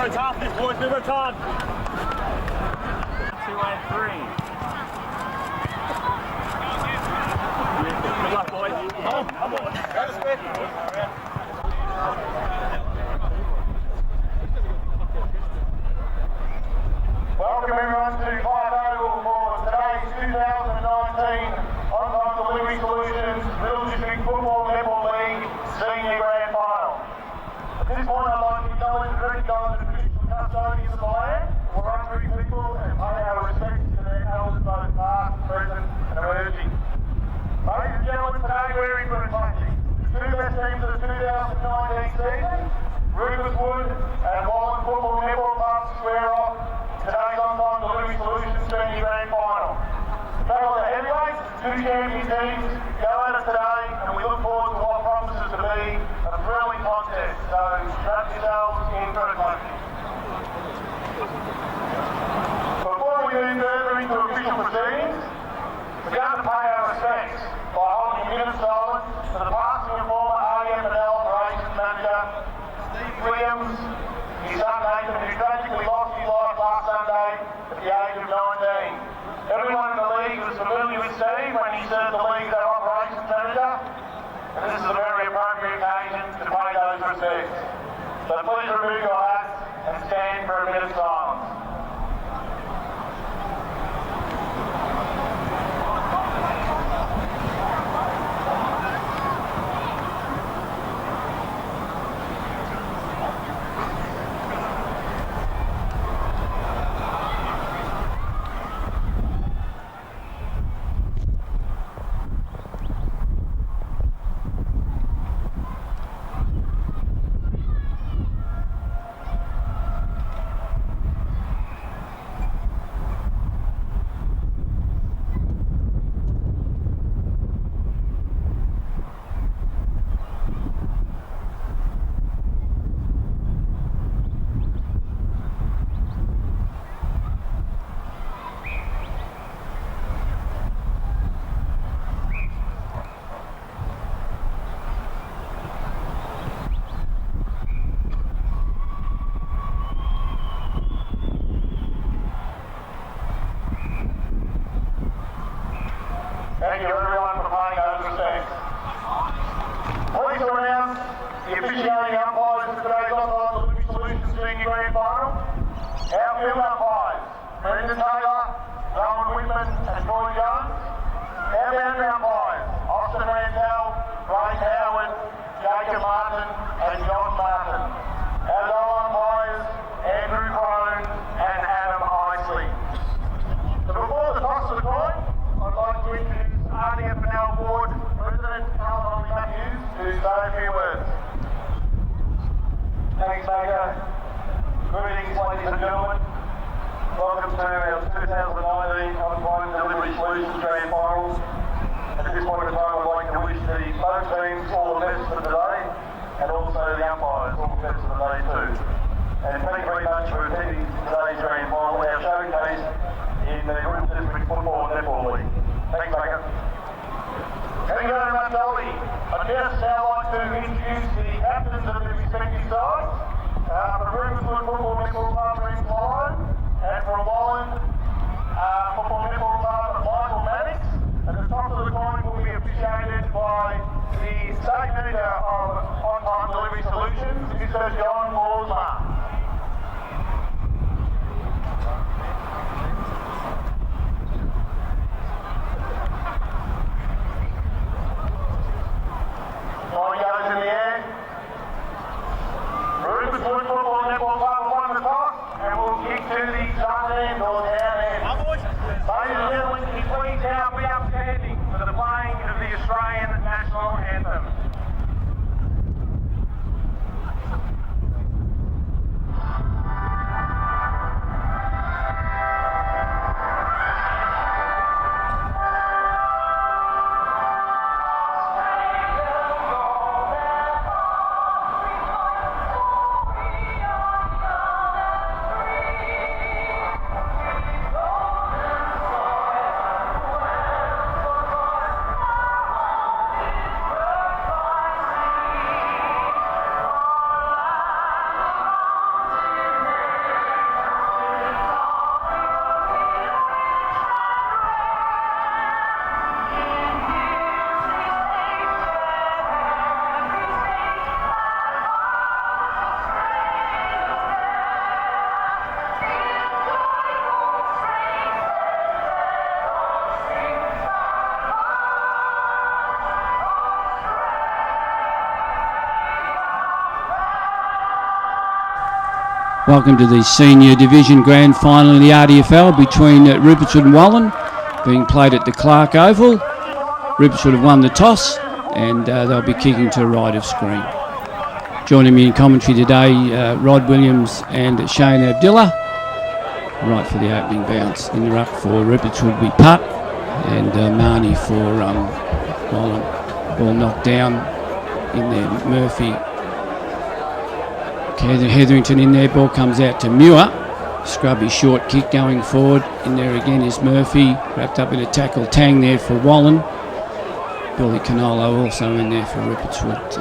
Rotate half this, boys. Move rotate. 2 and 3. Good luck, boys. Come on. Welcome everyone to Clarke for today's 2019 On-Time Delivery Solutions Middle District Football Netball League Senior Grand Final. At this point I'd like to acknowledge and recognise the traditional custodians of the land, Wurundjeri people, and pay our respects to their elders both past, present and emerging. Ladies and gentlemen, today we're in for a classic. The two best teams of the 2019 season, Rupertswood and Wallan Football Netball Club square off today's On-Time Delivery Solutions Senior Grand Final. Battle of the heavyweights, two champion teams go at it today, and we look forward to what promises to be a thrilling contest. So strap yourselves in for a classic. Before we move further into official proceedings, we're going to pay our respects by holding a minute of silence to the passing of former RDFNL Operations Manager Steve Williams, his son Nathan, who tragically lost his life last Sunday at the age of 19. Everyone in the league was familiar with Steve when he served the league as our operations manager, and this is a very appropriate occasion to pay those respects. So please remove your hats and stand for a minute of silence. Thank you everyone for paying those respects. Please announce the officiating umpires for today's On-Time Delivery Solutions Senior Grand Final. Our field umpires, Brendan Taylor, Rowan Whitman and Troy Jones. Our boundary umpires, Austin Randell, Ray Howard, Jacob Martin and John Martin. Our goal umpires, Andrew Crone and Adam Isley. So before the toss of the coin, I'd like to introduce RDFNL Board President Carl Matthews to say a few words. Thanks, Baker. Greetings, ladies and gentlemen. Welcome to our 2019 On-Time Delivery Solutions Grand Finals. And at this point in time, I'd like to wish the both teams all the best for today, and also the umpires all the best for the day too. And thank you very much for attending today's Grand Final, our showcase in the Middle District Football Netball League. Thanks, Baker. Thank you very much, Ollie. I'd just now like to introduce the captains of the respective sides. For Rupertswood Football Netball Club, Reece Wallan, and for Wallan Football Netball Club, Michael Mannix. And the top of the coin will be officiated by the State Manager of On-Time Delivery Solutions, Mr. John Morsma. In the air. Rupertswood Football Netball Club won the toss and will kick to the southern end or down end. Ladies and gentlemen, can you please now be upstanding for the playing of the Australian National Anthem. Welcome to the Senior Division Grand Final in the RDFL between Rupertswood and Wallan, being played at the Clarke Oval. Rupertswood have won the toss, and they'll be kicking to right of screen. Joining me in commentary today, Rod Williams and Shane Abdillah. Right for the opening bounce. In the ruck for Rupertswood will be Putt, and Marnie for Wallan. Ball knocked down in there. Murphy. Hetherington in there. Ball comes out to Muir. Scrubby short kick going forward. In there again is Murphy. Wrapped up in a tackle. Tang there for Wallan. Billy Canolo also in there for Rupertswood.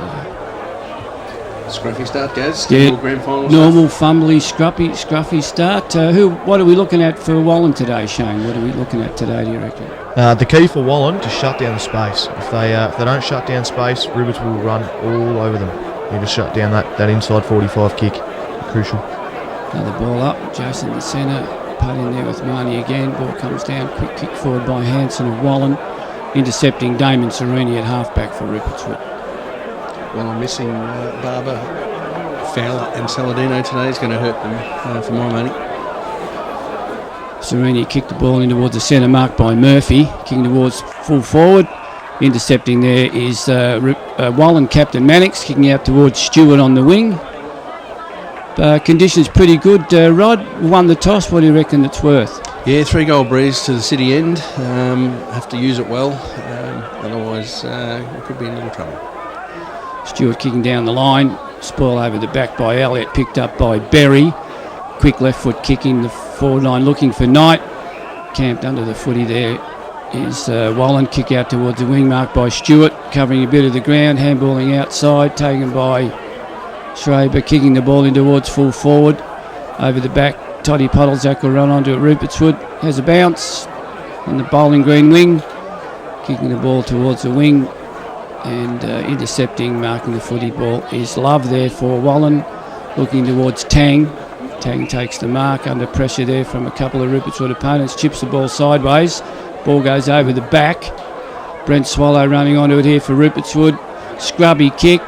Scruffy start, Gaz. Yeah, Grand final normal, fumbly, scruffy start. What are we looking at for Wallan today, Shane? What are we looking at today, do you reckon? The key for Wallan, to shut down the space. If they don't shut down space, Ruperts will run all over them. Need to shut down that inside 45 kick. Crucial. Another ball up. Jason in the centre. Putt in there with Marnie again. Ball comes down. Quick kick forward by Hanson of Wallan. Intercepting Damon Serini at halfback for Rupertswood. Well, I'm missing Barber, Fowler and Saladino today. It's going to hurt them for my money. Serini kicked the ball in towards the centre, marked by Murphy. Kicking towards full forward. Intercepting there is Wallan captain Mannix, kicking out towards Stewart on the wing. Conditions pretty good. Rod won the toss. What do you reckon it's worth? Yeah, 3-goal breeze to the city end. Have to use it well, otherwise we could be in little trouble. Stewart kicking down the line. Spoil over the back by Elliott, picked up by Berry. Quick left foot kicking the forward line, looking for Knight. Camped under the footy there is Wallan. Kick out towards the wing, marked by Stewart, covering a bit of the ground. Handballing outside, taken by Schreiber, kicking the ball in towards full forward. Over the back, Toddy Puddlezak will run onto it. Rupertswood has a bounce on the bowling green wing. Kicking the ball towards the wing. And intercepting, marking the footy ball is Love there for Wallan, looking towards Tang. Tang takes the mark under pressure there from a couple of Rupertswood opponents, chips the ball sideways, ball goes over the back. Brent Swallow running onto it here for Rupertswood. Scrubby kick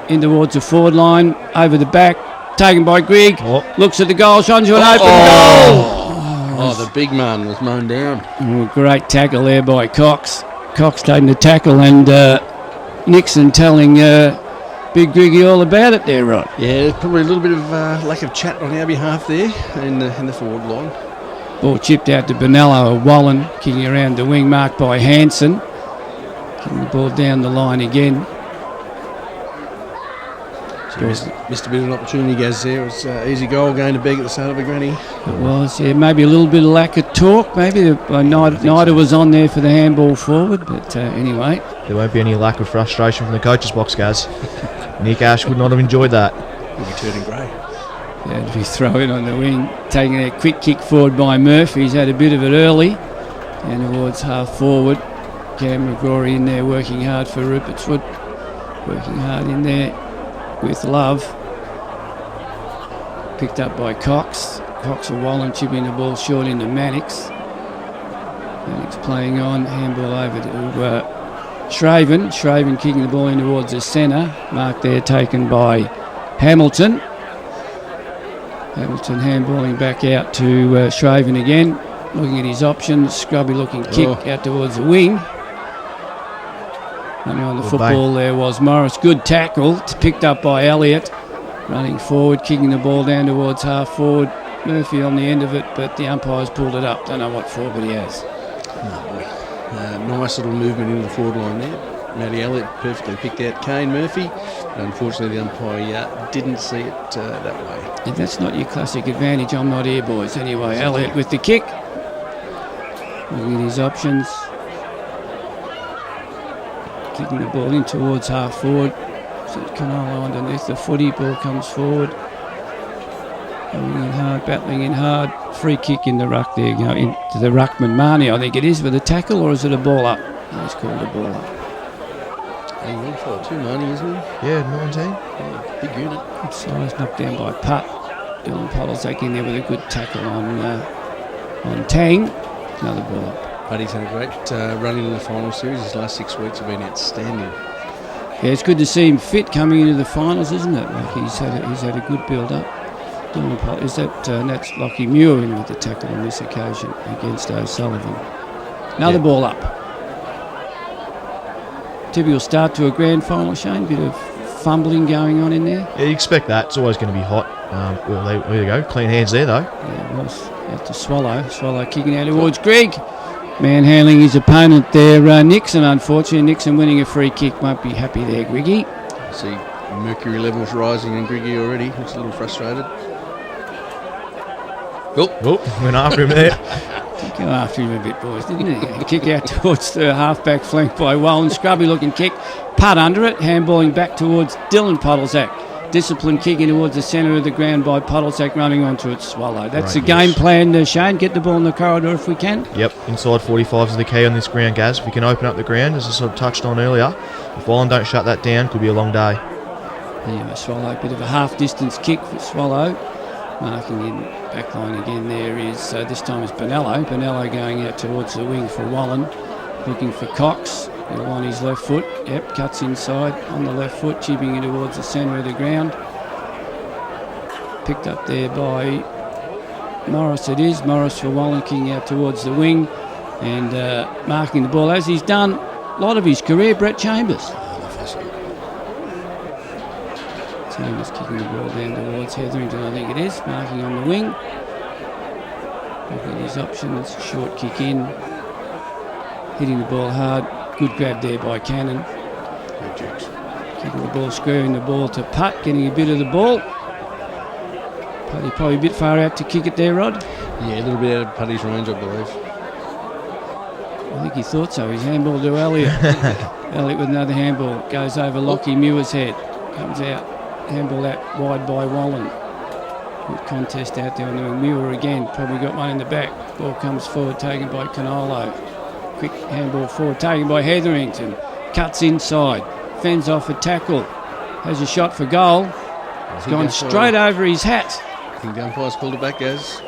in towards the forward line, over the back, taken by Grigg. Looks at the goal, shines to an open goal. Oh, the big man was mown down. Oh, great tackle there by Cox. Cox taking the tackle, and Nixon telling Big Griggy all about it there, Rod. Yeah, probably a little bit of lack of chat on our behalf there in the forward line. Ball chipped out to Bonello of Wallan, kicking around the wing, marked by Hanson. Kicking the ball down the line again. Missed a bit of an opportunity, Gaz, there. It was easy goal going to beg at the start of a granny. It was, yeah, maybe a little bit of lack of talk. Maybe Nida was on there for the handball forward, but anyway. There won't be any lack of frustration from the coach's box, guys. Nick Ash would not have enjoyed that. He'll be turning grey. Yeah, to be thrown on the wing. Taking a quick kick forward by Murphy. He's had a bit of it early. And towards half forward. Cam McGrory in there working hard for Rupertswood. Working hard in there with Love. Picked up by Cox. Cox and Wallan chipping the ball short into Mannix. Mannix playing on. Handball over to Shraven. Shraven kicking the ball in towards the centre. Mark there taken by Hamilton. Hamilton handballing back out to Shraven again. Looking at his options. Scrubby looking kick out towards the wing. Running on the football there was Morris. Good tackle. Picked up by Elliott. Running forward, kicking the ball down towards half forward. Murphy on the end of it, but the umpire's pulled it up. Don't know what for, but he has. Nice little movement into the forward line there. Matty Elliott perfectly picked out Kane Murphy. Unfortunately, the umpire didn't see it that way. If that's not your classic advantage, I'm not here, boys. Anyway, Elliott with the kick. Looking at his options. Kicking the ball in towards half forward. So Canolo underneath the footy. Ball comes forward. Going in hard, battling in hard. Free kick in the ruck there. Into the ruckman Marnie, I think it is, with a tackle, or is it a ball up? No, he's called a ball up. He's in for 2 money, isn't he? Yeah, 19. Yeah, big unit. Size knocked down by Putt. Dylan Puddlezak in there with a good tackle on Tang. Another ball up. But he's had a great run into the final series. His last 6 weeks have been outstanding. Yeah, it's good to see him fit coming into the finals, isn't it? Like he's had a good build up. Is that that's Lockie Muir in with the tackle on this occasion against O'Sullivan. Another ball up. Typical start to a grand final, Shane. Bit of fumbling going on in there. Yeah, you expect that. It's always going to be hot. Well, there you go. Clean hands there, though. Yeah, it was out to Swallow. Swallow kicking out towards Greg. Manhandling his opponent there, Nixon, unfortunately. Nixon winning a free kick. Won't be happy there, Griggy. See mercury levels rising in Griggy already. Looks a little frustrated. Oh, went after him there. Go after him a bit, boys, didn't he? Kick out towards the half-back flank by Wallan. Scrubby-looking kick. Putt under it. Handballing back towards Dylan Podolzak. Disciplined kicking towards the centre of the ground by Podolzak, running onto it, Swallow. That's the game plan, Shane. Get the ball in the corridor if we can. Yep, inside 45 is the key on this ground, Gaz. If we can open up the ground, as I sort of touched on earlier, if Wallan don't shut that down, could be a long day. Yeah, Swallow, a bit of a half-distance kick for Swallow. Marking in back line again there is, this time is Bonello. Bonello going out towards the wing for Wallan, looking for Cox. He'll on his left foot. Yep, cuts inside on the left foot, chipping it towards the centre of the ground. Picked up there by Morris it is. Morris for Wallan, kicking out towards the wing and marking the ball as he's done a lot of his career, Brett Chambers. Chambers kicking the ball down towards Hetherington, I think it is, marking on the wing. Looking at his options, short kick in, hitting the ball hard. Good grab there by Cannon. Kicking the ball, squaring the ball to Putt, getting a bit of the ball. Putty probably a bit far out to kick it there, Rod. Yeah, a little bit out of Putty's range, I believe. I think he thought so. He's handball to Elliott. Elliott with another handball. Goes over Lockie Muir's head. Comes out. Handball out wide by Wallan. Good contest out there on the wing. Muir again. Probably got one in the back. Ball comes forward, taken by Canolo. Quick handball forward, taken by Hetherington. Cuts inside. Fends off a tackle. Has a shot for goal. It's gone straight over his hat. I think the umpire's called it back, Gaz.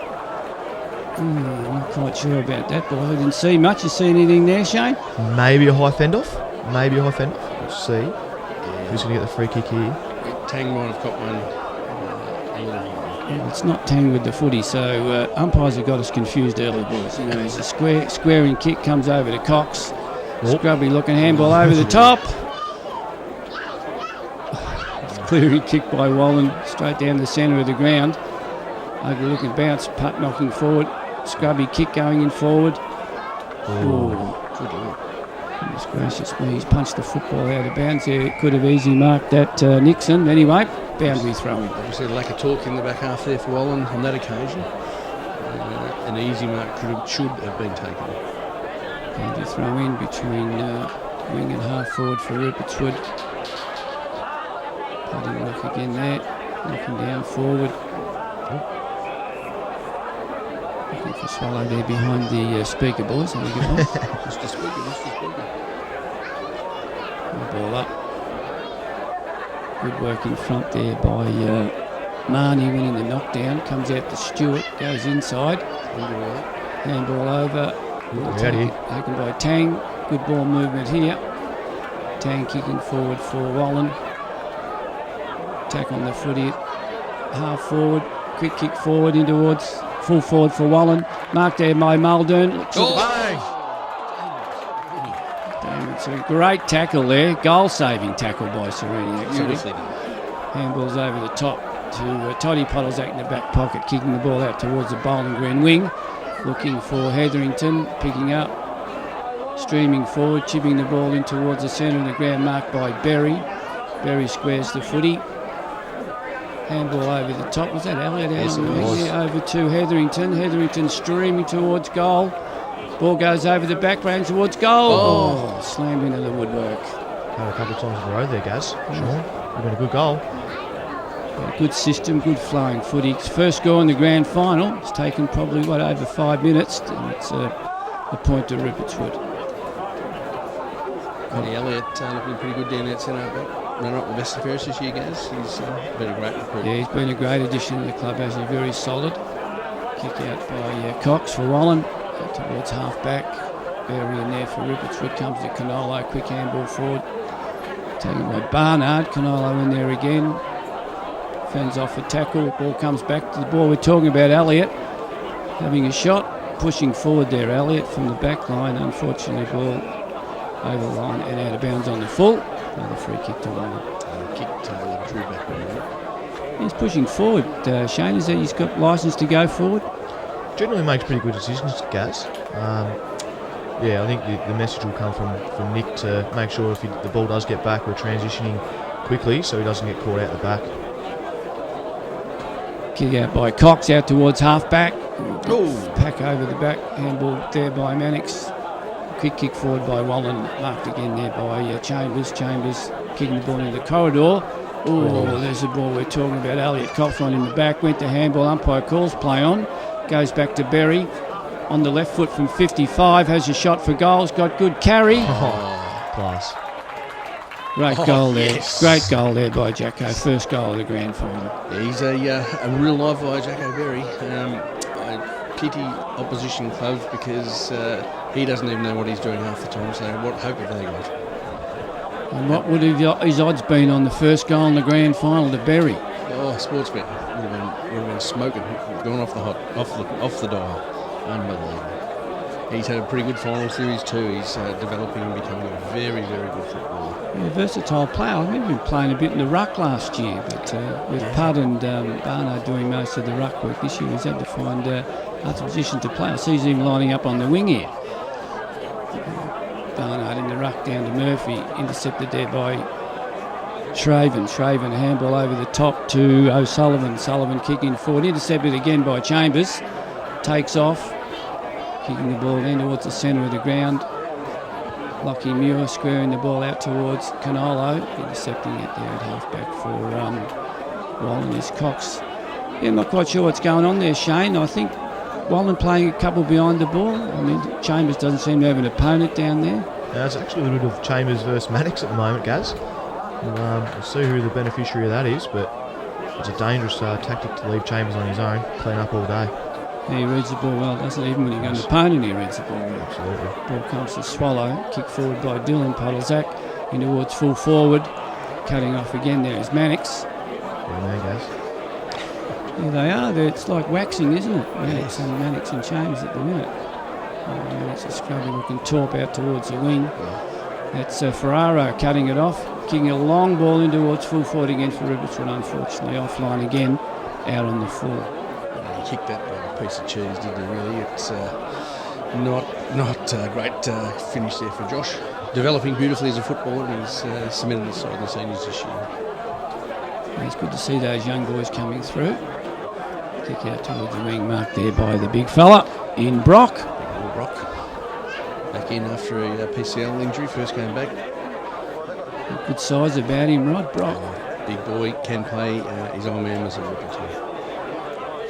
I'm not quite sure about that, but I didn't see much. You see anything there, Shane? Maybe a high fend off. Let's see. Who's going to get the free kick here? Tang might have got one. Yeah, it's not Tang with the footy, so umpires have got us confused early, boys. You know, there's a squaring kick, comes over to Cox. Scrubby looking handball over the top. Clearing kick by Wallan, straight down the centre of the ground. Overlooking bounce, Putt knocking forward. Scrubby kick going in forward. Goodness gracious me, he's punched the football out of bounds there. Could have easily marked that Nixon. Anyway, boundary throw-in. Obviously a lack of talk in the back half there for Wallan on that occasion. An easy mark should have been taken. Boundary throw-in between wing and half forward for Rupertswood. Putting look again there. Knocking down forward. Looking for Swallow there behind the speaker, boys. Have a good one. Mr. Speaker. Ball up. Good work in front there by Marnie winning the knockdown. Comes out to Stewart, goes inside. Handball over. Taken by Tang. Good ball movement here. Tang kicking forward for Wallan. Attack on the footy. Half forward. Quick kick forward in towards full forward for Wallan. Marked there by Muldoon. It's a great tackle there. Goal-saving tackle by Sereni, actually. Handballs over the top to Toddy Podolzak in the back pocket, kicking the ball out towards the Bowling Green wing. Looking for Hetherington, picking up, streaming forward, chipping the ball in towards the centre of the ground, marked by Berry. Berry squares the footy. Handball over the top. Was that Elliott out on the wing? Yeah, over to Hetherington. Hetherington streaming towards goal. Ball goes over the back range towards goal. Slammed into the woodwork. A couple of times in a row there, Gaz. Sure. Would have been a good goal. Good system, good flowing footy. It's first goal in the grand final. It's taken probably, over 5 minutes. And it's a point to Rupertswood. Cody Elliott looking pretty good down that centre back. Runner up the best affairs this year, Gaz. He's been a great recruit. Yeah, he's been a great addition to the club, actually very solid. Kick out by Cox for Wallan. Towards half back. Berry in there for Rupertswood. Comes to Canolo. Quick handball forward. Taken by Barnard. Canolo in there again. fends off a tackle. Ball comes back to the ball. We're talking about Elliott having a shot, pushing forward there. Elliott from the back line. Unfortunately, ball over the line and out of bounds on the full. Another free kick to Wallan. Kicked Drew back on it. He's pushing forward. Shane, is that he's got licence to go forward? Generally makes pretty good decisions, Gaz. I think the message will come from Nick to make sure if the ball does get back, we're transitioning quickly so he doesn't get caught out the back. Kick out by Cox, out towards half-back. Pack over the back, handball there by Mannix. Quick kick forward by Wallan, marked again there by Chambers. Chambers kicking the ball into the corridor. There's the ball we're talking about. Elliott Coughlin in the back, went to handball, umpire calls play on. Goes back to Berry. On the left foot from 55, has a shot for goals, got good carry. Class. Great goal there. Yes. Great goal there by Jacko. First goal of the grand final. Yeah, he's a real live wire, Jacko Berry. I pity opposition clubs because he doesn't even know what he's doing half the time, so what hope have they got? And what would his odds been on the first goal in the grand final to Berry? Sportsbet would have been smoking, gone off the dial. Unbelievable. He's had a pretty good final series too. He's developing and becoming a very, very good footballer. Yeah, versatile player. I remember him playing a bit in the ruck last year, but with Pudd and Barnard doing most of the ruck work this year, he's had to find other position to play. I see him lining up on the wing here. Barnard in the ruck down to Murphy, intercepted there by Shraven. Shraven handball over the top to O'Sullivan. Sullivan kicking forward, intercepted again by Chambers. Takes off, kicking the ball then towards the centre of the ground. Lockie Muir squaring the ball out towards Canolo, intercepting it there at half-back for Wallan is Cox. Yeah, I'm not quite sure what's going on there, Shane. I think Wallan playing a couple behind the ball. I mean, Chambers doesn't seem to have an opponent down there. Now, it's actually a little bit of Chambers versus Mannix at the moment, Gaz. We'll see who the beneficiary of that is, but it's a dangerous tactic to leave Chambers on his own, clean up all day. He reads the ball well, doesn't he? Even when he got an opponent, he reads the ball well. Absolutely. Ball comes to Swallow. Kick forward by Dylan Podolzak. In towards full forward. Cutting off again there is Mannix. Good man, Gaz. Here they are. It's like waxing, isn't it? Mannix and Chambers at the minute. Mannix a scrubby looking torp out towards the wing. That's Ferraro cutting it off. Kicking a long ball in towards full forward again for Rupertswood. Unfortunately, offline again. Out on the full. He kicked that like a piece of cheese, didn't he, really? It's not a great finish there for Josh. Developing beautifully as a footballer, and he's cemented his side in the seniors this year. It's good to see those young boys coming through. Kick out towards the wing, marked there by the big fella in Brock. Brock. Back in after a PCL injury, first came back. Good size about him, Rod, Brock. Big boy, can play, his old man was a rookie too.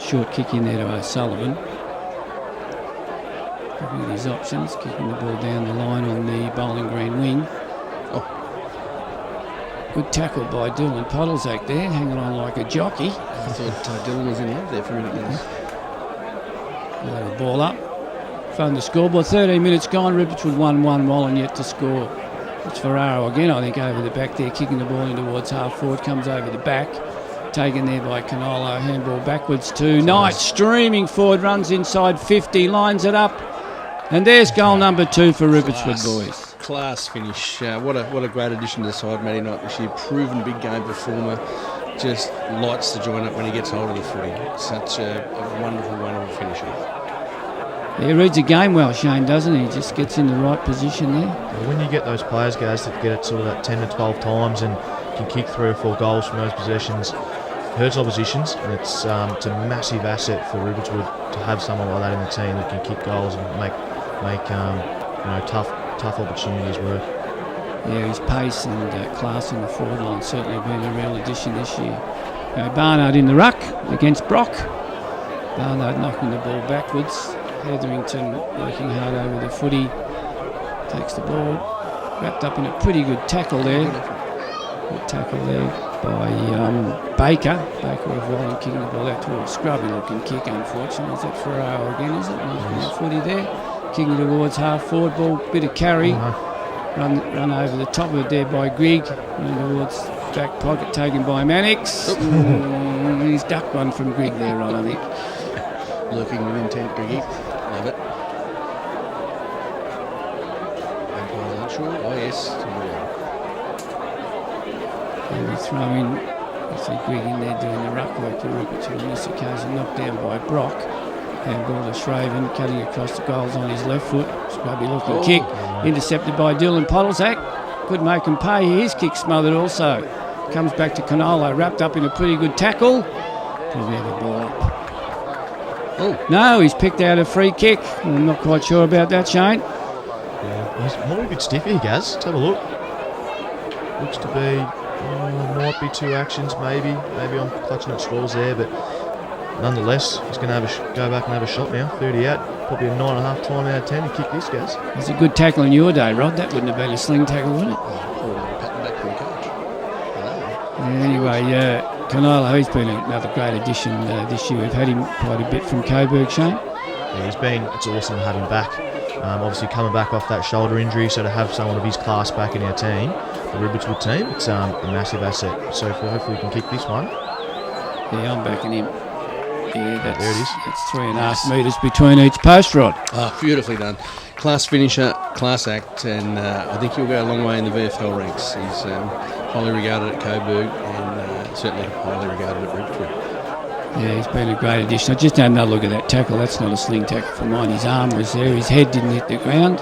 Short kick in there to O'Sullivan. Looking at his options, kicking the ball down the line on the Bowling Green wing. Good tackle by Dylan Podolzak there, hanging on like a jockey. I thought Dylan was in love there for a minute. The ball up. Found the scoreboard. 13 minutes gone. Rupertswood 1-1. Wallan yet to score. It's Ferraro again, I think, over the back there, kicking the ball in towards half forward. Comes over the back. Taken there by Canolo, handball backwards to Knight, streaming forward, runs inside 50, lines it up, and there's goal number 2 for Rupertswood boys. Class finish. What a great addition to the side, Matty Knight this year. Proven big game performer, just lights the joint up when he gets hold of the footy. Such a wonderful, wonderful finisher. He reads the game well, Shane, doesn't he? He just gets in the right position there. When you get those players, guys, that get it sort of that 10 to 12 times and can kick 3 or 4 goals from those possessions, hurts oppositions, and it's a massive asset for Rupertswood to have someone like that in the team that can kick goals and make tough opportunities work. Yeah, his pace and class in the forward line certainly been a real addition this year. Barnard in the ruck against Brock. Barnard knocking the ball backwards. Hetherington working hard over the footy. Takes the ball, wrapped up in a pretty good tackle there. Good tackle there by Baker. Baker of Wallan kicking the ball out towards scrubby looking kick, unfortunately. Is that Ferraro again, is it? Knocking the footy there. Kicking towards half forward, ball, bit of carry. Run over the top of it there by Grigg. Run towards back pocket, taken by Mannix. He's ducked one from Grigg there, Ron, I think. Lurking with intent, Griggy. Love it. Umpire's not sure. Oh, yes. And we throw in, I see Grigg in there doing the ruck work to Rupertswood on this occasion, knocked down by Brock. Handball to Shraven, cutting across the goals on his left foot. Scrubby looking kick, intercepted by Dylan Podolzak. Could make him pay. His kick smothered also. Comes back to Canolo, wrapped up in a pretty good tackle. Probably have a ball up. Oh. No, he's picked out a free kick. I'm not quite sure about that, Shane. Yeah, he's more a bit stiff here, Gaz. Let's have a look. Looks to be, might be 2 actions, maybe. Maybe I'm clutching at straws there, but nonetheless, he's going to have go back and have a shot now. 30 out, probably a 9.5 time out of 10 to kick this, Gaz. It's a good tackle in your day, Rod. That wouldn't have been a sling tackle, would it? Patting back from the coach. Anyway, Canolo, he's been another great addition this year. We've had him quite a bit from Coburg, Shane. Yeah, it's awesome to have him back. Obviously coming back off that shoulder injury, so to have someone of his class back in our team, the Rupertswood team, it's a massive asset. So hopefully we can kick this one. Yeah, I'm backing him. Yeah, there it is. That's 3.5 metres between each post, Rod. Oh, beautifully done. Class finisher, class act, and I think he'll go a long way in the VFL ranks. He's highly regarded at Coburg and certainly highly regarded at Rupertswood. Yeah, he's been a great addition. I just had another look at that tackle. That's not a sling tackle for mine. His arm was there. His head didn't hit the ground.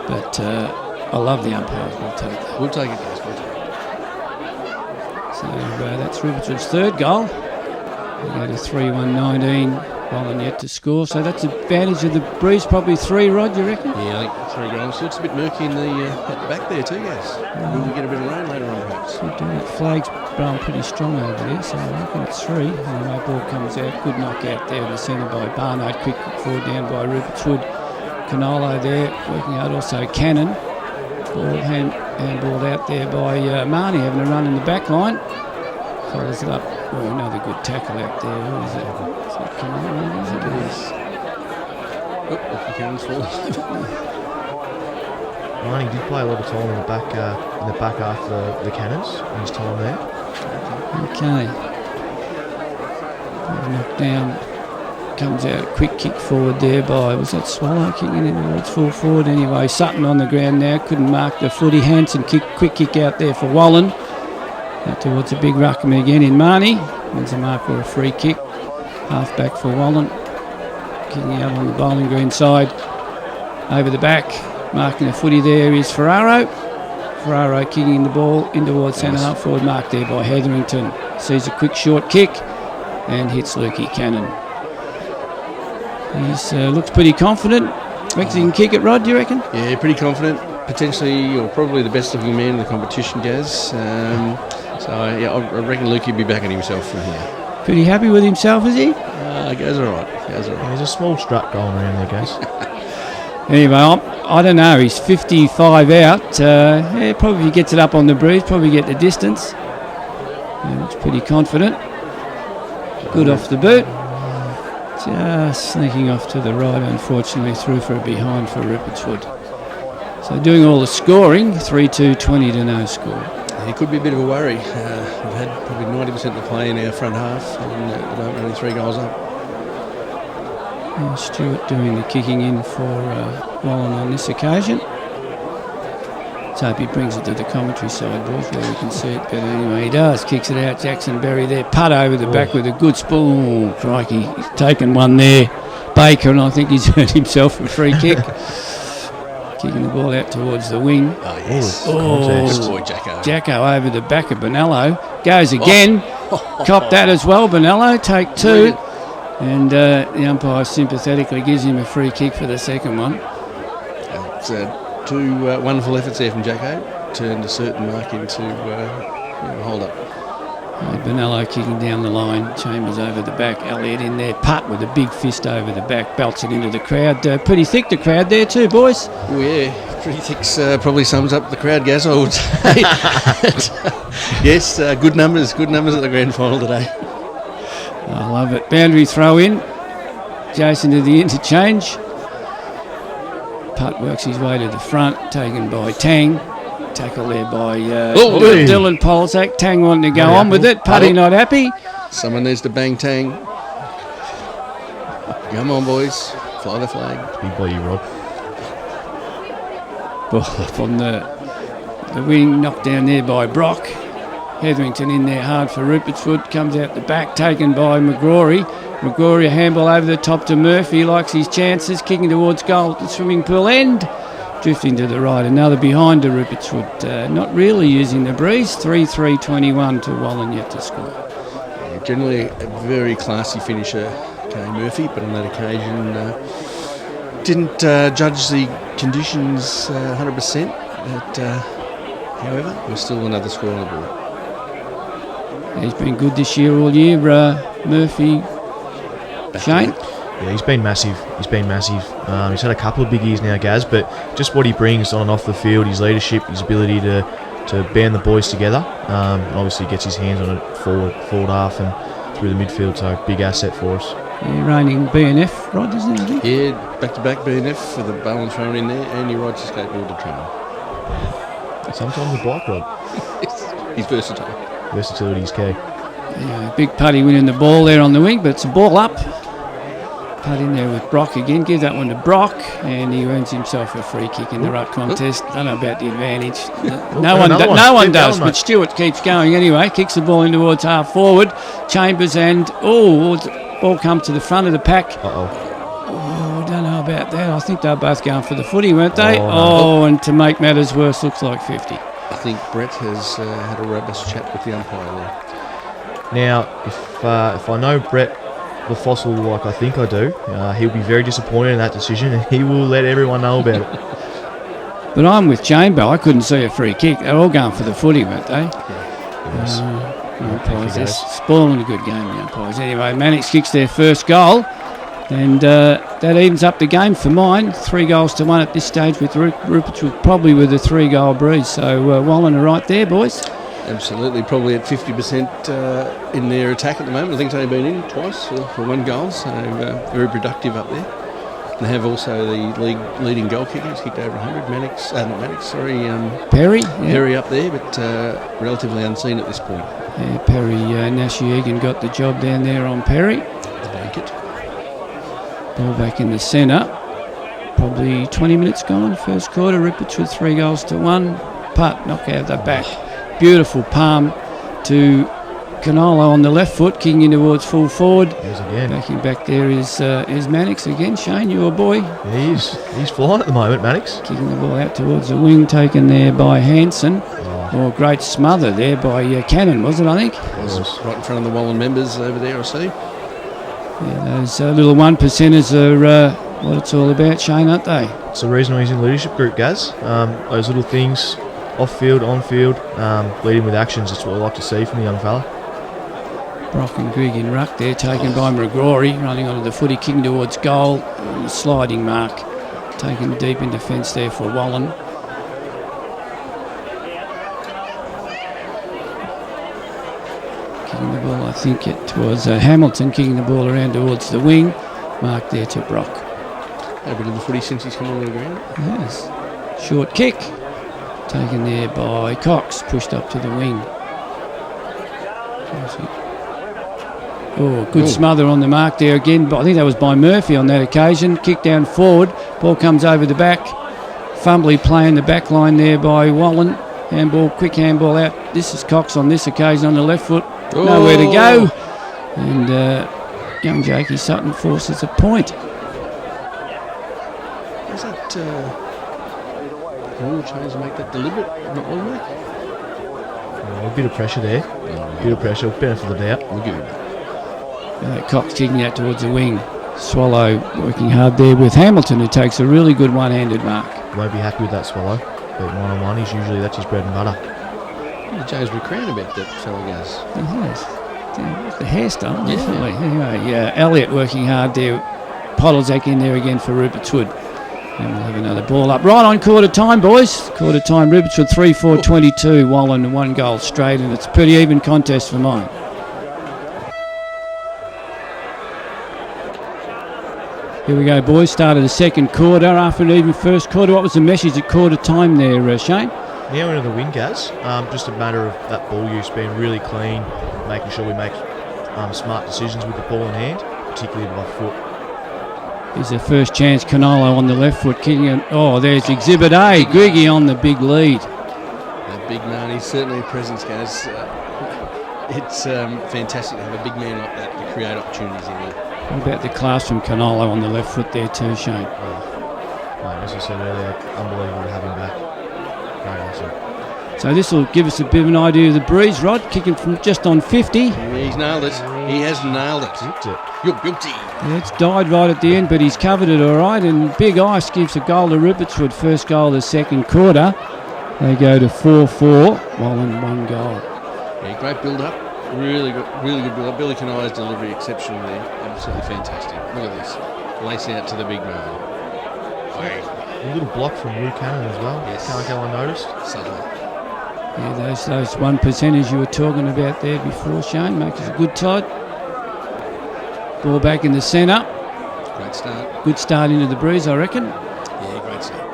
But I love the umpires. We'll take that. We'll take it, guys. We'll take it. So that's Rupertswood's third goal. We go to 3-1-19. Wallan yet to score. So that's advantage of the breeze. Probably 3, Rod, you reckon? Yeah, I think 3 goals. Looks a bit murky in the at the back there too, guys. Will we get a bit of rain later on, perhaps? We'll do it. Flag's blowing pretty strong over there, so I reckon it's 3. Anyway, ball comes out. Good knock out there in the centre by Barnard. Quick forward down by Rupertswood. Canolo there, working out also Cannon. Ball handballed out there by Marnie, having a run in the back line. Follows it up. Oh, another good tackle out there. Who is it? Is that Canolo? Is it? It is. Oh, off the Cannon's fall. Marnie did play a lot of time in the back after the Cannons in his time there. Okay. Knocked down. Comes out a quick kick forward there by, was that Swallow kicking in towards full forward? Anyway, Sutton on the ground now, couldn't mark the footy. Hanson quick kick out there for Wallan. Out towards a big ruckman again in Marnie. Wins a mark or a free kick. Half back for Wallan. Kicking out on the bowling green side. Over the back. Marking the footy there is Ferraro. Ferraro kicking the ball in towards centre half forward. Marked there by Hetherington. Sees a quick short kick and hits Lukey Cannon. He looks pretty confident. Reckons he can kick it, Rod, do you reckon? Yeah, pretty confident. Potentially, or probably the best looking man in the competition, Gaz. I reckon Lukey will be backing himself from here. Pretty happy with himself, is he? Goes all right. There's a small strut going around there, guys. Anyway, I don't know. He's 55 out. Probably if he gets it up on the breeze, probably get the distance. He looks pretty confident. Good off the boot. Just sneaking off to the right, unfortunately, through for a behind for Rupertswood. So doing all the scoring, 3-2, 20 to no score. It could be a bit of a worry. We've had probably 90% of the play in our front half, and at the moment only 3 goals up. And Stewart doing the kicking in for Wallan on this occasion. Let's hope he brings it to the commentary side, boys, where we can see it better. Anyway, he does. Kicks it out. Jackson Berry there. Putt over the back with a good spoon. Oh, crikey. He's taken one there. Baker, and I think he's earned himself a free kick. Kicking the ball out towards the wing. Oh, yes. Good boy, Jacko. Jacko over the back of Bonello. Goes again. Copped that as well, Bonello. Take 2. And the umpire sympathetically gives him a free kick for the second one. It's 2 wonderful efforts there from Jacko. Turned a certain mark into hold up. Bonello kicking down the line. Chambers over the back. Elliott in there. Putt with a big fist over the back. Belts it into the crowd. Pretty thick, the crowd there too, boys. Oh, yeah. Pretty thick probably sums up the crowd, Gaz, I would say. Yes, good numbers at the grand final today. I love it. Boundary throw in. Jason to the interchange. Putt works his way to the front, taken by Tang. tackle there by Oh, Dylan Polzak. Tang wanting to go on with it. Putty not happy. Someone needs to bang Tang. Come on, boys. Fly the flag. Big body, Rob. Ball up on the wing, knocked down there by Brock. Hetherington in there hard for Rupertswood. Comes out the back, taken by McGrory. McGrory, a handball over the top to Murphy. Likes his chances. Kicking towards goal at the swimming pool end. Drifting to the right. Another behind to Rupertswood. Not really using the breeze. 3-3-21 to Wallan yet to score. Yeah, generally a very classy finisher, Kay Murphy, but on that occasion didn't judge the conditions 100%. But, however, there's still another score on the board. He's been good this year, all year. Murphy, Shane. Yeah, he's been massive. He's had a couple of big years now, Gaz, but just what he brings on and off the field, his leadership, his ability to band the boys together, and obviously gets his hands on it forward half and through the midfield, so big asset for us. Yeah, reigning BNF, Rod, isn't it, I think? Yeah, back-to-back BNF for the balance thrown in there, and he rides his skateboard to train. Sometimes a bike rod. He's versatile. Versatility is key. Yeah, big Putty winning the ball there on the wing, but it's a ball up. Putt in there with Brock again. Give that one to Brock, and he earns himself a free kick in the ruck contest. Don't know about the advantage. No one does, but Stewart keeps going anyway. Kicks the ball in towards half forward. Chambers and ball come to the front of the pack. Uh-oh. Oh, I don't know about that. I think they're both going for the footy, weren't they? Oh, no. And to make matters worse, looks like 50. I think Brett has had a robust chat with the umpire there. Now, if I know Brett the Fossil like I think I do, he'll be very disappointed in that decision, and he will let everyone know about it. But I'm with Chamber. I couldn't see a free kick. They're all going for the footy, weren't they? Yes. Umpires, they're spoiling a good game, the umpires. Anyway, Mannix kicks their first goal, and that evens up the game for mine. 3-1 at this stage with Rupertswood, probably with a 3-goal breeze. So Wallan are right there, boys. Absolutely, probably at 50% in their attack at the moment. I think they've only been in twice for 1 goal, so very productive up there. They have also the leading goal kickers, kicked over 100. Perry. Yeah. Perry up there, but relatively unseen at this point. Yeah, Perry, Nashi Egan got the job down there on Perry. The blanket. Ball back in the centre. Probably 20 minutes gone, first quarter. Rupertswood 3-1. Putt, knock out the back. Beautiful palm to Canolo on the left foot, kicking in towards full forward. Again. Backing back there is Mannix again. Shane, your boy. Yeah, he's flying at the moment, Mannix. Kicking the ball out towards the wing, taken there by Hanson. Oh, great smother there by Cannon, was it, I think? It was right in front of the Wallan members over there, I see. Yeah, those little 1%ers are what it's all about, Shane, aren't they? It's the reason he's in the leadership group, Gaz. Those little things, off-field, on-field, leading with actions, that's what we like to see from the young fella. Brock and Grigg in ruck there, taken by McGrory, running onto the footy, kicking towards goal. Sliding mark, taken deep in defence there for Wallan. Kicking the ball, I think it was Hamilton kicking the ball around towards the wing. Mark there to Brock. A bit of the footy since he's come on the ground. Yes. Short kick, taken there by Cox, pushed up to the wing. Oh, good smother on the mark there again. But I think that was by Murphy on that occasion. Kick down forward. Ball comes over the back. Fumbly play in the back line there by Wallan. Handball, quick handball out. This is Cox on this occasion on the left foot. Oh. Nowhere to go. And young Jakey Sutton forces a point. Is that rule change to make that deliberate? Not all the way? A bit of pressure there. Bit of pressure. Benefit of the doubt. We'll give him that. Cox kicking out towards the wing. Swallow working hard there with Hamilton, who takes a really good one-handed mark. Won't be happy with that, Swallow. But one-on-one, that's his bread and butter. James McCrown about that fella, guys. Yes. The hairstyle, definitely. Anyway, Elliott working hard there. Podolzak in there again for Rupertswood. And we'll have another ball up. Right on quarter time, boys. Quarter time, Rupertswood 3-4-22. Wallan 1 goal straight, and it's a pretty even contest for mine. Here we go, boys. Start of the second quarter after an even first quarter. What was the message at quarter time there, Shane? Now into the win, Gaz. Just a matter of that ball use being really clean, making sure we make smart decisions with the ball in hand, particularly by foot. Here's the first chance. Canolo on the left foot kicking it. Oh, there's Exhibit A. Griggy on the big lead. That big man, he's certainly a presence, guys. It's fantastic to have a big man like that to create opportunities in there. What about the class from Canolo on the left foot there too, Shane? As I said earlier, unbelievable to have him back. Great asset. So this will give us a bit of an idea of the breeze, Rod, kicking from just on 50. Yeah, he's nailed it. He has nailed it. You're guilty. Yeah, it's died right at the end, but he's covered it all right. And Big Ice gives a goal to Rupertswood, first goal of the second quarter. They go to 4-4, Wallan 1 goal. Yeah, great build-up. Really good build-up. Billy Canai's delivery exceptional there. Absolutely fantastic. Look at this. Lace out to the big man. A little block from Lou Cannon as well. Yes. Can't go unnoticed. Subtle. Yeah, those 1%ers you were talking about there before, Shane, makes us a good tide. Ball back in the centre. Great start. Good start into the breeze, I reckon. Yeah, great start.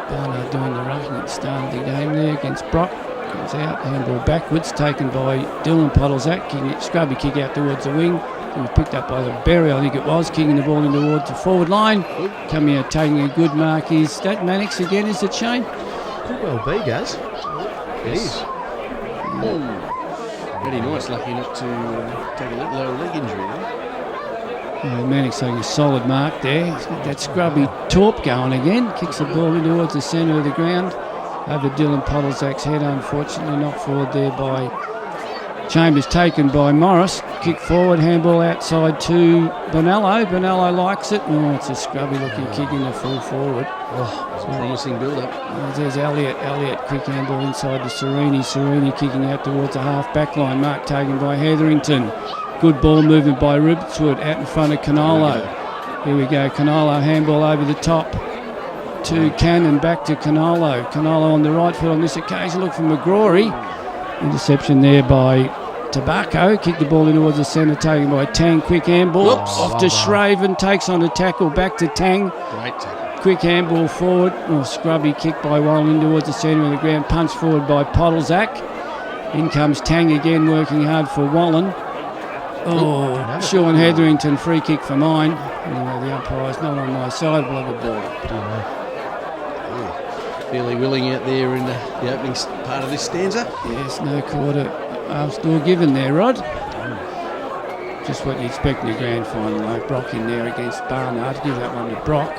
Barnard doing the roughing at the start of the game there against Brock. Comes out, handball backwards, taken by Dylan Podolzak, kicking it, scrubby kick out towards the wing. It was picked up by the Berry, I think it was, kicking the ball in towards the forward line. Coming out, taking a good mark. Is that Mannix again, is it, Shane? Could well be, Gaz. It is. Oh, very nice. Lucky not to take a lower leg injury there. Mannix taking a solid mark there. He's got that scrubby Torp going again. Kicks the ball in towards the centre of the ground. Over Dylan Podolzak's head, unfortunately knocked forward there by Chambers, taken by Morris. Kick forward, handball outside to Bonello. Bonello likes it. Oh, it's a scrubby looking kick in the full forward. It's a promising build-up. There's Elliott. Elliott, quick handball inside to Serini. Serini kicking out towards the half back line. Mark taken by Hetherington. Good ball movement by Rupertswood out in front of Canolo. Here we go. Canolo, handball over the top to Cannon, back to Canolo. Canolo on the right foot on this occasion. Look for McGrory. Interception there by Tobacco. Kicked the ball in towards the centre, taken by Tang. Quick handball. Off to Shraven. Takes on a tackle. Back to Tang. Great tackle. Quick handball forward. Scrubby kick by Wallan towards the centre of the ground. Punch forward by Podolzak. In comes Tang again, working hard for Wallan. Sean Hetherington, free kick for mine. Anyway, the umpire's not on my side. We'll have a ball. Fairly willing out there in the opening part of this stanza. Yes, no quarter still given there, Rod. Just what you expect in the grand final, like Brock in there against Barnard. Give that one to Brock.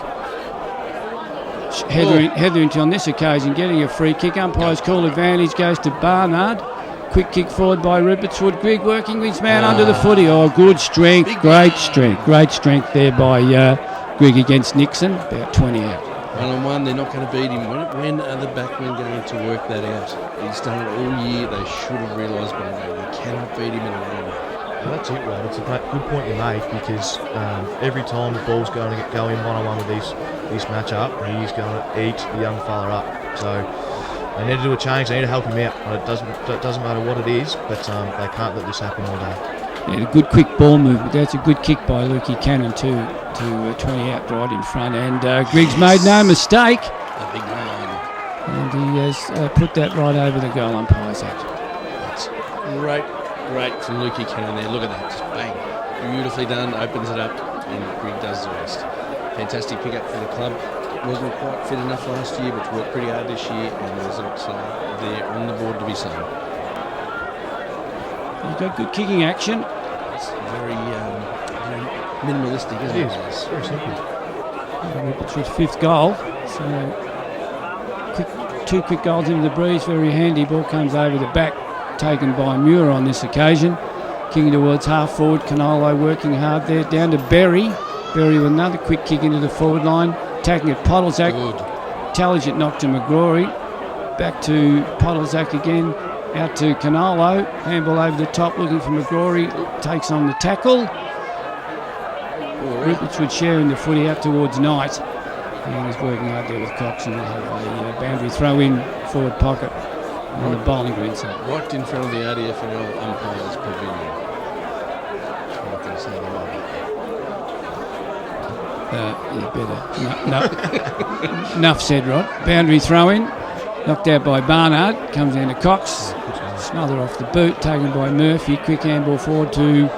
Hetherington on this occasion getting a free kick. Umpire's call advantage goes to Barnard. Quick kick forward by Rupertswood. Grigg working his man under the footy. Oh, good strength. Great strength there by Grigg against Nixon. About 20 out. 1-on-1, they're not going to beat him. When are the backmen going to work that out? He's done it all year. They should have realised by now. They cannot beat him in a run. Well, that's it, Rod. It's a good point you make because every time the ball's going to go in one-on-one with this match-up, he's going to eat the young fella up. So they need to do a change. They need to help him out. It doesn't matter what it is, but they can't let this happen all day. Yeah, a good quick ball movement. That's a good kick by Lukey Cannon to 20 out right in front. And Griggs made no mistake. A big man. And he has put that right over the goal umpire's head. That's great from Lukey Cannon there. Look at that. Just bang. Beautifully done. Opens it up. And Grigg does the rest. Fantastic pick up for the club. Wasn't quite fit enough last year, but worked pretty hard this year. And the results are there on the board to be seen. You've got good kicking action. It's very minimalistic, isn't it? It is. Very simple. It's his fifth goal. So two quick goals into the breeze. Very handy. Ball comes over the back. Taken by Muir on this occasion. Kicking towards half forward. Canolo working hard there. Down to Berry. Berry with another quick kick into the forward line. Attacking at Podolzak. Intelligent knock to McGrory. Back to Podolzak again. Out to Canolo. Handball over the top looking for McGrory. Takes on the tackle. Rupertswood sharing the footy out towards Knight. And he's working hard there with Cox and the boundary throw in forward pocket on the bowling green side. Right in front of the RDFNL umpire's pavilion. I'm not going to say the better. No. Enough said, Rod. Boundary throw in. Knocked out by Barnard. Comes down to Cox. Smother off the boot. Taken by Murphy. Quick handball forward to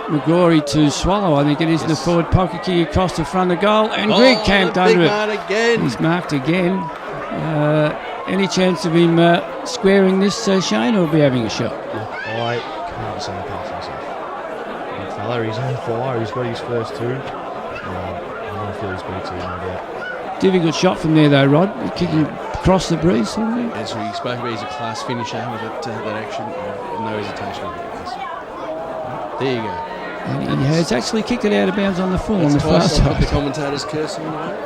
McGrory to Swallow. I think it is in the forward pocket. Kick across the front of goal. And Grigg camped under it. Again. He's marked again. Any chance of him squaring this, Shane, or be having a shot? I can't see him past himself. Big fella, he's on fire. He's got his first two. I'm going to feel his beats here, no doubt. Difficult shot from there, though, Rod. Kicking across the breeze, sort of. As we spoke about, he's a class finisher with that action. No hesitation. There you go. And he has actually kicked it out of bounds on the full on the far I'll side. put the commentators cursing away.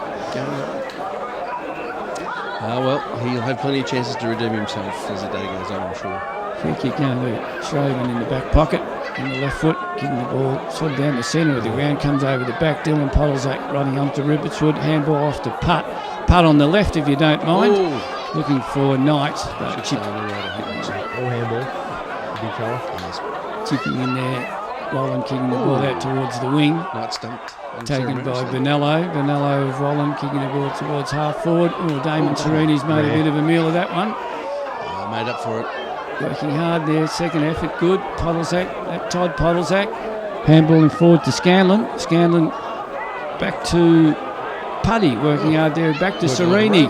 Well, he'll have plenty of chances to redeem himself as the day goes on, I'm sure. Free kick going to Shraven in the back pocket, in the left foot, kicking the ball sort of down the centre of the ground, comes over the back. Dylan Podolzak running onto Rupertswood, handball off to Putt. Putt on the left, if you don't mind. Ooh. Looking for Knight, but Should stay on the right, I think. All handball. Big fella. chipping in there. Wallan kicking the ball out towards the wing. Night stumped. Taken by Vanello. Vanello of Wallan kicking the ball towards half forward. Oh, Damon Sereni's made a bit of a meal of that one. Made up for it. Working hard there. Second effort good. Podolzak. Todd Podolzak. Handballing forward to Scanlon. Scanlon back to Puddy. Working hard there. Back to Sereni.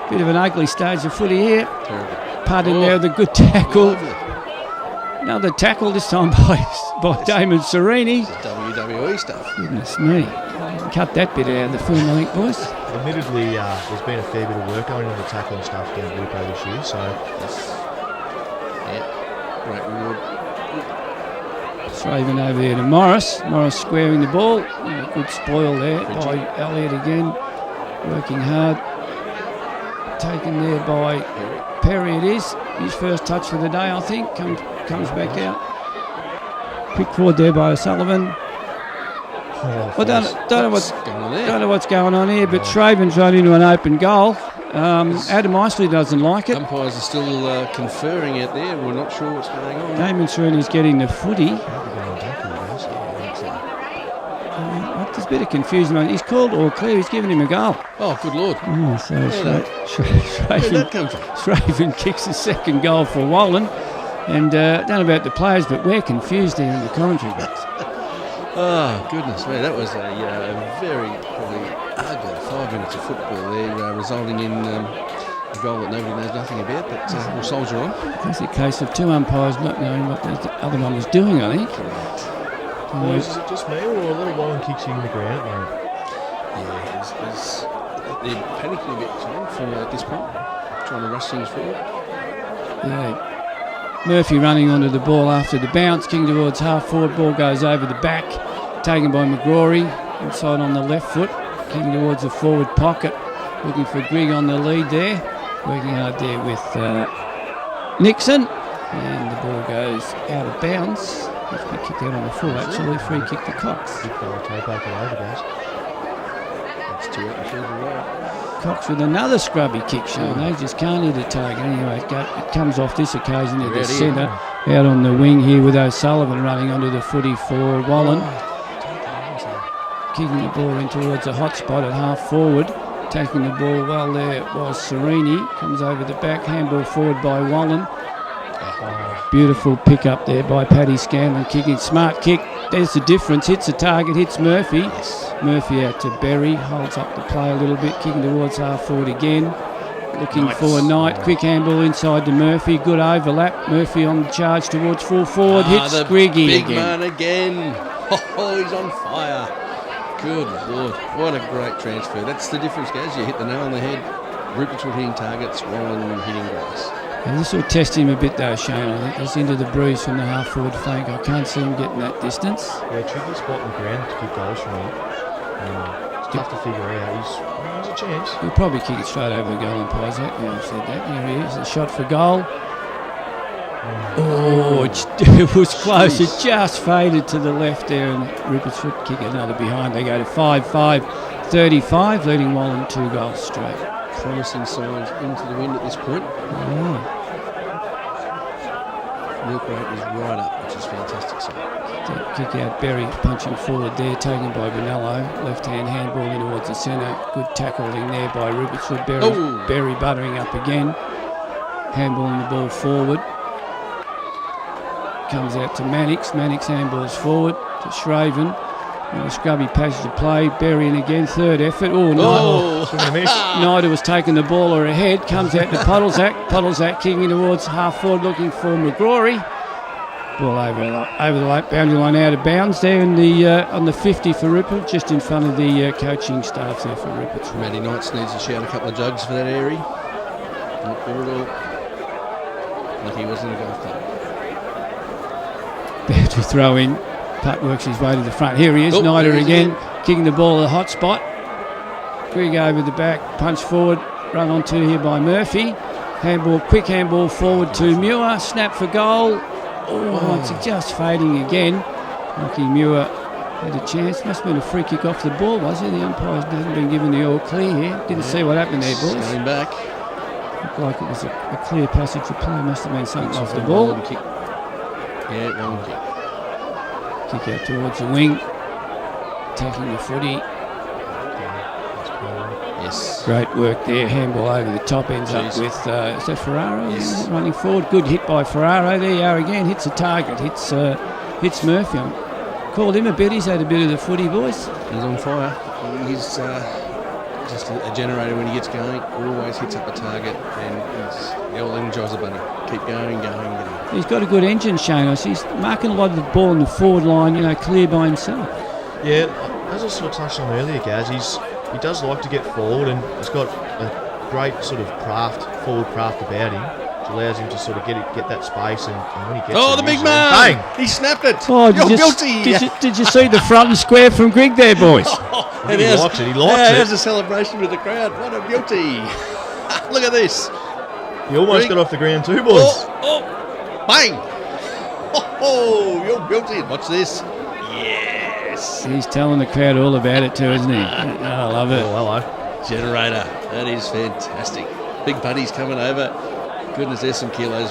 Bit of an ugly stage of footy here. Terrible. Putt in there with a good tackle. Lovely. Another tackle this time by Damon Sereni. WWE stuff. Goodness me. Cut that bit out of the film, I think, boys. Admittedly, there's been a fair bit of work going on the tackle and stuff down at Lupo this year, so... Yeah, great reward. Thrown over there to Morris. Morris squaring the ball. Good spoil there by Elliott again. Working hard. Taken there by Perry it is. His first touch for the day, I think. Comes back out. Quick forward there by O'Sullivan. I don't know what's going on here, but Shraven's run into an open goal. Adam Isley doesn't like it. Umpires are still conferring out there. We're not sure what's going on. Damon Sereni's getting the footy. There's a bit of confusion. He's called all clear. He's given him a goal. Oh, good lord. Oh, so Where'd that come from? Shraven kicks the second goal for Wallan. And don't know about the players, but we're confused here in the commentary box. Oh, goodness me. That was a very, probably ugly 5 minutes of football there, resulting in a goal that nobody knows nothing about, but we'll soldier on. It's a case of two umpires not knowing what the other one was doing, I think. Boys, is it just me or a lot of Wallan kicks in the ground at the moment? Yeah, they're panicking a bit at this point, trying to rush things forward. Yeah. Murphy running onto the ball after the bounce, kicking towards half forward, ball goes over the back, taken by McGrory, inside on the left foot, kicking towards the forward pocket, looking for Grigg on the lead there, working hard there with Nixon, and the ball goes out of bounds. It's been kicked out on the full, actually, free kick to Cox. Big fella toe poke it over, guys. That's 2 out in the field away. Cox with another scrubby kick, Sean. They just can't hit a target. Anyway, it comes off this occasion at the centre. Out on the wing here with O'Sullivan running onto the footy for Wallan. Kicking the ball in towards a hot spot at half forward. Taking the ball well there was Sereni. Comes over the back, handball forward by Wallan. Beautiful pick up there by Paddy Scanlon, kicking. Smart kick. There's the difference. Hits the target, hits Murphy. Yes. Murphy out to Berry, holds up the play a little bit, kicking towards half forward again. Looking for Knight. Quick handball inside to Murphy. Good overlap. Murphy on the charge towards full forward. Hits Griggy big again. man again. Oh, he's on fire. Good lord. What a great transfer. That's the difference, guys. You hit the nail on the head. Rupertswood hitting targets, Wallan hitting grass. And this will test him a bit though, Shane. I think he's into the breeze from the half forward flank. I can't see him getting that distance. Yeah, tricky spot on the ground to kick goals from him. It's tough to figure out. He's a chance. He'll probably kick it straight over the goal on Pizak. Now I've said that. There he is. A shot for goal. Oh, it was close. It just faded to the left there, and Rupertswood kick another behind. They go to 5-5-35, leading Wallan 2 goals straight. Promising signs into the wind at this point. milk rate is right up, which is fantastic. So Kick out Berry punching forward there, taken by Bonello. Left hand handball in towards the centre. Good tackling there by Rupertswood. Berry buttering up again. Handballing the ball forward. Comes out to Mannix. Mannix handballs forward to Shraven. And a scrubby passage of play. Berry in again. Third effort. Nida was taking the ball ahead. Comes out to Puddlesack. Puddlesack kicking towards half forward looking for McGrory. Ball over the boundary line out of bounds there in the on the 50 for Rupert, just in front of the coaching staff there for Rupert. Matty Knights needs to shout a couple of jugs for that area. Not good at all. Lucky he wasn't a golf club. There to throw in. Putt works his way to the front. Here he is, Nida again, kicking the ball at the hot spot. Grigg over the back, punch forward, run onto here by Murphy. Handball, quick handball forward to Muir, snap for goal. It's just fading again. Lucky Muir had a chance. Must have been a free kick off the ball, was it? The umpires hadn't been given the all clear here. Didn't see what happened there, boys. Going back. Looked like it was a clear passage of play. Must have been something off the ball. One kick. Kick out towards the wing. Taking the footy. Yes. Great work there. Handball over the top. Ends up with, is that Ferraro? Yes. Running forward. Good hit by Ferraro. There you are again. Hits a target. Hits Murphy. Called him a bit. He's had a bit of the footy, boys. He's on fire. He's just a generator when he gets going. Always hits up a target, and he's the old Energizer bunny. Keep going. He's got a good engine, Shane. I see he's marking a lot of the ball in the forward line, clear by himself. Yeah, as I sort of touched on earlier, Gaz, he does like to get forward, and he's got a great sort of forward craft about him, which allows him to sort of get that space, and when he gets the big man! Bang! He snapped it! You're guilty! Did you see the front and square from Grigg there, boys? He likes it. There's a celebration with the crowd. What a guilty! Look at this. He almost got off the ground too, boys. Bang! You're guilty. Watch this. Yes. He's telling the crowd all about it too, isn't he? I love it. Oh, hello. Generator. That is fantastic. Big buddies coming over. Goodness, there's some kilos.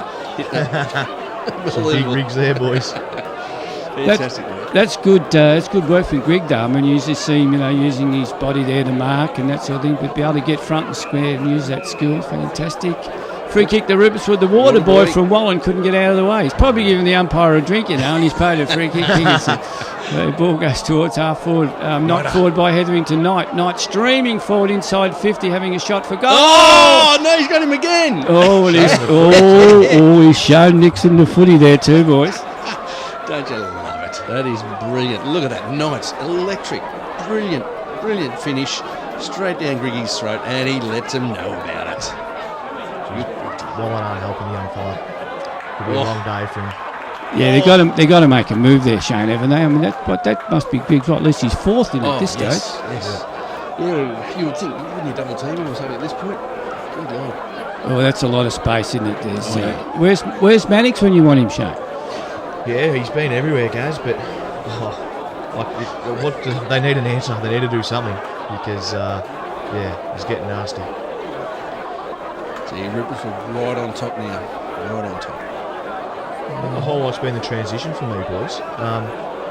Some big rigs there, boys. Fantastic work. That's good. It's good work for Grigg, though. I mean, you usually see him, using his body there to mark and that sort of thing, but be able to get front and square and use that skill, fantastic. Free kick to Rupertswood. The water boy from Wallan couldn't get out of the way. He's probably giving the umpire a drink, and he's paid a free kick. The ball goes towards half forward, knocked forward by Hetherington Knight. Knight streaming forward inside 50, having a shot for goal. Oh, no, he's got him again. He's shown Nixon the footy there too, boys. Don't you love it? That is brilliant. Look at that. Knights, electric. Brilliant finish. Straight down Griggy's throat, and he lets him know about it. Wallan aren't helping the young fella. Could be a long day for him. Yeah, they got to make a move there, Shane, haven't they? I mean, that must be big. At least he's fourth in at this stage. Yes. Yeah, you would think, wouldn't you double team him or something at this point? Good Lord. Oh, that's a lot of space, isn't it? Where's Mannix when you want him, Shane? Yeah, he's been everywhere, guys, but they need an answer. They need to do something because, he's getting nasty. See, Rupertswood right on top now. Right on top. The whole lot's been the transition for me, boys.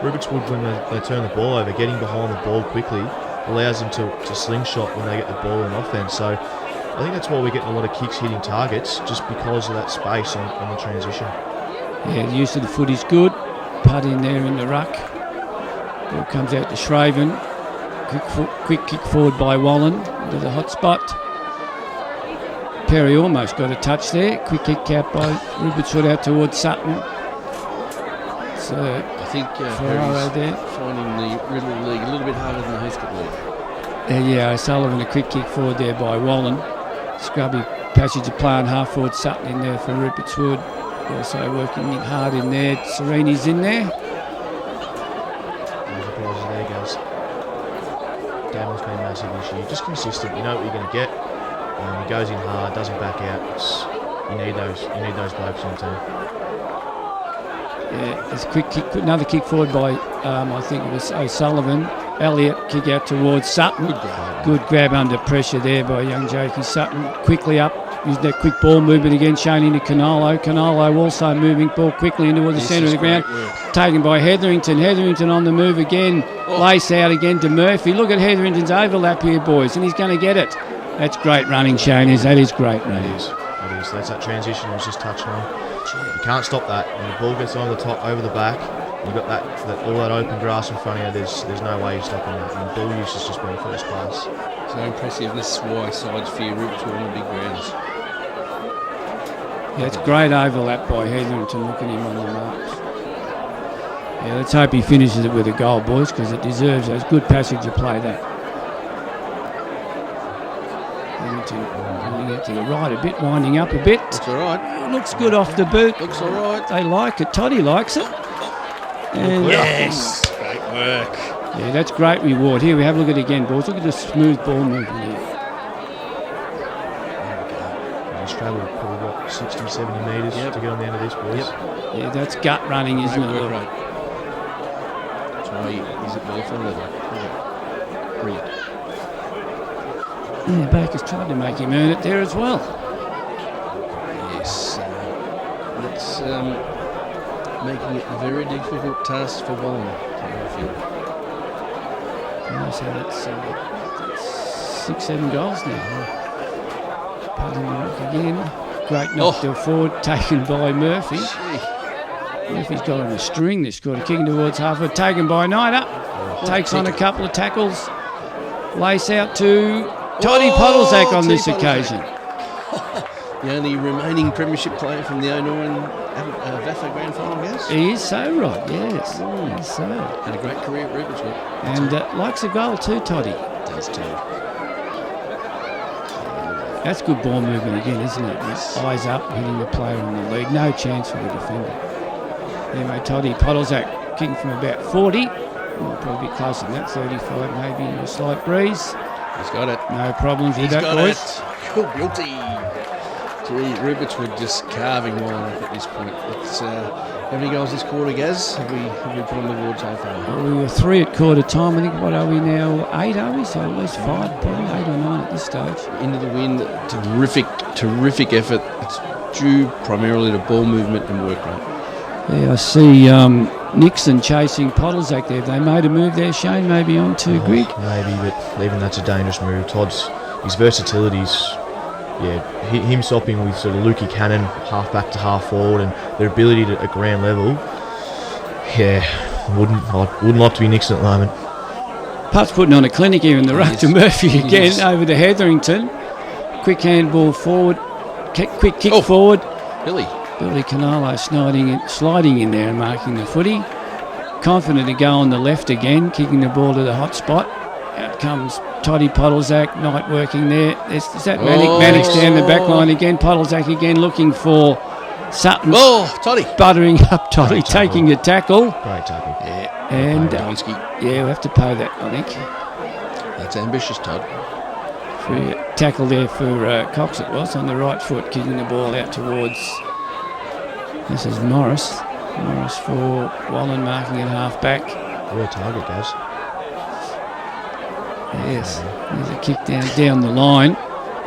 Rupertswood, when they turn the ball over, getting behind the ball quickly allows them to slingshot when they get the ball in offense. So I think that's why we're getting a lot of kicks hitting targets, just because of that space on the transition. Yeah, the use of the footy's good. Putt in there in the ruck. Ball comes out to Shraven. Quick kick forward by Wallan to the hot spot. Perry almost got a touch there. Quick kick out by Rupertswood out towards Sutton. So I think Ferraro there finding the Riddle League a little bit harder than the Heathcote League. O'Sullivan a quick kick forward there by Wallan. Scrubby passage of play on half forward. Sutton in there for Rupertswood. Also working hard in there. Sereni's in there. No surprises there, guys. Damon's been massive this year. Just consistent. You know what you're going to get. He goes in hard, doesn't back out. You need those blokes on the team. Yeah, there's a quick kick, another kick forward by I think it was O'Sullivan. Elliott kick out towards Sutton. Good grab under pressure there by young Jakey Sutton. Quickly up using that quick ball movement again, shown into Canolo. Canolo also moving ball quickly into the centre of the ground. Taken by Hetherington. Hetherington on the move again. Lace out again to Murphy. Look at Hetherington's overlap here, boys, and he's going to get it. That's great running, Shane. That is great running. It is. That's that transition I was just touching on. You can't stop that. When the ball gets on the top, over the back, you've got that all that open grass in front of you. There's no way you're stopping that. And the ball use has just been first class. So impressive. This is why sides fear Rupertswood on the big grounds. Yeah, it's great overlap by Hetherington. Look at him on the marks. Yeah, let's hope he finishes it with a goal, boys, because it deserves a good passage of play, that. Hetherington coming out to the right a bit, winding up a bit. That's all right. Looks good off the boot. Looks all right. They like it. Toddy likes it. And Yes. Great work. yeah, that's great reward. Here we have a look at it again, boys. Look at the smooth ball movement here. Australia probably got 60, 70 metres to get on the end of this, boys. Yeah, that's gut running, isn't Great it? work rate. That's why he's at ball for level. Brilliant. Yeah, Baker's tried to make him earn it there as well. Yes. That's making it a very difficult task for Wallan. So that's 6-7 goals now. Putting the rock again. Great knock to forward, taken by Murphy. Murphy's got on a string this quarter, kicking towards halfway, taken by Nida. Takes on a couple of tackles. Lace out to Toddy Podolzak on this occasion. The only remaining premiership player from the 09 VAFA Grand Final, yes? He is so right, yes. He is so. Had a great career at Rupertswood. And likes a goal too, Toddy. Does too. That's good ball movement again, isn't it? His eyes up, hitting the player on the lead. No chance for the defender. Anyway, Toddy Podolzak kicking from about 40. Well, probably a bit closer than that, 35 maybe, a slight breeze. He's got it. No problems with that, got boys. it. Cool, guilty. Gee, Rupertswood just carving Wallan up at this point. It's, how many goals this quarter, Gaz? Have we put on the board so far? Well, we were 3 at quarter time. I think, what are we now? 8, are we? So at least 5, probably 8 or 9 at this stage. Into the wind, terrific effort. It's due primarily to ball movement and work rate. Yeah, I see Nixon chasing Podolzak there. They made a move there, Shane, maybe on to Grigg. Maybe, but even that's a dangerous move. His versatility's, him stopping with sort of Lukey Cannon, half back to half forward, and their ability to at ground level. I wouldn't like to be Nixon at the moment. Put's putting on a clinic here in the ruck to Murphy again over to Hetherington. Quick handball forward, quick kick forward. Billy Canalo sliding in there and marking the footy. Confident to go on the left again, kicking the ball to the hot spot. Out comes Toddy Podolzak, Knight working there. Is that Mannix down the back line again. Podolzak again looking for Sutton. Oh, Toddy. Buttering up Toddy, taking a tackle. Great tackle. Yeah. And Donski. we'll have to pay that, I think. That's ambitious, Todd. For a tackle there for Cox it was, on the right foot, kicking the ball out towards... This is Morris. Morris for Wallan, marking it half back. Real target, guys. Yes, there's a kick down the line,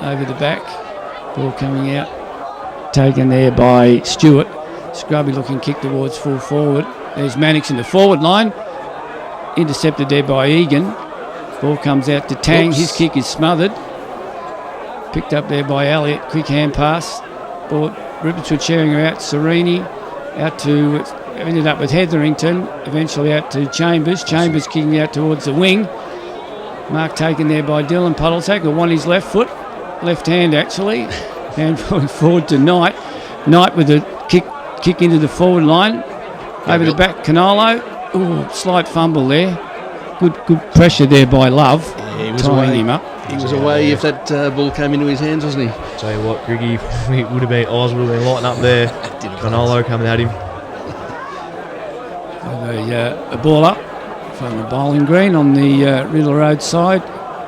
over the back. Ball coming out, taken there by Stewart. Scrubby looking kick towards full forward. There's Mannix in the forward line. Intercepted there by Egan. Ball comes out to Tang. His kick is smothered. Picked up there by Elliott. Quick hand pass. Ball, Rupertswood sharing her out. Serini out to... Ended up with Hetherington. Eventually out to Chambers. Chambers kicking out towards the wing. Mark taken there by Dylan Podolzak, who won his left foot. Left hand, actually. And forward to Knight. Knight with a kick into the forward line. Over the back, Canolo. Ooh, slight fumble there. Good pressure there by Love. He was tying away. him up. He was away if that ball came into his hands, wasn't he? Tell you what, Griggy, eyes would have been lighting up there. Canolo coming at him. A ball up from the bowling green on the Riddle Road side.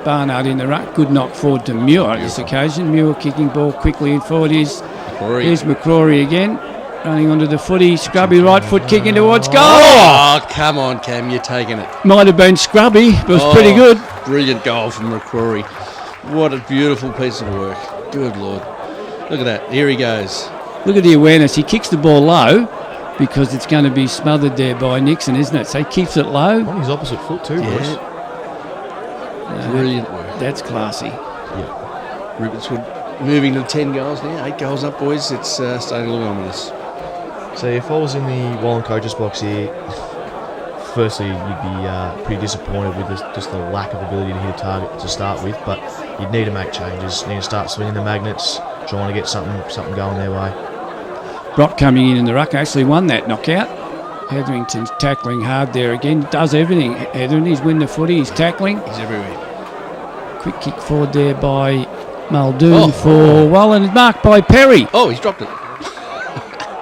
Barnard in the ruck. Good knock forward to Muir on this occasion. Muir kicking ball quickly in forward. Here's McCrory again. Running onto the footy. Scrubby right foot kicking towards goal. Oh, come on, Cam. You're taking it. Might have been Scrubby, but it was pretty good. Brilliant goal from McCrory. What a beautiful piece of work. Good Lord. Look at that. Here he goes. Look at the awareness. He kicks the ball low because it's going to be smothered there by Nixon, isn't it? So he keeps it low. On his opposite foot too, boys. Brilliant work. That's classy. Rupertswood moving to 10 goals now. 8 goals up, boys. It's starting to look ominous. So if I was in the Wallan coaches box here, firstly you'd be pretty disappointed with just the lack of ability to hit a target to start with, but you'd need to make changes. You need to start swinging the magnets, trying to get something going their way. Brock coming in the ruck actually won that knockout. Hetherington's tackling hard there again. Does everything. Hetherington, he's winning the footy. He's tackling. He's everywhere. Quick kick forward there by Muldoon for Wallan. Marked by Perry. Oh, he's dropped it.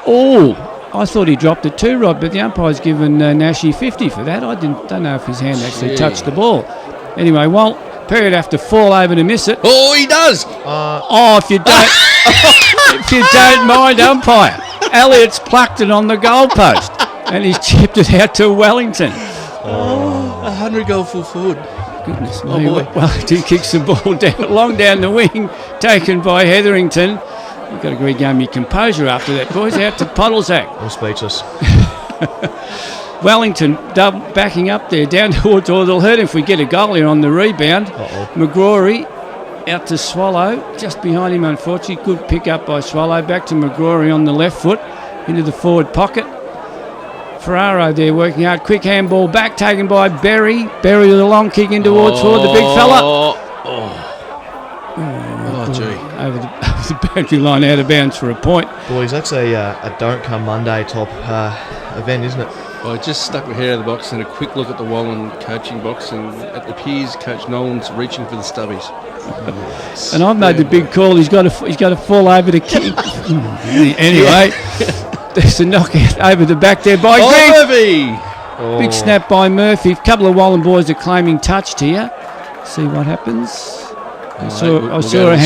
Oh, I thought he dropped it too, Rod, but the umpire's given Nashi 50 for that. I don't know if his hand actually touched the ball. Anyway, Perry would have to fall over to miss it. Oh, he does. If you don't, if you don't mind, umpire, Elliott's plucked it on the goalpost and he's chipped it out to Wellington. 100 goal full forward. Goodness Oh, me. boy. Wellington kicks the ball long down the wing, taken by Hetherington. You've got to regain your composure after that, boys. Out to Poddlesack. I'm speechless. Wellington backing up there, down towards, or they'll hurt him if we get a goal here on the rebound. McGrory out to Swallow, just behind him, unfortunately. Good pick up by Swallow. Back to McGrory on the left foot, into the forward pocket. Ferraro there working hard. Quick handball back, taken by Berry. Berry with a long kick in towards forward, the big fella. Oh, gee. Over the boundary line, out of bounds for a point. Boys, that's a Don't Come Monday type event, isn't it? Well, I just stuck my head out of the box and a quick look at the Wallan coaching box, and it appears Coach Nolan's reaching for the stubbies. And I've made the big call. He's got to fall over to kick. Anyway, there's a knockout over the back there by Greg. Murphy! Big snap by Murphy. A couple of Wallan boys are claiming touch here. See what happens. I saw a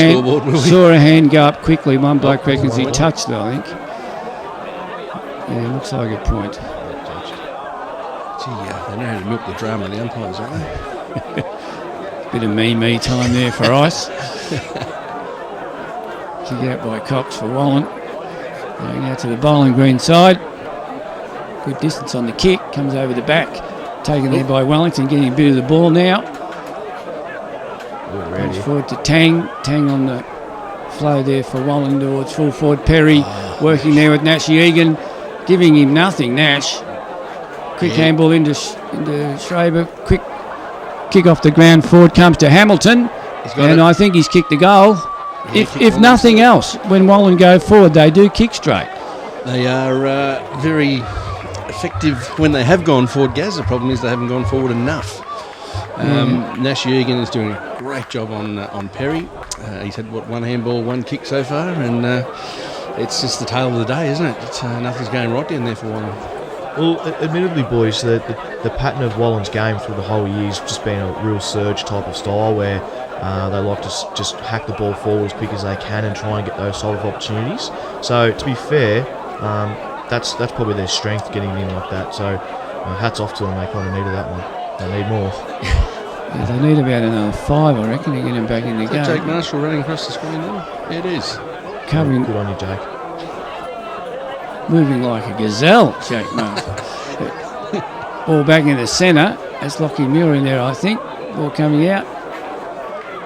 hand go up quickly. One bloke reckons he touched it, I think. Yeah, looks like a point. Gee, they know how to milk the drama, the umpires, don't they? Bit of me time there for Ice. Kick out by Cox for Wallan. Going out to the bowling green side. Good distance on the kick. Comes over the back. Taken there by Wellington. Getting a bit of the ball now. Comes forward to Tang. Tang on the flow there for Wallan towards full forward. Perry working there with Nash Egan. Giving him nothing, Nash. Quick handball into Schraber. Quick kick off the ground forward. Comes to Hamilton. And I think he's kicked the goal. If nothing else, when Wallan go forward, they do kick straight. They are very effective when they have gone forward, Gaz. The problem is they haven't gone forward enough. Nash Egan is doing a great job on Perry. He's had, one handball, one kick so far, and it's just the tale of the day, isn't it? Nothing's going right down there for Wallan. Well, admittedly, boys, the pattern of Wallan's game through the whole year has just been a real surge type of style where they like to just hack the ball forward as quick as they can and try and get those sort of opportunities. So, to be fair, that's probably their strength, getting in like that. So, hats off to them. They kind of needed that one. They need more. Yeah, they need about another 5, I reckon, to get him back in the game. Jake Marshall running across the screen there. Yeah, it is. Covering, Good on you, Jake. moving like a gazelle, Jake Marshall. Ball back in the centre. That's Lockie Muir in there, I think. Ball coming out.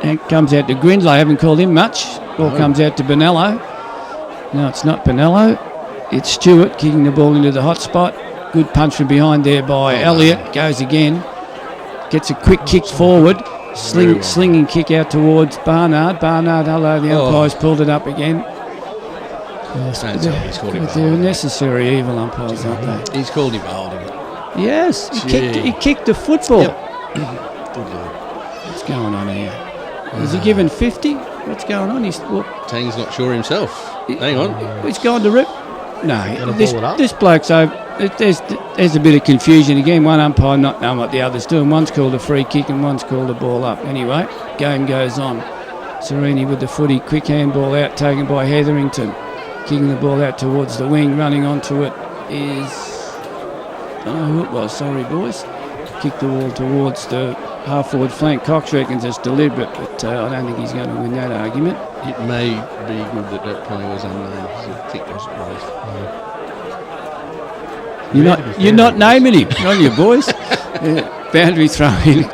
And it comes out to Grindley. I haven't called him much. Ball comes out to Bonello. No, it's not Bonello. It's Stewart kicking the ball into the hot spot. Good punch from behind there by Elliott. Goes again. Gets a quick kick forward. Slinging kick out towards Barnard. Barnard, hello, the umpire's pulled it up again. They're necessary evil umpires, aren't they? He's called him beholding. Yes, he kicked the football. Yep. Good Lord. What's going on here? Is he given 50? What's going on? Tang's not sure himself. Hang on. He's gone to rip. No, Gonna pull it up? this bloke's over. There's a bit of confusion again. One umpire not knowing what the other's doing. One's called a free kick and one's called a ball up. Anyway, game goes on. Serini with the footy. Quick handball out taken by Hetherington. Kicking the ball out towards the wing. Running onto it is... I don't know who it was. Sorry, boys. kick the ball towards the half-forward flank. Cox reckons it's deliberate, but I don't think he's going to win that argument. It may be good that play was unnamed. I think it was You're not naming him, are you, boys? Boundary throw in,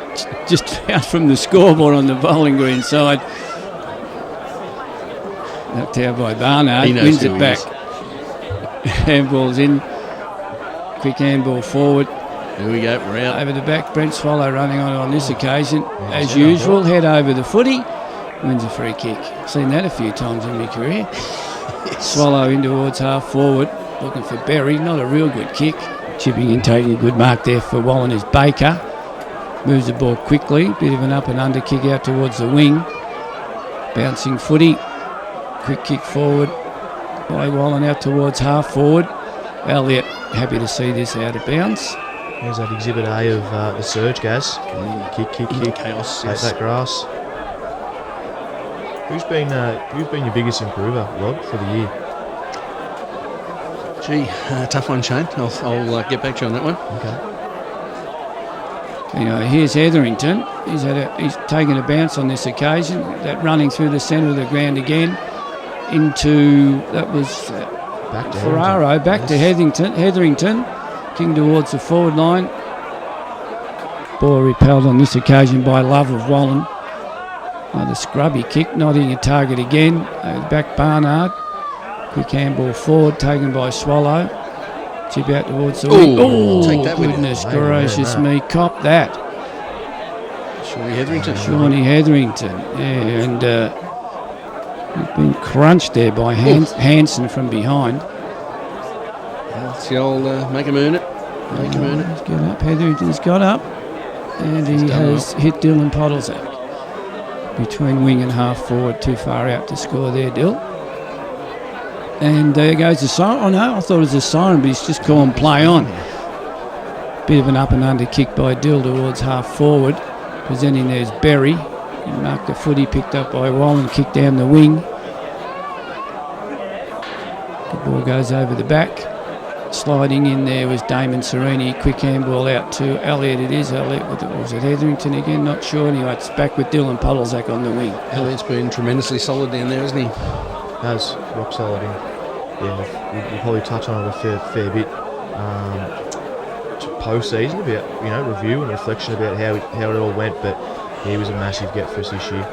just out from the scoreboard on the bowling green side. Knocked out by Barnard, wins it back. Handball's in. Quick handball forward. Here we go, we're out. Over the back, Brent Swallow running on this occasion. As usual, head over the footy, wins a free kick. Seen that a few times in my career. Swallow in towards half forward, looking for Berry, not a real good kick. Chipping in, taking a good mark there for Wallan is Baker. Moves the ball quickly, bit of an up and under kick out towards the wing. Bouncing footy, quick kick forward by Wallan out towards half forward. Elliott happy to see this out of bounds. There's that exhibit A of the surge, Gaz. Kick. Chaos. Take that grass. Who's been your biggest improver, Rod, for the year? Gee, tough one, Shane. I'll get back to you on that one. Okay. Anyway, here's Hetherington. He's taken a bounce on this occasion. That running through the centre of the ground again into, that was Back to Ferraro, back to Hetherington, kicking towards the forward line. Ball repelled on this occasion by Love of Wallan. Another scrubby kick, not hitting a target again. Back Barnard. Quick handball forward, taken by Swallow. Chip out towards the wing. Oh, take that with you. goodness gracious me, cop that. Shawnee Hetherington, yeah, and he's been crunched there by Hansen from behind. That's the old make him earn it. Make him earn it. He's got up, Hetherington's got up, and he has hit Dylan Podolzak. Between wing and half forward, too far out to score there, Dill. And there goes the siren. Oh no, I thought it was a siren, but he's just calling play on. Bit of an up and under kick by Dill towards half forward. Presenting there's Berry. He marked the footy, picked up by Wallan, kicked down the wing. The ball goes over the back. Sliding in there was Damon Serini. Quick handball out to Elliott. It is Elliott. Was it Hetherington again? Not sure. Anyway, it's back with Dylan Podolzak on the wing. Elliott's been tremendously solid down there, hasn't he? Has rock solid in. Yeah, we'll probably touch on it a fair bit post-season, about review and reflection about how it all went. But he was a massive get for us this year.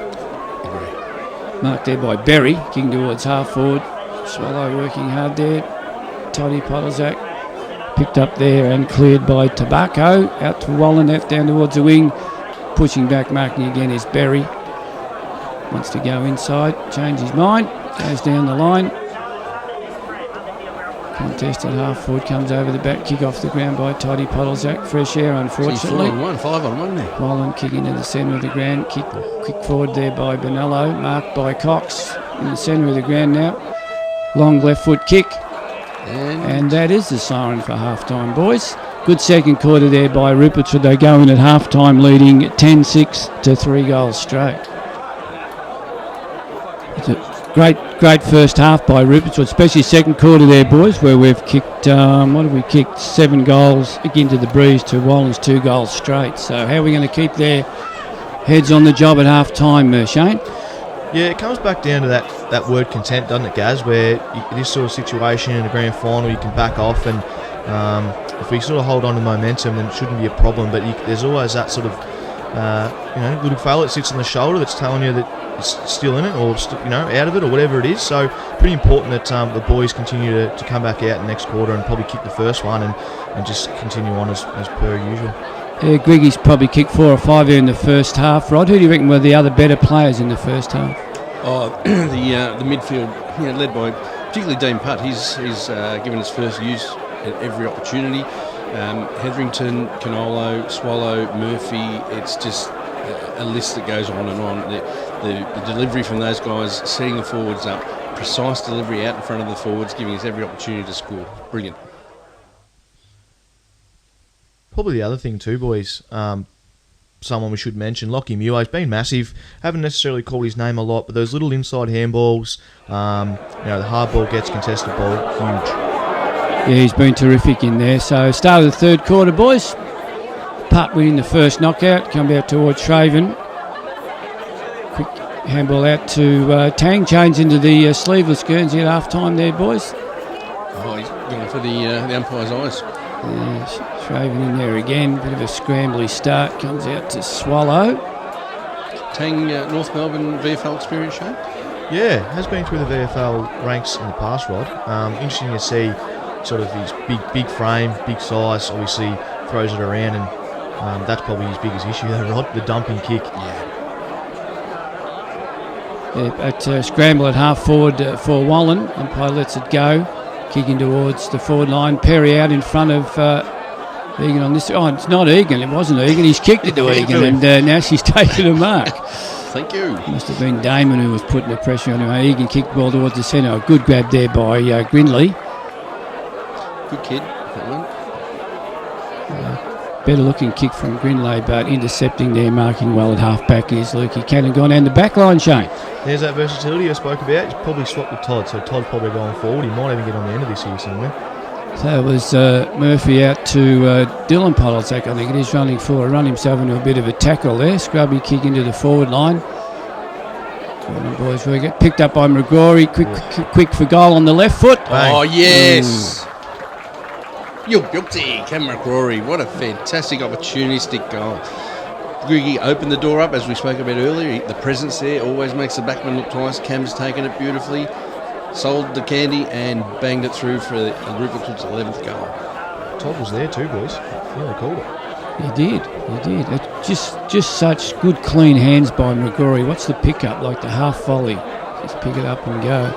Marked there by Berry, kicking towards half forward. Swallow working hard there. Toddy Podolzak picked up there and cleared by Tobacco. Out to Wallan, out down towards the wing. Pushing back, marking again is Berry. Wants to go inside, change his mind, goes down the line. Contested half forward, comes over the back, kick off the ground by Toddy Podolzak. Fresh air, unfortunately. 5 on 1 there. Wallan kicking into the centre of the ground, kick forward there by Bonello, marked by Cox in the centre of the ground now. Long left foot kick. And that is the siren for half-time, boys. Good second quarter there by Rupertswood. They go in at half-time leading 10-6 to 3 goals straight. It's a great first half by Rupertswood, especially second quarter there, boys, where we've kicked, 7 goals into the breeze to Wallan's 2 goals straight. So how are we going to keep their heads on the job at half-time, Shane? Yeah, it comes back down to that word content, doesn't it, Gaz, where this sort of situation in a grand final you can back off, and if we sort of hold on to momentum then it shouldn't be a problem, but there's always that sort of little fella that sits on the shoulder that's telling you that it's still in it or out of it or whatever it is. So pretty important that the boys continue to come back out in the next quarter and probably kick the first one and just continue on as per usual. Yeah, Griggy's probably kicked 4 or 5 here in the first half. Rod, who do you reckon were the other better players in the first half? Oh, the midfield, led by particularly Dean Putt. He's given his first use at every opportunity. Hetherington, Canolo, Swallow, Murphy. It's just a list that goes on and on. The delivery from those guys, setting the forwards up, precise delivery out in front of the forwards, giving us every opportunity to score. Brilliant. Probably the other thing too, boys, someone we should mention, Lockie Muir has been massive. Haven't necessarily called his name a lot, but those little inside handballs, the hard ball gets contested ball, huge. Yeah, he's been terrific in there. So start of the third quarter, boys. putt winning the first knockout. Come out towards Shraven. Quick handball out to Tang. Change into the sleeveless Guernsey at half time there, boys. Oh, he's going for the umpire's eyes. Shraven in there again. Bit of a scrambly start. Comes out to Swallow. Tang, North Melbourne VFL experience, Shane? Yeah, has been through the VFL ranks in the past, Rod. Interesting to see sort of his big frame, big size, obviously throws it around, and that's probably his biggest issue though, Rod, the dumping kick. But scramble at half forward for Wallan. Umpire lets it go. Kicking towards the forward line. Perry out in front of Egan on this. Oh, it's not Egan. It wasn't Egan. He's kicked it to Egan, and now she's taken a mark. Thank you. Must have been Damon who was putting the pressure on him. Egan kicked the ball towards the centre. A good grab there by Grindley. Good kid, that one. Better looking kick from Grindley, but intercepting there, marking well at half back is Lukey Cadogan. And the back line, Shane. There's that versatility I spoke about. He's probably swapped with Todd, so Todd's probably going forward. He might even get on the end of this here somewhere. So it was Murphy out to Dylan Podolzak, I think it is, running forward. Run himself into a bit of a tackle there. Scrubby kick into the forward line. Boys, we get picked up by McGrory. Quick for goal on the left foot. Bang. Oh, yes. Yup-yup-tee, Cameron McCrory. What a fantastic opportunistic goal. Griggy opened the door up, as we spoke about earlier. The presence there always makes the backman look nice. Cam's taken it beautifully, sold the candy and banged it through for Rupertswood's 11th goal. Todd was there too, boys. Yeah, they called it. He did. It's just such good, clean hands by McGrory. What's the pickup? Like the half volley. Just pick it up and go.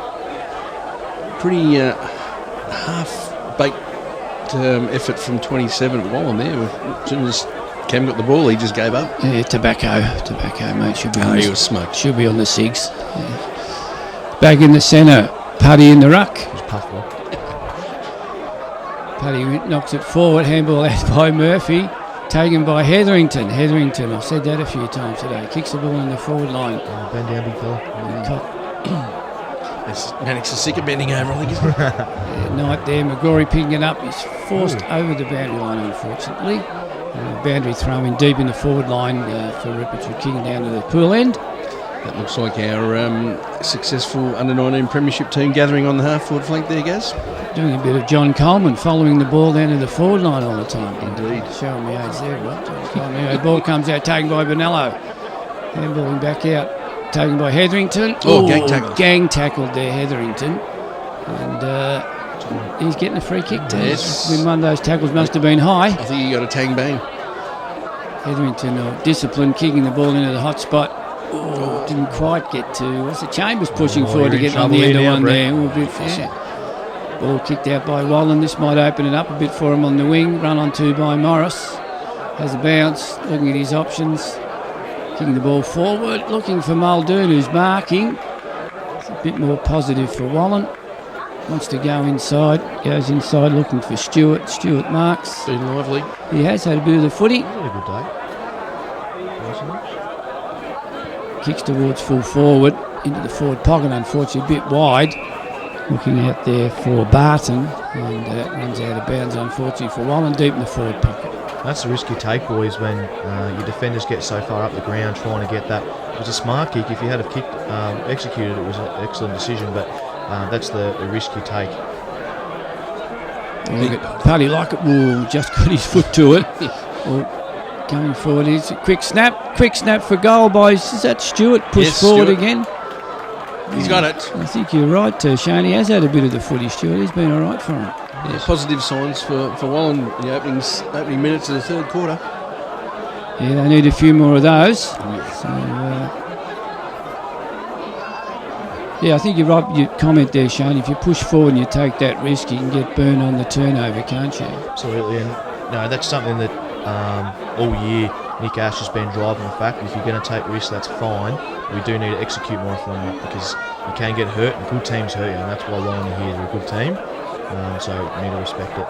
Pretty half-baked effort from 27 Wallan there. As soon as Cam got the ball, he just gave up. Yeah, tobacco, mate. Should be on he was smoked. Should be on the SIGs. Yeah. Back in the centre, Paddy in the ruck. It was puff ball. Paddy knocks it forward, handball out by Murphy, taken by Hetherington. I've said that a few times today. Kicks the ball in the forward line. Oh, bend down, big fella. Mannix is sick of bending over, I think, isn't he? Knight there, McGrory picking it up. He's forced over the boundary line, unfortunately. Boundary throw in deep in the forward line for Rupertswood, kicking down to the pool end. That looks like our successful under-19 premiership team gathering on the half-forward flank there, Gaz. Doing a bit of John Coleman, following the ball down to the forward line all the time. Indeed. Showing me age there, right? John Coleman. Anyway, ball comes out, taken by Bonello. Handballing back out, taken by Hetherington. Gang tackle. Gang tackled there, Hetherington. And he's getting a free kick too. Yes. One of those tackles must have been high. I think he got a tang bang. Hetherington, disciplined, kicking the ball into the hot spot. Didn't quite get to. What's the Chambers pushing forward to get on the end of one there? A bit ball kicked out by Wallan. This might open it up a bit for him on the wing. Run on to by Morris. Has a bounce, looking at his options. Kicking the ball forward, looking for Muldoon, who's marking. It's a bit more positive for Wallan. Wants to go inside, goes inside looking for Stewart. Stewart marks. Been lively. He has had a bit of the footy. Had a good day. Kicks towards full forward, into the forward pocket, unfortunately a bit wide. Looking out there for Barton, and runs out of bounds, unfortunately for Wallan, deep in the forward pocket. That's the risk you take, boys, when your defenders get so far up the ground trying to get that. It was a smart kick. If you had have kicked, executed, it was an excellent decision, but that's the risk you take. Paddy Lockett will just got his foot to it. Going forward, it's a quick snap for goal by, is that Stewart? Push forward Stewart. Again. He's got it. I think you're right, Shane. He has had a bit of the footy, Stewart. He's been all right for him. Yeah, positive signs for Wallan in the opening minutes of the third quarter. Yeah, they need a few more of those. I think you're right with your comment there, Shane. If you push forward and you take that risk, you can get burned on the turnover, can't you? Absolutely, and that's something that all year Nick Ash has been driving the fact. If you're going to take risks, that's fine. We do need to execute more from that because you can get hurt, and good teams hurt you, and that's why Wallan here are a good team. So we need to respect it.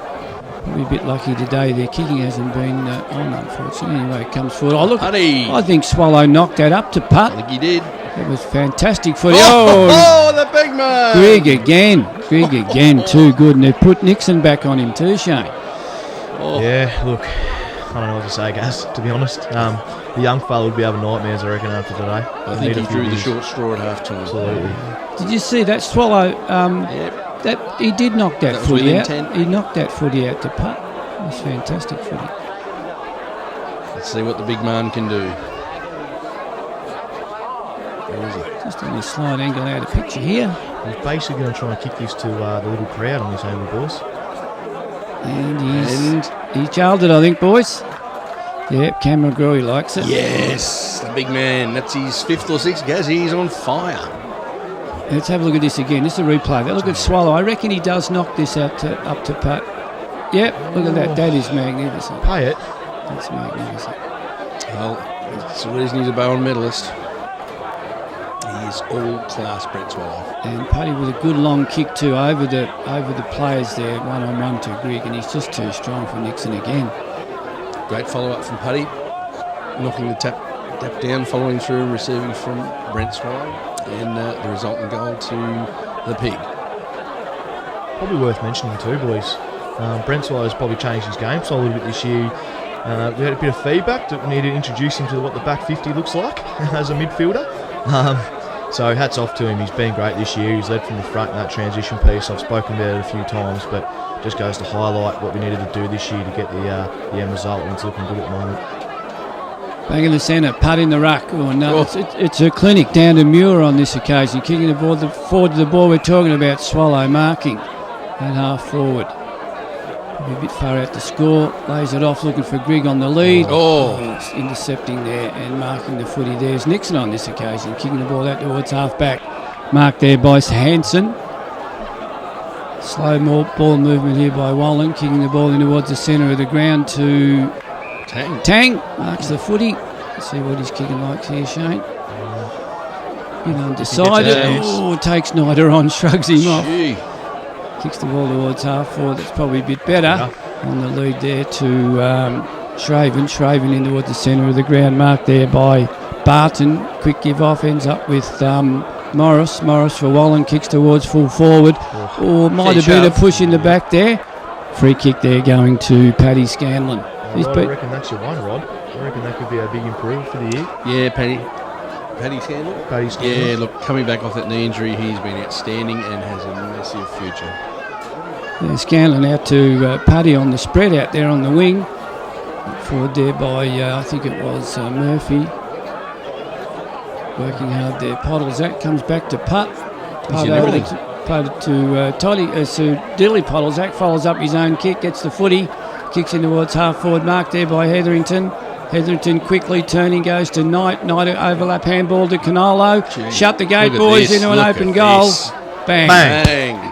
We're a bit lucky today. Their kicking hasn't been on, unfortunately. Anyway, it comes forward. I think Swallow knocked that up to putt. I think he did. It was fantastic for the big man! Greg again, too good. And they put Nixon back on him too, Shane. Yeah, look, I don't know what to say, Gaz, to be honest. The young fella would be having nightmares, I reckon, after today. I think he drew the short straw at half time. Absolutely. Did you see that Swallow? That he did knock that was footy within out. 10. He knocked that footy out to putt. That's fantastic footy. Let's see what the big man can do. Where is he? Just on the slight angle out of picture here. He's basically going to try and kick this to the little crowd on this over, boys. And he jailed it, I think, boys. Yep, Cameron Gruey likes it. Yes, the big man. That's his 5th or 6th, Gaz. He's on fire. Let's have a look at this again. This is a replay. Look at Swallow. I reckon he does knock this out up to putt. Yep, look at that. That is magnificent. Pay it. That's magnificent. Well, it's the reason he's a Bowen medalist. He is all class, Brent Swallow. And Putty with a good long kick too over the players there, 1-on-1 to Grigg, and he's just too strong for Nixon again. Great follow-up from Putty, knocking the tap down, following through and receiving from Brent Swallow, and the resultant goal to the Pig. Probably worth mentioning too, boys. Brent Swallow's probably changed his game so a little bit this year. We had a bit of feedback that we need to introduce him to what the back 50 looks like as a midfielder. So hats off to him. He's been great this year. He's led from the front in that transition piece. I've spoken about it a few times, but just goes to highlight what we needed to do this year to get the end result, and it's looking good at the moment. Back in the centre, putt in the ruck. Oh no, it's a clinic down to Muir on this occasion, kicking the ball forward to the ball. We're talking about Swallow marking at half forward. Probably a bit far out to score. Lays it off, looking for Grigg on the lead. It's intercepting there and marking the footy. There's Nixon on this occasion, kicking the ball out towards half back. Marked there by Hanson. Slow ball movement here by Wallan, kicking the ball in towards the centre of the ground to Tang. Marks the footy. Let's see what his kicking likes here, Shane. Bit undecided. Takes Snyder on, shrugs him off. Kicks the ball towards half forward. That's probably a bit better. On the lead there to Shraven. Shraven in towards the centre of the ground. Marked there by Barton. Quick give off. Ends up with Morris. Morris for Wallan. Kicks towards full forward. Might have been a push in the back there. Free kick there going to Paddy Scanlon. I reckon that's your one, Rod. I reckon that could be a big improvement for the year. Yeah, Paddy Scanlon? Paddy Scanlon. Yeah, look, coming back off that knee injury, he's been outstanding and has a massive future. Yeah, Scanlon out to Paddy on the spread out there on the wing. Forward there by, I think it was Murphy. Working hard there. Podolzak comes back to putt. Putt to Dilly. Podolzak follows up his own kick, gets the footy, kicks in towards half forward. Marked there by Hetherington. Hetherington quickly turning, goes to Knight. Knight overlap handball to Canolo. Shut the gate, boys, into an open goal. Bang.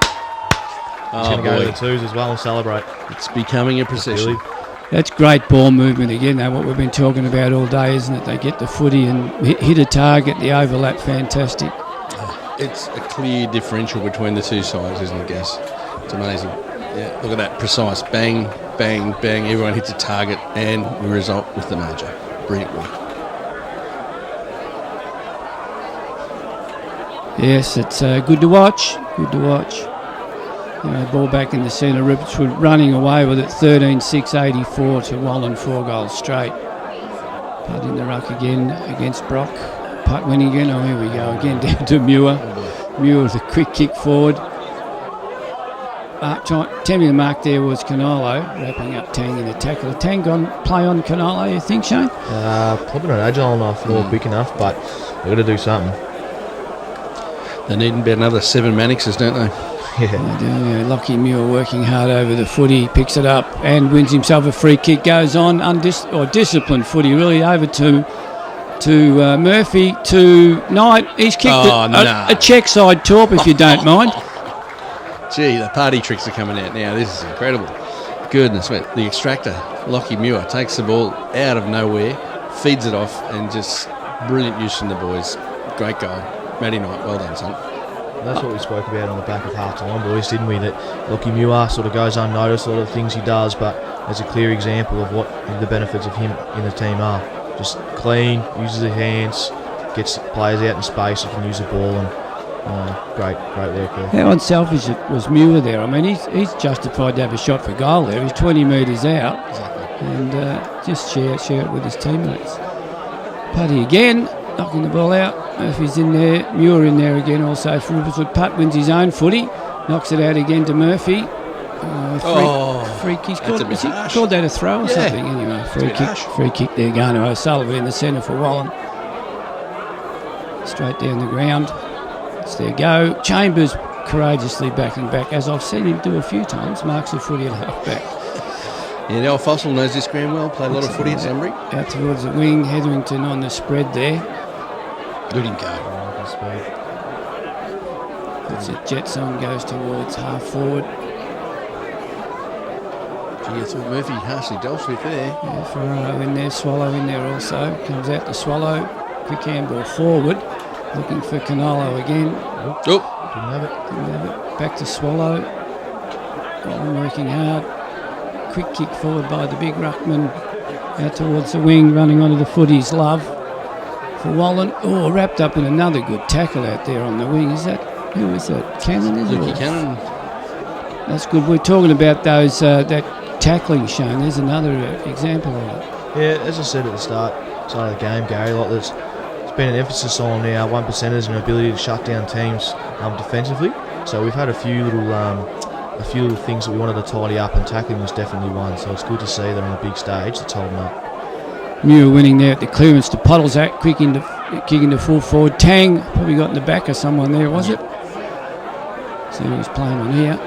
He's going to go to the twos as well and celebrate. It's becoming a procession. That's great ball movement again, though, what we've been talking about all day, isn't it? They get the footy and hit a target, the overlap, fantastic. It's a clear differential between the two sides, isn't it, Gas? It's amazing. Yeah, look at that, precise, bang, bang, bang. Everyone hits a target and we result with the major. Brilliant work. Yes, it's good to watch. Good to watch. Ball back in the centre. Rupertswood running away with it. 13-6-84 to Wallan, 4 goals straight. Putt in the ruck again against Brock. Putt winning again. Oh, here we go again down to Muir. Muir with a quick kick forward. Attempting the mark there was Canolo, wrapping up Tang in the tackle. Tang gone play on Canolo, you think, Shane? Probably not agile enough nor quick enough, but they've got to do something. They need about another 7 Mannixes, don't they? Yeah. They do, Lockie Muir working hard over the footy, picks it up and wins himself a free kick. Goes on, disciplined footy, really over to Murphy, to Knight. He's kicked a check side torp, if you don't mind. Gee, the party tricks are coming out now. This is incredible. Goodness, man. The extractor, Lockie Muir, takes the ball out of nowhere, feeds it off, and just brilliant use from the boys. Great goal. Matty Knight, well done, son. That's what we spoke about on the back of half-time, boys, didn't we? That Lockie Muir sort of goes unnoticed, a lot of the things he does, but there's a clear example of what the benefits of him in the team are. Just clean, uses his hands, gets players out in space who can use the ball, and great work there. How unselfish it was Muir there. I mean, he's justified to have a shot for goal there. He's 20 metres out. Exactly. and just share it with his teammates. Putty again, knocking the ball out. Murphy's in there, Muir in there again also for Rupertswood. Putt wins his own footy, knocks it out again to Murphy. Free kick. He's called that a throw or something anyway. Free kick there going to O'Sullivan in the centre for Wallan. Straight down the ground. It's their go. Chambers courageously backing back, as I've seen him do a few times, marks the footy at half back. Yeah, the old fossil knows this ground well, played a lot of footy at Sunbury. Out towards the wing, Hetherington on the spread there. Good in go. Puts it jets on, goes towards half forward. Gee, I thought Murphy harshly dealt with there. Yeah, Ferraro in there, Swallow in there also. Comes out to Swallow. Quick handball forward. Looking for Canolo again. Oh, Didn't have it. Didn't have it. Back to Swallow. Wallan working hard. Quick kick forward by the big ruckman. Out towards the wing, running onto the footies. Love for Wallan. Oh, wrapped up in another good tackle out there on the wing. Is that, who is that? Cannon, is it? Lucky Cannon. That's good. We're talking about those that tackling, Shane. There's another example of it. Yeah, as I said at the start of the game, Gary, like there's been an emphasis on our 1%ers and our ability to shut down teams defensively. So we've had a few little things that we wanted to tidy up, and tackling was definitely one. So it's good to see that on a big stage that's holding up. Muir winning there at the clearance to Puddlesack, kick into full forward. Tang probably got in the back of someone there, was it? So he was playing on here.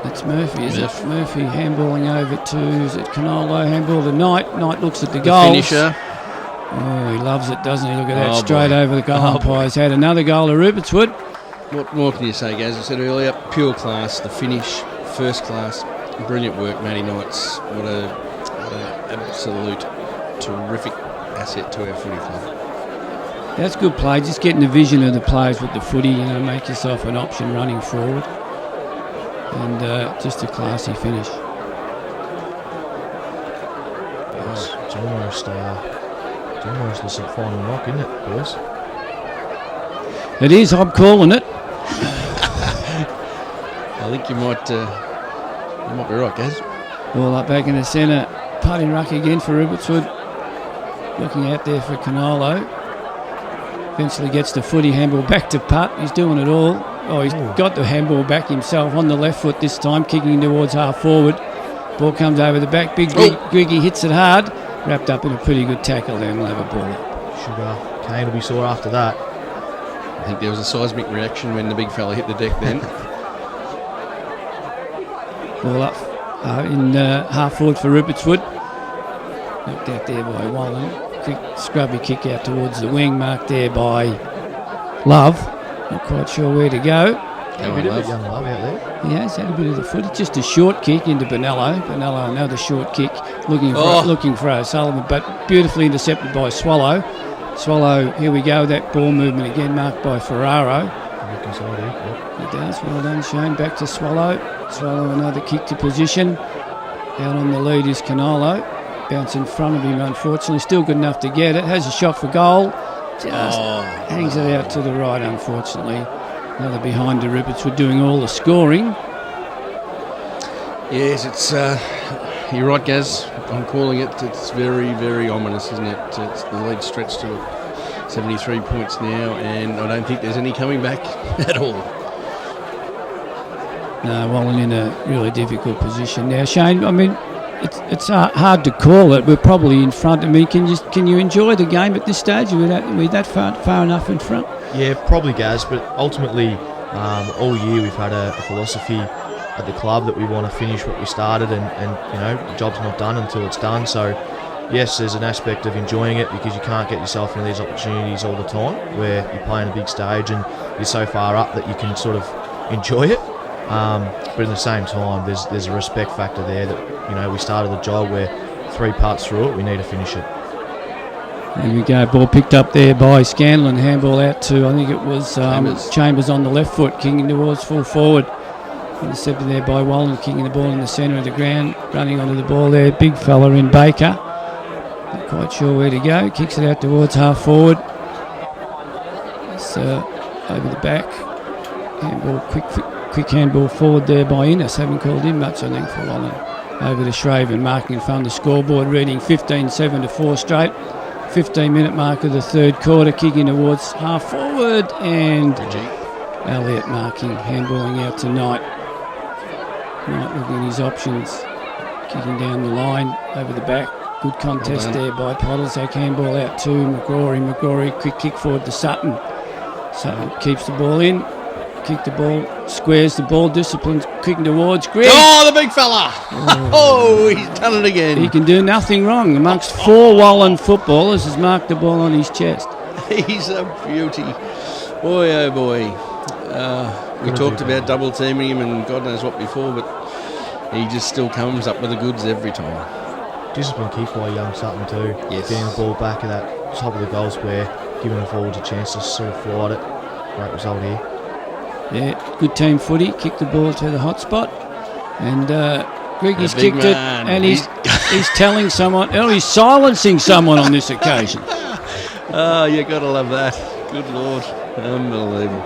That's Murphy, is it? Murphy handballing over to, is it Canolo? Handball to Knight. Knight looks at the goals. Finisher. Oh, he loves it, doesn't he? Look at that, straight over the goal umpires. Had another goal to Rupertswood. What more can you say, guys? As I said earlier, pure class, the finish, first class, brilliant work, Matty Knights. What an absolute terrific asset to our footy club. That's good play, just getting the vision of the players with the footy, make yourself an option running forward. And just a classy finish. It's almost the final knock, isn't it, boys? It is, I'm calling it. I think you might be right, guys. Ball up back in the centre. Putting ruck again for Rupertswood. Looking out there for Canolo. Eventually gets the footy, handball back to Putt. He's doing it all. Oh, he's got the handball back himself on the left foot this time, kicking towards half forward. Ball comes over the back. Big Griggy hits it hard. Wrapped up in a pretty good tackle there, and we'll have a ball up. Sugar. Kane will be sore after that. I think there was a seismic reaction when the big fella hit the deck then. Ball up in half forward for Rupertswood. Knocked out there by Wallan. Quick scrubby kick out towards the wing, marked there by Love. Not quite sure where to go. Young Love out there. Yeah, he's had a bit of the footy. Just a short kick into Bonello. Bonello, another short kick, looking for O'Sullivan, but beautifully intercepted by Swallow. Swallow, here we go, that ball movement again, marked by Ferraro. He does, well done, Shane. Back to Swallow. Swallow, another kick to position. Out on the lead is Canolo. Bounce in front of him, unfortunately. Still good enough to get it. Has a shot for goal. Just hangs it out to the right, unfortunately. Another behind to Rupertswood doing all the scoring. Yes, it's you're right, Gaz. I'm calling it. It's very, very ominous, isn't it? It's the lead stretched to 73 points now, and I don't think there's any coming back at all. No, Wallan in a really difficult position now. Shane, I mean, it's hard to call it. We're probably in front. I mean, can you enjoy the game at this stage? Are we that far enough in front? Yeah, probably, Gaz. But ultimately, all year we've had a philosophy at the club that we want to finish what we started, and the job's not done until it's done. So, yes, there's an aspect of enjoying it because you can't get yourself into these opportunities all the time where you're playing a big stage and you're so far up that you can sort of enjoy it. But in the same time, there's a respect factor there that we started the job. We're 3 parts through it. We need to finish it. There we go. Ball picked up there by Scanlon. Handball out to, I think it was Chambers on the left foot, kicking towards full forward. Intercepted there by Wallan, kicking the ball in the centre of the ground. Running onto the ball there. Big fella in Baker. Not quite sure where to go. Kicks it out towards half forward. It's over the back. Handball, quick handball forward there by Innes. Haven't called him much, I think, for Wallan. over to Shraven, marking in front of the scoreboard, reading 15-7 to 4 straight. 15-minute mark of the third quarter, kicking towards half forward, and Elliott marking, handballing out to Knight. Knight looking at his options, kicking down the line, over the back. Good contest there by Pottles. They handball out to McGrory. McGrory, quick kick forward to Sutton. Sutton keeps the ball in. Kick the ball, squares the ball, disciplines, kicking towards Greg. Oh, the big fella! Oh, he's done it again. He can do nothing wrong. Amongst 4 Wallan footballers, has marked the ball on his chest. He's a beauty. Boy, oh boy. We talked about double teaming him and God knows what before, but he just still comes up with the goods every time. Discipline kick by young Sutton too. Yes. Getting the ball back at that top of the goal square, giving the forwards a chance to sort of fly at it. Great result here. Yeah, good team footy. Kicked the ball to the hot spot, and Greggy's big kicked it, man. and he's telling someone. Oh, he's silencing someone on this occasion. Oh, you got to love that. Good Lord, unbelievable.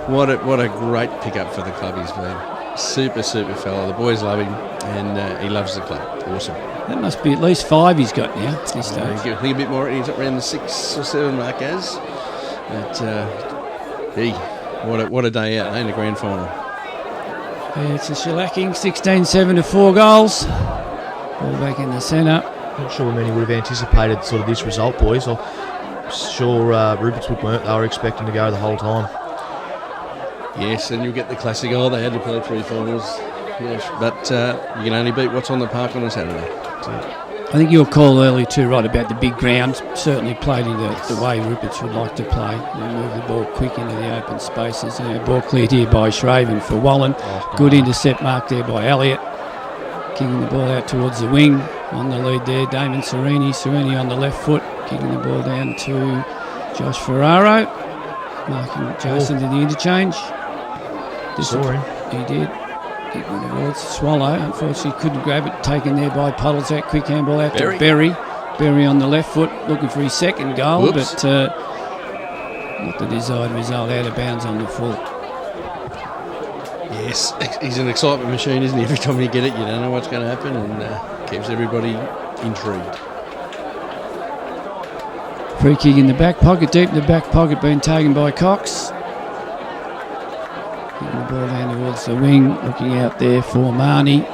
What a great pickup for the club he's been. Super fella. The boys love him, and he loves the club. Awesome. That must be at least 5 he's got now at this stage. I think a bit more. He's up around the 6 or 7 mark as. But what a day out in the grand final. Yeah, it's a shellacking, 16-7 to 4 goals. Ball back in the centre. Not sure many would have anticipated sort of this result, boys. I'm sure Rupertswood weren't. They were expecting to go the whole time. Yes, and you'll get the classic, they had to play 3 finals. Yes, but you can only beat what's on the park on a Saturday. I think your call earlier too, right, about the big ground. Certainly played in the way Ruperts would like to play. They move the ball quick into the open spaces. Ball cleared here by Shraven for Wallan. Good intercept mark there by Elliott. Kicking the ball out towards the wing. On the lead there, Damon Serini. Serini on the left foot. Kicking the ball down to Josh Ferraro. Marking Jason to the interchange. Saw him. He did. Kicking towards Swallow. Unfortunately couldn't grab it. Taken there by Puddles. That quick handball out to Berry. Berry on the left foot, looking for his second goal. Whoops. But not the desired result. Out of bounds on the full. Yes, he's an excitement machine, isn't he? Every time you get it, you don't know what's going to happen, and keeps everybody intrigued. Free kick in the back pocket, deep in the back pocket, being taken by Cox. Getting the ball down towards the wing, looking out there for Marnie.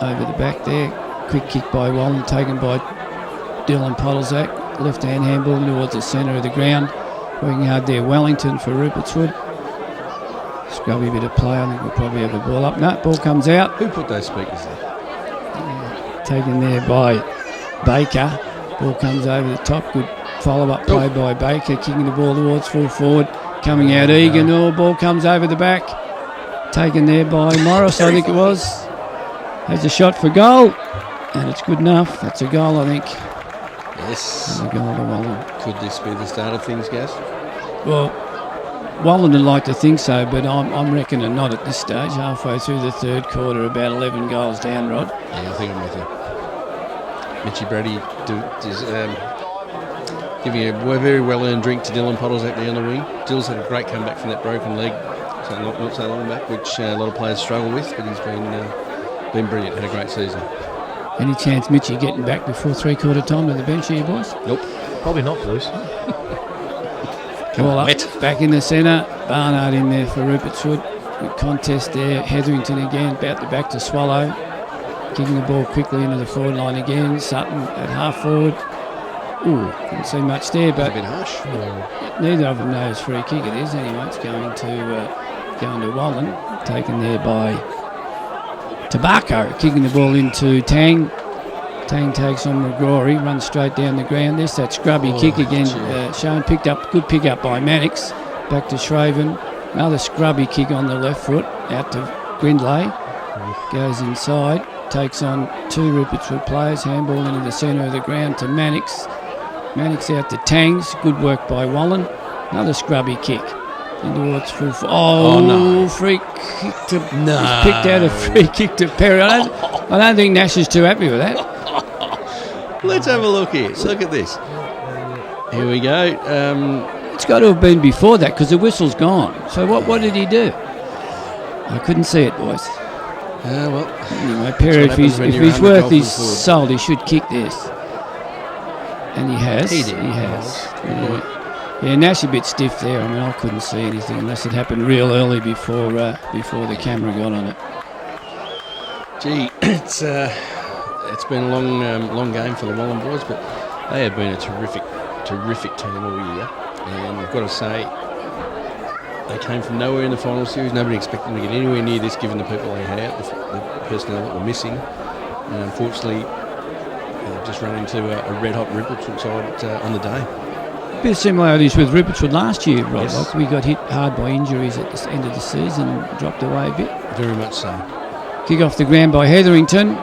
Over the back there, quick kick by Wallan, taken by Dylan Podolzak. Left-hand handball towards the centre of the ground. Working hard there, Wellington for Rupertswood. Scrubby bit of play, I think we'll probably have a ball up. No, ball comes out. Who put those speakers there? Taken there by Baker. Ball comes over the top, good follow-up play by Baker, kicking the ball towards full forward. Coming out Egan, ball comes over the back. Taken there by Morris, I think it was. Has a shot for goal, and it's good enough. That's a goal, I think. Yes. A goal to Wallan. Could this be the start of things, Gaz? Well, Wallan would like to think so, but I'm reckoning not at this stage. Halfway through the third quarter, about 11 goals down, Rod. Yeah, I think I'm with you. Mitchie Brady is giving a very well-earned drink to Dylan Pottles out there on the wing. Dill's had a great comeback from that broken leg, not so long back, which a lot of players struggle with, but he's been brilliant, had a great season. Any chance Mitchie getting back before three-quarter time to the bench here, boys? Nope. Probably not, boys. Ball up, back in the centre. Barnard in there for Rupertswood. Good contest there. Hetherington again, about the back to Swallow. Kicking the ball quickly into the forward line again. Sutton at half forward. Ooh, couldn't see much there, but a bit harsh. Neither of them knows free kick it is anyway. It's going to Wallan. Taken there by Tobacco. Kicking the ball into Tang. Tang takes on McGrory, runs straight down the ground. There's that scrubby kick again. Shown good pick up by Mannix. Back to Shraven. Another scrubby kick on the left foot out to Grindlay. Goes inside. Takes on 2 Rupertswood players. Handball into the centre of the ground to Mannix. Mannix out to Tangs. Good work by Wallan. Another scrubby kick. Towards full. No. Free kick to. No. He's picked out a free kick to Perry. I don't think Nash is too happy with that. Let's have a look here. Look at this. Here we go. It's got to have been before that because the whistle's gone. So what did he do? I couldn't see it, boys. Well, Anyway, Perry, if happens when he's you're under worth golfing his forward. salt, he should kick this. And he has. He did. He has. Yeah, Nash a bit stiff there. I mean, I couldn't see anything unless it happened real early before the camera got on it. Gee, it's been a long game for the Wallan boys, but they have been a terrific team all year. And I've got to say, they came from nowhere in the final series. Nobody expected them to get anywhere near this, given the people they had out, the personnel that were missing. And unfortunately, they've just run into a red-hot Rupertswood side on the day. A bit of similarities with Rupertswood last year, Rob. Yes. Like we got hit hard by injuries at the end of the season and dropped away a bit. Very much so. Kick off the ground by Hetherington.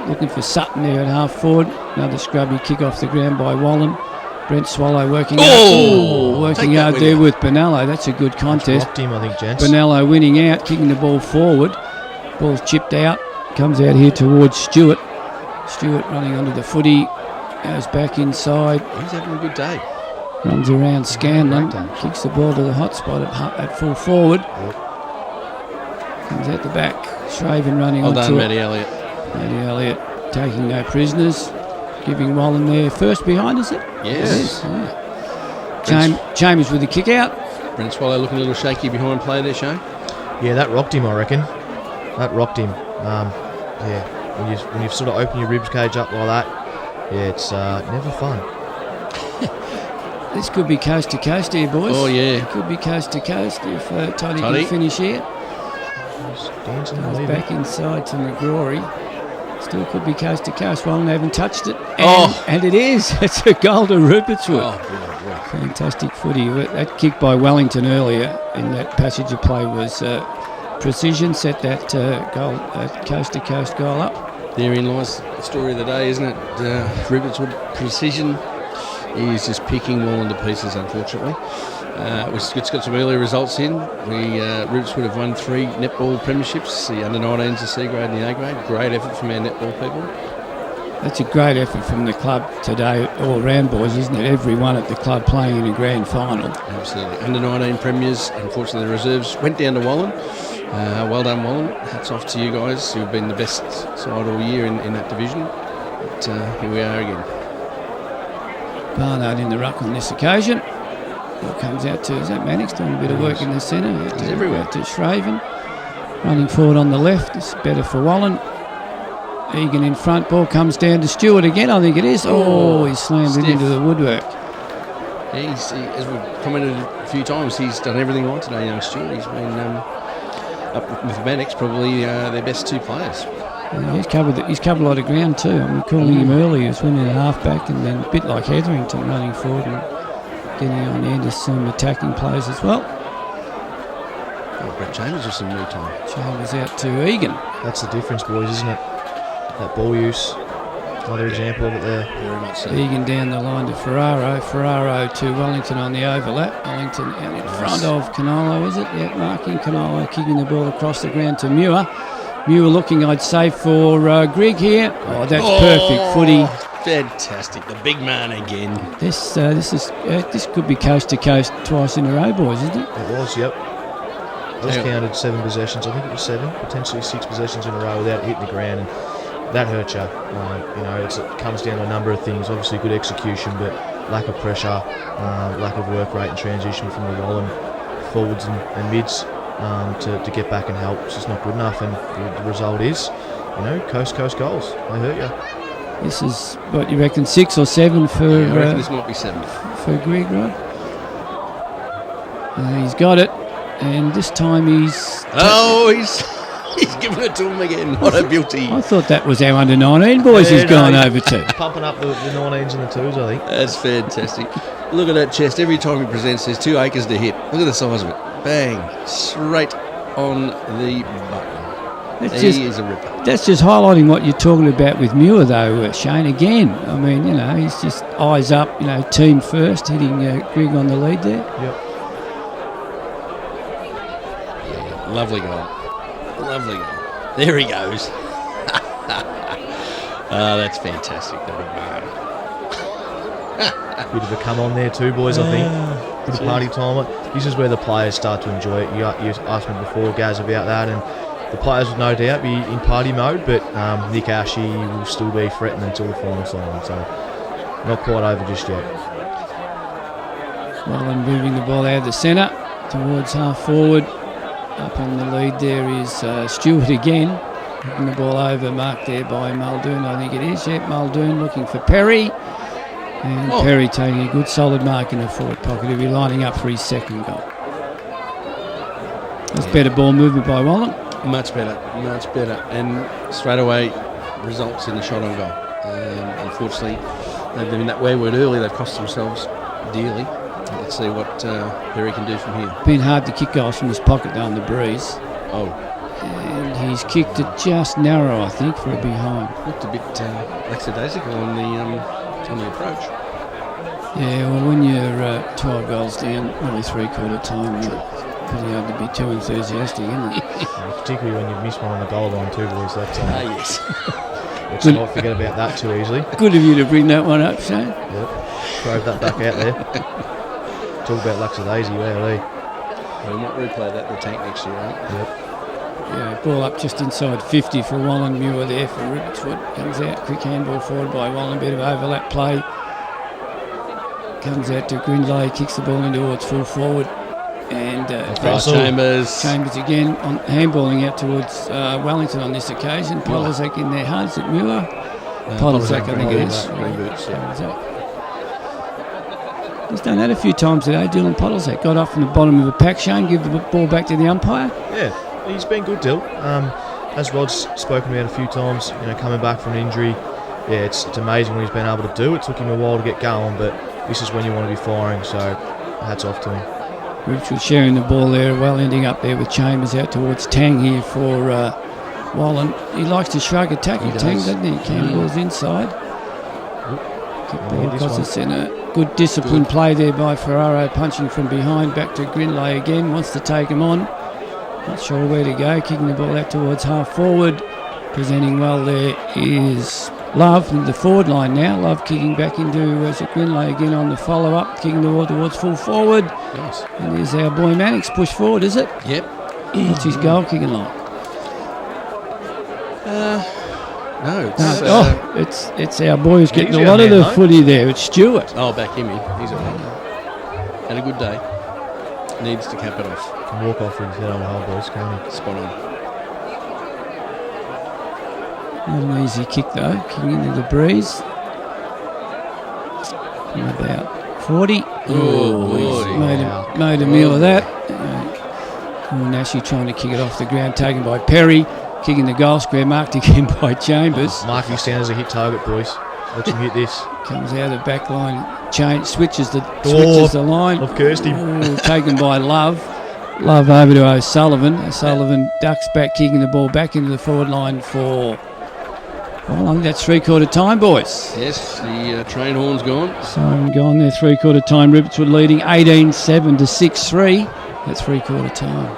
Looking for Sutton there at half forward. Another scrubby kick off the ground by Wallan. Brent Swallow working Take out that there with with Bonello. That's a good contest. Rocked him, I think, gents. Bonello winning out, kicking the ball forward. Ball's chipped out. Comes out here towards Stewart. Stewart running onto the footy. Goes back inside. He's having a good day. Runs around Scanlon. Kicks the ball to the hot spot at full forward. Comes out the back. Shraven running Well onto done, it. Matty Elliott. Matty Elliott taking no prisoners. Giving Wallan there first behind, is it? Yes. Chambers with the kick out. Brent Swallow looking a little shaky behind play there, Shane. Yeah, that rocked him, I reckon. That rocked him. When you sort of open your ribs cage up like that, yeah, it's never fun. This could be coast to coast here, boys. Oh, yeah. It could be coast to coast if Toddy Toddy. can finish here. Just dancing and Goes leaving. back inside to McGrory. Still could be coast to coast. Wallan haven't touched it. And it is. It's a goal to Rupertswood. Oh, boy. Fantastic footy. That kick by Wellington earlier in that passage of play was precision. Set that goal, coast to coast goal up. Therein lies the story of the day, isn't it? Rupertswood precision. He's just picking Wallan to pieces, unfortunately. It's got some early results in. Rupertswood have won 3 netball premierships, the under-19s, the C grade and the A grade. Great effort from our netball people. That's a great effort from the club today, all round, boys, isn't it? Everyone at the club playing in a grand final. Absolutely. Under-19 premiers. Unfortunately, the reserves went down to Wallan. Well done, Wallan. Hats off to you guys who've been the best side all year in that division. But here we are again. Barnard in the ruck on this occasion. Ball comes out to, is that Mannix doing a bit of work in the centre? He's everywhere. Out to Shraven. Running forward on the left. It's better for Wallan. Egan in front. Ball comes down to Stewart again, I think it is. Oh, he slammed it into the woodwork. Yeah, as we've commented a few times, he's done everything right today, young Stewart. He's been up with Mannix, probably their best 2 players. Yeah, he's covered a lot of ground too. I mean, calling him early, he was winning a half-back and then a bit like Hetherington running forward and getting on the end of some attacking plays as well. Oh, Brett Chambers with some new time. Chambers out to Egan. That's the difference, boys, isn't it? That ball use. Another example of it there. Very much so. Egan down the line to Ferraro. Ferraro to Wellington on the overlap. Wellington out in front of Canolo, is it? Yeah, marking Canolo, kicking the ball across the ground to Muir. Muir looking, I'd say, for Grigg here. Oh, that's perfect footy. Fantastic. The big man again. This could be coast to coast twice in a row, boys, isn't it? It was, yep. Those counted 7 possessions. I think it was 7, potentially 6 possessions in a row without hitting the ground, and that hurt you. It comes down to a number of things. Obviously, good execution, but lack of pressure, lack of work rate and transition from the Wallan forwards and mids to get back and help. It's just not good enough, and the result is, coast goals. They hurt you. This is what you reckon, 6 or 7 for I reckon this might be 7. for Grigg, right? He's got it, and this time he's giving it to him again. What a beauty! I thought that was our under-19 boys. He's gone over to. Pumping up the 19s and the 2s, I think. That's fantastic. Look at that chest. Every time he presents, there's 2 acres to hit. Look at the size of it. Bang! Straight on the button. He is a ripper. That's just highlighting what you're talking about with Muir, though, Shane. Again, I mean, he's just eyes up. Team first, hitting Grigg on the lead there. Yep. Yeah, lovely goal. Lovely goal. There he goes. That's fantastic. The big man. Bit of a come on there too, boys, I think. Bit of party time. This is where the players start to enjoy it. You asked me before, Gaz, about that, and the players will no doubt be in party mode, but Nick Ashley will still be fretting until the final siren, so not quite over just yet. Wallan moving the ball out of the centre towards half forward. Up on the lead there is Stewart again. Looking the ball over, marked there by Muldoon, I think it is. Yep, Muldoon looking for Perry. And Perry taking a good solid mark in the forward pocket. He'll be lining up for his second goal. That's better ball movement by Wallan. Much better. And straight away results in the shot on goal. Unfortunately, they've been that wayward early. They've cost themselves dearly. Let's see what Perry can do from here. Been hard to kick goals from his pocket down the breeze. Oh. And he's kicked it just narrow, I think, for a behind. Looked a bit lackadaisical on the approach. Yeah, well, when you're 12 goals down, only three-quarter time, it's pretty hard to be too enthusiastic, isn't it? Particularly when you miss one on the goal line too, boys. That's yes. Let's not forget about that too easily. Good of you to bring that one up, Shane. Yep. Drove that back out there. Talk about lackadaisy, really. We might replay that in the tank next year, right? Yep. Yeah, ball up just inside 50 for Wallan. Muir there for Rupertswood. Comes out, quick handball forward by Wallan. Bit of overlap play. Comes out to Grindlay, kicks the ball into towards full forward. And Chambers again on handballing out towards Wellington on this occasion. Polizek in there hard. Is it Muir? Polizek, I think it is. He's done that a few times today. Dylan Polizek got off from the bottom of the pack. Shane, give the ball back to the umpire. Yeah, he's been good, Dill. As Rod's spoken about a few times, coming back from an injury, yeah, it's amazing what he's been able to do. It took him a while to get going, but this is when you want to be firing, so hats off to him. Richard sharing the ball there, well ending up there with Chambers out towards Tang here for Wallan. He likes to shrug a tackle, Tang, doesn't he? Campbell's inside. Kick ball across the centre. Good disciplined play there by Ferraro, punching from behind, back to Grindlay again, wants to take him on. Not sure where to go, kicking the ball out towards half forward. Presenting well there is Love in the forward line now. Love kicking back into Grindlay again on the follow-up, kicking the ball towards full forward. Nice. And there's our boy Mannix, push forward, is it? Yep. What's his goal kicking like? No, it's our boy who's getting a lot of the footy there. It's Stewart. Oh, back him in. He's all right. Had a good day. Needs to cap it off. Can walk off with his head on the hole, boys, can't he? Spot on. Not an easy kick though, kicking into the breeze. From about 40. Made a meal of that. Nashi trying to kick it off the ground, taken by Perry. Kicking the goal square, marked again by Chambers. Mark you stand as a hit target, boys. Let him hit this. Comes out of the back line, switches the line. I've cursed him. Taken by Love. Love over to O'Sullivan. O'Sullivan ducks back, kicking the ball back into the forward line for... Well, I think that's three-quarter time, boys. Yes, the train horn's gone. Siren gone there, three-quarter time. Rupertswood leading 18-7 to 6-3. That's three-quarter time.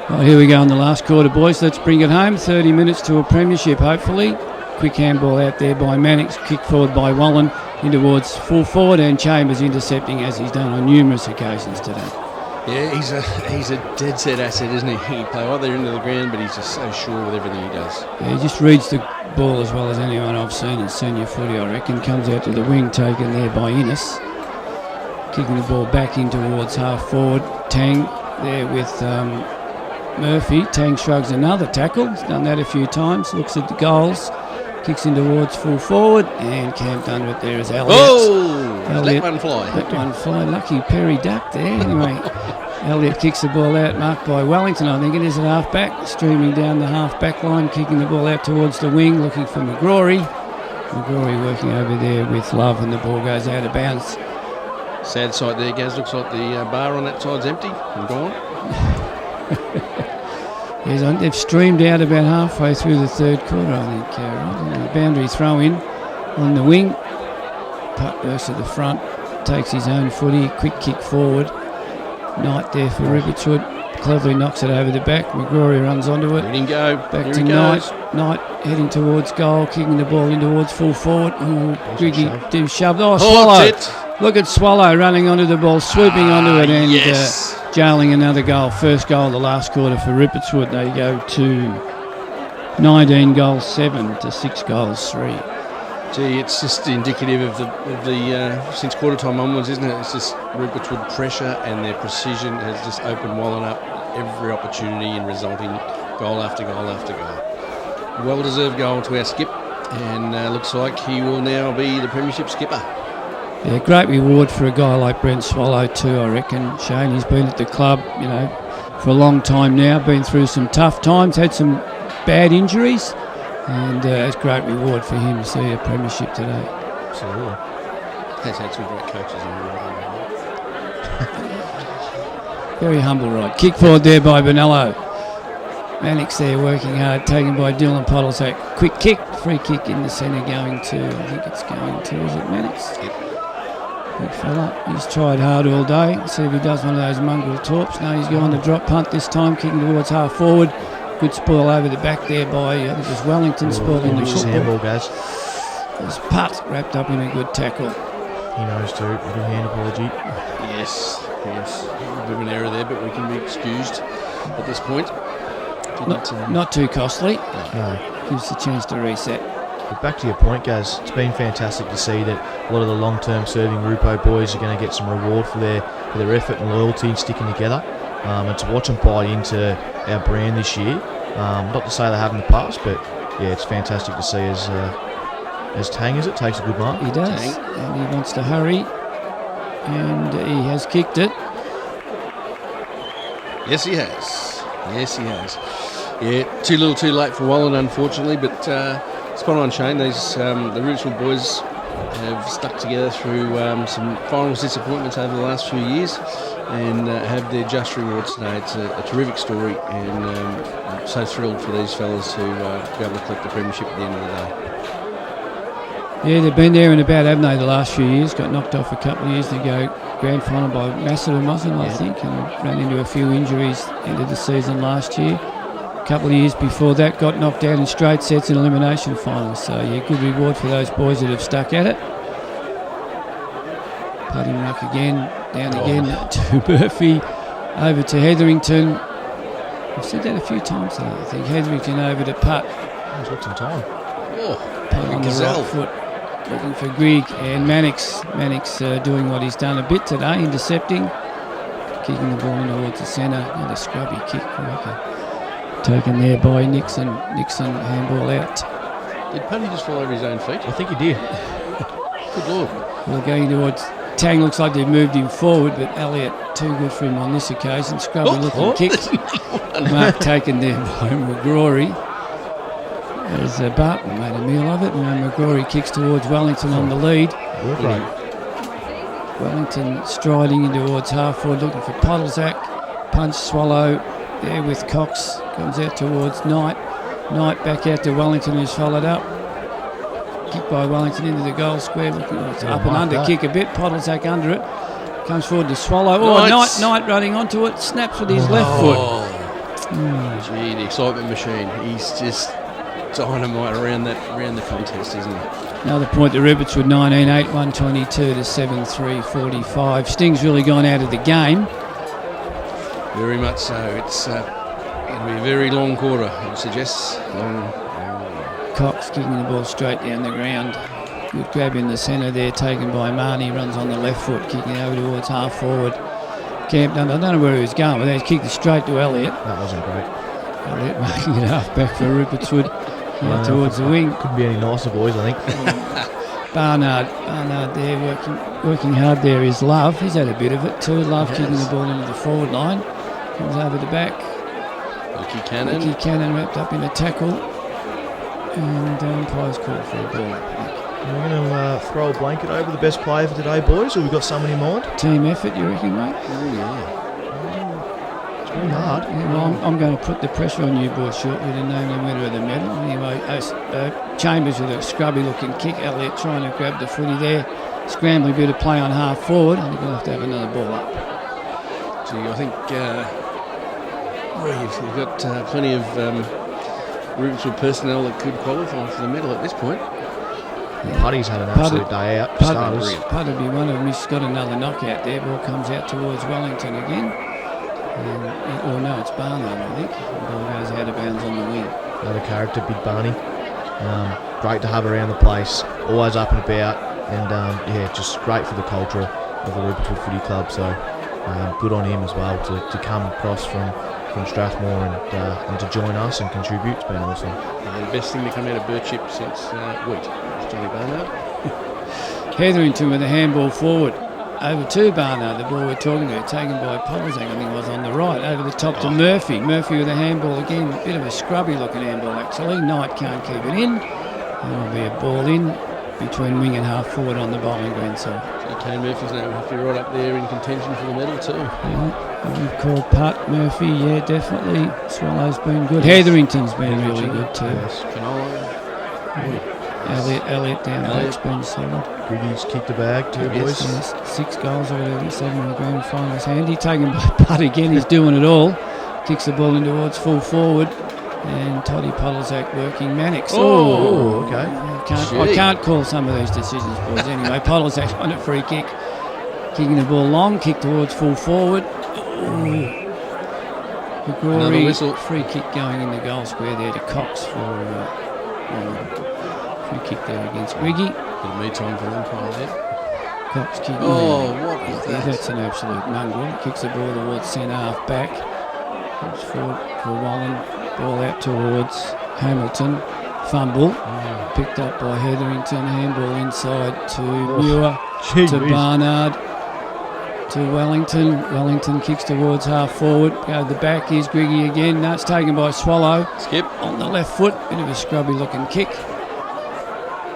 Well, here we go in the last quarter, boys. Let's bring it home. 30 minutes to a premiership, hopefully. Quick handball out there by Mannix. Kick forward by Wallan in towards full forward, and Chambers intercepting as he's done on numerous occasions today. Yeah, he's a dead set asset, isn't he? He play either into the ground, but he's just so sure with everything he does. Yeah, he just reads the ball as well as anyone I've seen in senior footy, I reckon. Comes out to the wing, taken there by Innes. Kicking the ball back in towards half forward. Tang there with... Murphy. Tang shrugs another tackle. He's done that a few times. Looks at the goals. Kicks in towards full forward. And camped under it there is Elliott. Oh! Let one fly. Let one fly. Lucky Perry ducked there. Anyway, Elliott kicks the ball out. Marked by Wellington, I think it is, at half-back. Streaming down the half-back line. Kicking the ball out towards the wing. Looking for McGrory. McGrory working over there with Love. And the ball goes out of bounds. Sad sight there, Gaz. Looks like the bar on that side's empty and gone. They've streamed out about halfway through the third quarter, I think. Right? The boundary throw in on the wing. Puck goes to the front, takes his own footy, quick kick forward. Knight there for Rupertswood. Cleverly knocks it over the back. McGrory runs onto it. Letting go. Back to Knight. Knight heading towards goal, kicking the ball in towards full forward. Griggy do shove. Oh, Swallow. It. Look at Swallow running onto the ball, swooping onto it, and jailing another goal. First goal of the last quarter for Rupertswood. They go to 19 goals 7 to 6 goals 3. Gee, it's just indicative of the since quarter time onwards, isn't it? It's just Rupertswood pressure and their precision has just opened Wallan up every opportunity and resulting goal after goal after goal. Well-deserved goal to our skip, and looks like he will now be the premiership skipper. Yeah, great reward for a guy like Brent Swallow too, I reckon. Shane, he's been at the club, for a long time now, been through some tough times, had some bad injuries, and it's a great reward for him to see a premiership today. Absolutely. Has had some great coaches in the world. Very humble ride. Kick forward there by Bonello. Mannix there working hard, taken by Dylan Pottlesack. Quick kick, free kick in the centre going to, is it Mannix? Yep. Good fella. He's tried hard all day. See if he does one of those mongrel torps. No, he's going to drop punt this time, kicking towards half forward. Good spoil over the back there by, I think it was Wellington spoiling the football. Handball, guys. There's Putt wrapped up in a good tackle. He knows too. A good hand apology. Yes. A bit of an error there, but we can be excused at this point. Not too costly. No. Gives the chance to reset. But back to your point, guys, it's been fantastic to see that a lot of the long-term serving Rupo boys are going to get some reward for their effort and loyalty and sticking together. And to watch them buy into our brand this year, not to say they have in the past, but yeah, it's fantastic to see as Tang as it takes a good mark. He does, and he wants to hurry, and he has kicked it. Yes, he has. Yeah, too little too late for Wallan, unfortunately, but spot on, Shane. These the Rupertswood boys have stuck together through some finals disappointments over the last few years and have their just rewards today. It's a terrific story, and I'm so thrilled for these fellas to be able to collect the premiership at the end of the day. Yeah, they've been there and about, haven't they, the last few years? Got knocked off a couple of years to go grand final by Macedon, wasn't it, I think, and ran into a few injuries end of the season last year. A couple of years before that, got knocked out in straight sets in elimination finals. So, yeah, good reward for those boys that have stuck at it. Putting ruck again, down again to Murphy, over to Hetherington. I've said that a few times today, I think. Hetherington over to Putt. He's got some time. Putt on the right foot. Looking for Grigg and Mannix. Mannix doing what he's done a bit today, intercepting, kicking the ball towards the centre. And a scrubby kick, taken there by Nixon. Nixon handball out. Did Putty just fall over his own feet? I think he did. Good lord. Well, going towards Tang, looks like they've moved him forward, but Elliott too good for him on this occasion. Scrubby looking kick. Mark taken there by McGrory. As Barton made a meal of it, and McGrory kicks towards Wellington on the lead. Wellington striding in towards half forward, looking for Pottlesack. Punch Swallow there with Cox. Comes out towards Knight. Knight back out to Wellington, who's followed up. Kick by Wellington into the goal square. Looking up and under kick a bit. Pottlesack under it. Comes forward to Swallow. Knight running onto it. Snaps with his left foot. Gee, the excitement machine. He's just dynamite around the contest, isn't he? Another point to Rupertswood, 19-8, 122 to 7-3, 45. Sting's really gone out of the game. Very much so. It's going to be a very long quarter, I would suggest. Long. Cox kicking the ball straight down the ground. Good grab in the centre there, taken by Marnie. Runs on the left foot, kicking over towards half forward. Camped under. I don't know where he was going, but he kicked it straight to Elliott. That wasn't great. Elliott making it half back for Rupertswood. Towards the wing. Couldn't be any nicer, boys, I think. Barnard there working hard there is Love. He's had a bit of it too. Love kicking the ball into the forward line. Comes over the back. Ricky Cannon wrapped up in a tackle. And umpire's called for a ball. We're going to throw a blanket over the best player for today, boys, or we've got someone in mind? Team effort, you reckon, mate? Oh, yeah. It's been hard. Yeah, well, I'm going to put the pressure on you boys shortly to name the winner of the medal. Anyway, Chambers with a scrubby-looking kick. Elliott trying to grab the footy there. Scrambling bit of play on half forward. I think we'll have to have another ball up. Gee, I think we've got plenty of Rupertswood personnel that could qualify for the medal at this point. Yeah. Putty's had an absolute day out. Putt would be one of them. He's got another knockout there. Ball comes out towards Wellington again. Or no, it's Barnard, I think. The ball goes out of bounds on the wing. Another character, Big Barney. Great to have around the place, always up and about, and just great for the culture of the Rupertswood Footy Club. So good on him as well to come across from Strathmore and to join us and contribute. It's been awesome. The best thing to come out of Birchip since wheat is Johnny Barnard. Hetherington with a handball forward. Over to Barnard, the ball we're talking about, taken by Polizak, I think it was on the right, over the top to Murphy. Murphy with a handball again, bit of a scrubby looking handball actually. Knight can't keep it in. There'll be a ball in between wing and half forward on the bowling green side. So Kane Murphy's now have to be right up there in contention for the medal too. Yeah, we've called putt Murphy, yeah, definitely. Swallow's been good. Hetherington's been really good too. Yes. Elliott down back's been solid. Griggy's kicked the bag too, boys. Yes, 6 goals already, 7 in the grand finals. Handy, taken by putt again. He's doing it all. Kicks the ball in towards full forward, and Toddy Polizak working Mannix. Oh, okay. I can't call some of these decisions, boys. Anyway, Polizak's on a free kick, kicking the ball long, kick towards full forward. Another whistle. Free kick going in the goal square there to Cox for free kick there against Griggy. Bit of me time for umpire there. Cox kicking. Oh, what is that? That's an absolute mongrel. Kicks the ball towards centre half back. Comes forward for Wallan. Ball out towards Hamilton. Fumble. Picked up by Hetherington. Handball inside to Muir. To Barnard. To Wellington. Wellington kicks towards half forward. Go to the back. Here's Griggy again. No, it's taken by Swallow. Skip. On the left foot. Bit of a scrubby looking kick.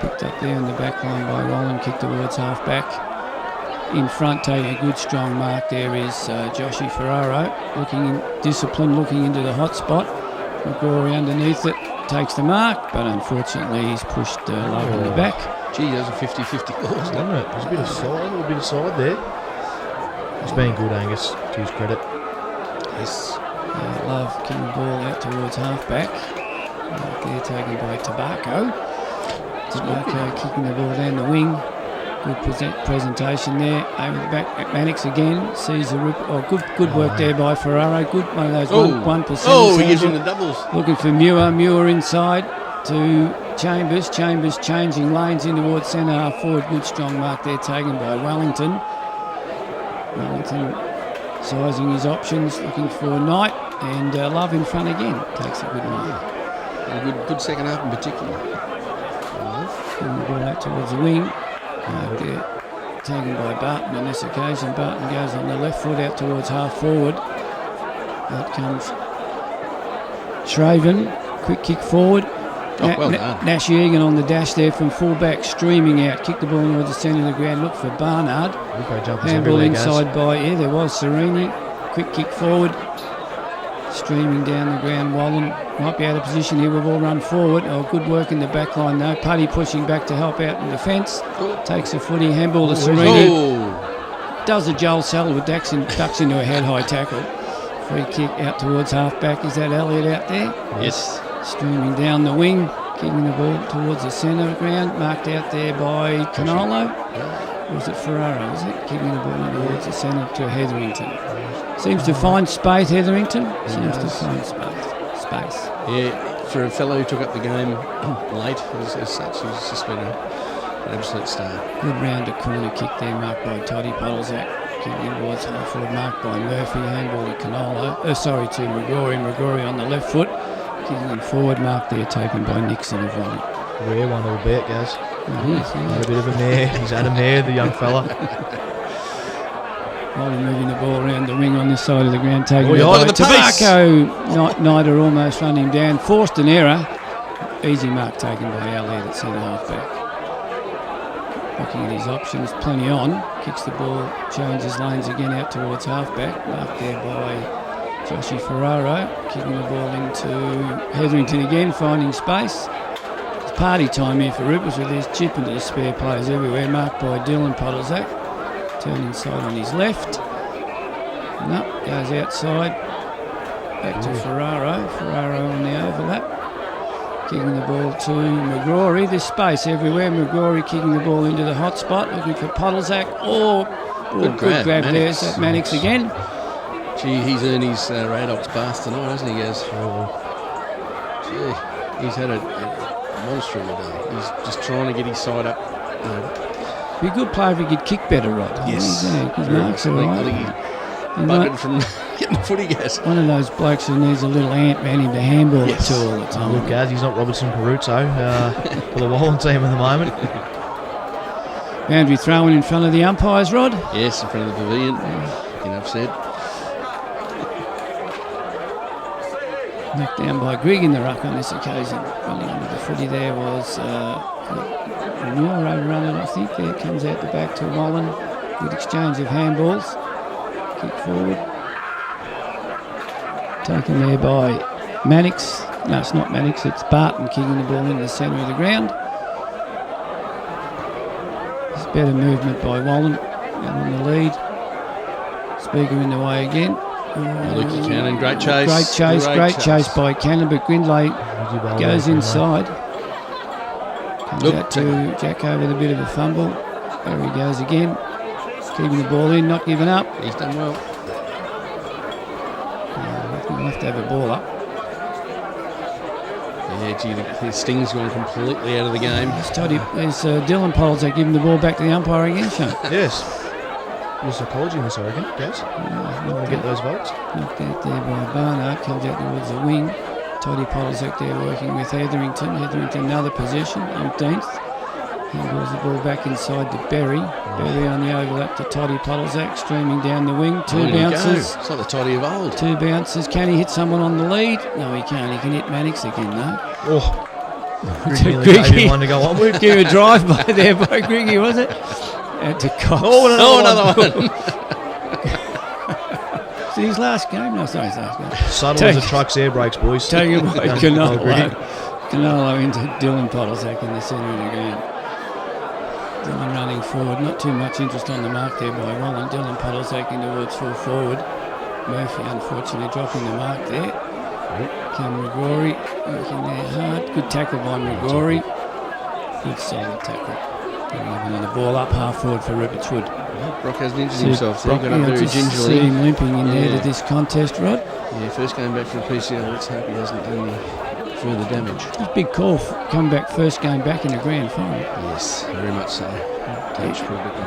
Picked up there in the back line by Wallan. Kick towards half back. In front, taking a good strong mark there is Joshy Ferraro. Looking disciplined, looking into the hot spot. McGrory underneath it. Takes the mark, but unfortunately he's pushed low in the back. Gee, those are 50-50 goals, Isn't it? There's a little bit of side there. He's been good, Angus, to his credit. Yes. Love kicking the ball out towards half back. There taken by Tobacco. Tobacco kicking the ball down the wing. Good presentation there. Over the back at Mannix again. Sees the rip. Oh, good work there by Ferraro. Good one of those 1%. Oh, he gives him the doubles. Looking for Muir. Muir inside to Chambers. Chambers changing lanes in towards centre half forward. Good strong mark there taken by Wellington. Wellington sizing his options. Looking for Knight. And Love in front again. Takes a good mark. A good second half in particular. And the ball out towards the wing. There, taken by Barton on this occasion. Barton goes on the left foot out towards half forward. Out comes Shraven. Quick kick forward. Well done. Nash Egan on the dash there from full back, streaming out. Kick the ball towards the centre of the ground. Look for Barnard. Handball inside by, there was Serini. Quick kick forward. Streaming down the ground. Wallan might be out of position here. We've all run forward. Oh, good work in the back line though. Putty pushing back to help out in defence. Takes a footy. Handball to Serini. Does a Joel Selwood. Ducks into a head-high tackle. Free kick out towards half-back. Is that Elliott out there? Yes. Streaming down the wing. Kicking the ball towards the centre of the ground. Marked out there by Canolo. Or was it Ferraro? Is it? Kicking the ball towards the centre to Hetherington. Seems to find space, Hetherington. Seems to find space. Yeah, for a fellow who took up the game late as such, he's just been an absolute star. Good round to corner kick there, marked by Toddy Polizak. Kicking towards half forward, marked by Murphy. Handball to Canolo. To McGrory. McGrory on the left foot. Kicking him forward, marked there, taken by Nixon of Ronnie. Rare one all bit, guys. He is, yeah. A bit of a mare. He's had a mare, the young fella. Wallan moving the ball around the wing on this side of the ground, taking it by Tobacco. Snyder almost run him down, forced an error. Easy mark taken by Ali at centre half back. Looking at his options, plenty on. Kicks the ball, changes lanes again out towards half back. Marked there by Joshy Ferraro. Kicking the ball into Hetherington again, finding space. It's party time here for Rupert with his chip into the spare players everywhere. Marked by Dylan Polizak. Turn inside on his left. No, goes outside. Back to Ferraro. Ferraro on the overlap. Kicking the ball to McGrory. There's space everywhere. McGrory kicking the ball into the hot spot. Looking for Polizak. Good grab there. Is that Mannix again? Gee, he's earned his Radox bath tonight, hasn't he, Gaz? Gee, he's had a monster of a day. He's just trying to get his side up. Be a good player if he could kick better, Rod. Yes. His marks are I right. think he's bugging from getting the footy, Gaz. One of those blokes who needs a little ant man him to handball Yes. it to all the time. Look, Gaz, he's not Robertson Caruso for the Wallan team at the moment. Boundary throwing in front of the umpires, Rod. Yes, in front of the pavilion. Enough said. Knocked down by Grigg in the ruck on this occasion. Running under the footy there was Muir overrun it, I think. There comes out the back to Wallan. Good exchange of handballs. Kick forward. Taken there by Mannix. No, it's not Mannix, it's Barton kicking the ball in the centre of the ground. There's better movement by Wallan out on the lead. Speaker in the way again. Lukey Cannon, great chase. Great chase by Cannon, but Grindlay goes inside. Comes out to Jacko with a bit of a fumble. There he goes again. Keeping the ball in, not giving up. He's done well. I think we'll have to have a ball up. Yeah, gee, his sting's gone completely out of the game. There's Dylan Polzak giving the ball back to the umpire again, Sean. Yes. Your psychology in this, I reckon, Gaz. You want to get those votes? Knocked out there by Barnard, comes out towards the wing. Toddy Polzak there working with Hetherington. Hetherington another possession, 18th. Handballs the ball back inside to Berry. Berry on the overlap to Toddy Polzak, streaming down the wing. Two bounces. It's like the Toddy of old. Two bounces. Can he hit someone on the lead? No, he can't. He can hit Mannix again, though. Oh. Griggy gave him one to go on with. Give a drive by there by Griggy, was it? Out to Cox. Oh, another one. It's his last game? No, sorry, his last game. Subtle as the truck's air brakes, boys. Taken by Canolo. Griggy. Canolo into Dylan Polzak in the centre of the ground. Dylan running forward. Not too much interest on the mark there by Wallan. Dylan Polzak in towards full forward. Murphy, unfortunately, dropping the mark there. Cam McGrory working there hard. Good tackle by McGrory. Good solid tackle. And the ball up half forward for Rupertswood. Brock hasn't injured himself, so he got up very See gingerly. him limping in there to this contest, Rod. Yeah, first game back from the PCL. Let's hope he hasn't done any further damage. It's a big call for coming back first game back in the grand final. Yes, very much so.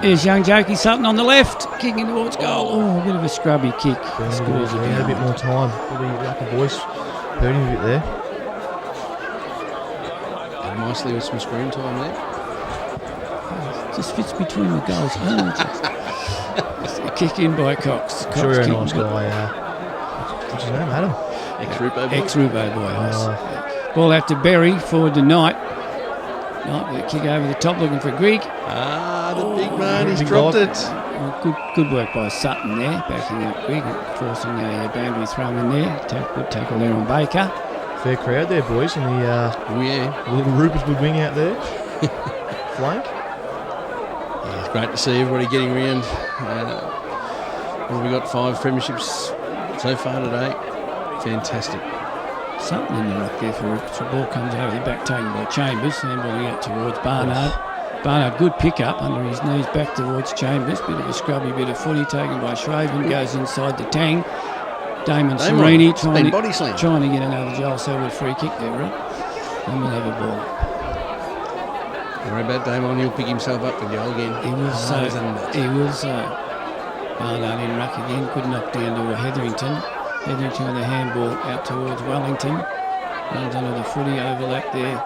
There's young Jokey Sutton on the left, kicking towards goal. Oh, a bit of a scrubby kick. Scores He it had a bit down. more time. Probably lucky boys hurt him a bit there. And nicely with some screen time there. Just fits between the goals. Oh, it's a kick in by Cox. I'm sure you're a kicking nice good. guy. What's his name, Adam? Ex-Rupo boy. Ex-Rubo boy. Ball out to Berry, forward to Knight. Knight with a kick over the top, looking for Grigg. The big man, he's big dropped block. it. Good work by Sutton there, backing up Grigg, forcing a boundary throw in there. Good tackle there on Baker. Fair crowd there, boys, and the Oh, yeah. little Rupertswood wing out there. Flank. Yeah, it's great to see everybody getting around. Well, we got 5 premierships so far today. Fantastic. Something in the ruck there for Ruperts. The ball comes over the back, taken by Chambers, and balling out towards Barnard. Barnard, good pick up under his knees, back towards Chambers. Bit of a scrubby bit of footy taken by Shraven, goes inside the Tang. Damon Serini trying to get another Joel Selwood free kick there, Rod. And we'll have a ball. Don't worry about Damon, he'll pick himself up for goal again. He was Barnard in ruck again, good knock down to Hetherington. Hetherington with a handball out towards Wellington. Runs under the footy, overlap there.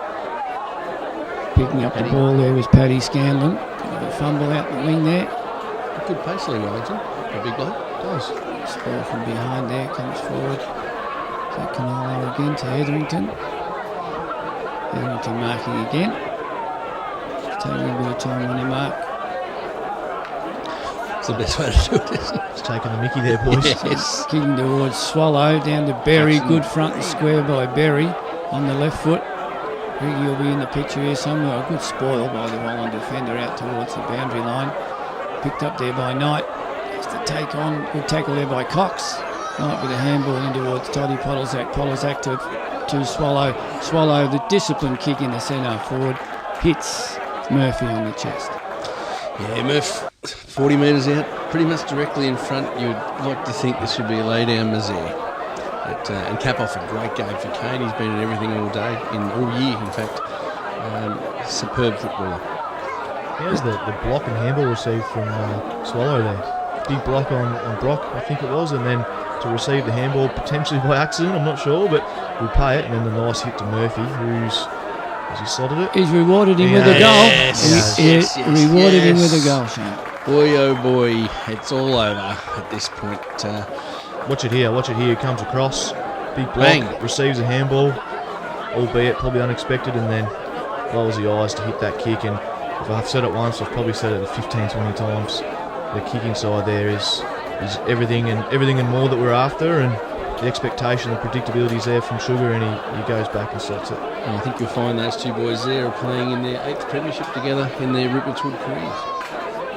Picking up the ball there was Paddy Scanlon. A fumble out the wing there. Good pace, Lee Wellington. A big bloke. Does. Ball from behind there, comes forward. So Canolo again to Hetherington. Hetherington marking again. Taking a bit of time on the mark. It's the best way to do it, isn't it? It's taking the mickey there, boys. Yes. Kicking towards Swallow, down to Berry. Good front and square by Berry on the left foot. Riggy will be in the picture here somewhere. A good spoil by the Wallan defender out towards the boundary line. Picked up there by Knight. Has to take on. Good tackle there by Cox. Knight with a handball in towards Toddy Polzak. Polzak to Swallow. Swallow, the disciplined kick in the centre forward. Hits Murphy on the chest. Yeah, Murph, 40 metres out, pretty much directly in front. You'd like to think this would be a lay-down misère. And cap off a great game for Kane. He's been at everything all day, all year, in fact. Superb footballer. Here's the block and handball received from Swallow there. Big block on Brock, I think it was, and then to receive the handball potentially by accident, I'm not sure, but we'll pay it. And then the nice hit to Murphy, has he slotted it? He's rewarded him with a goal. Yes, Rewarded him with a goal, Shane. Boy, oh boy, it's all over at this point. Watch it here, comes across, big block, Bang. receives a handball, albeit probably unexpected, and then lowers the eyes to hit that kick. And if I've said it once, I've probably said it 15, 20 times. The kicking side there is everything and more that we're after, and the expectation, the predictability is there from Sugar, and he goes back and slots it. And I think you'll find those two boys there are playing in their 8th premiership together in their Rupertswood careers.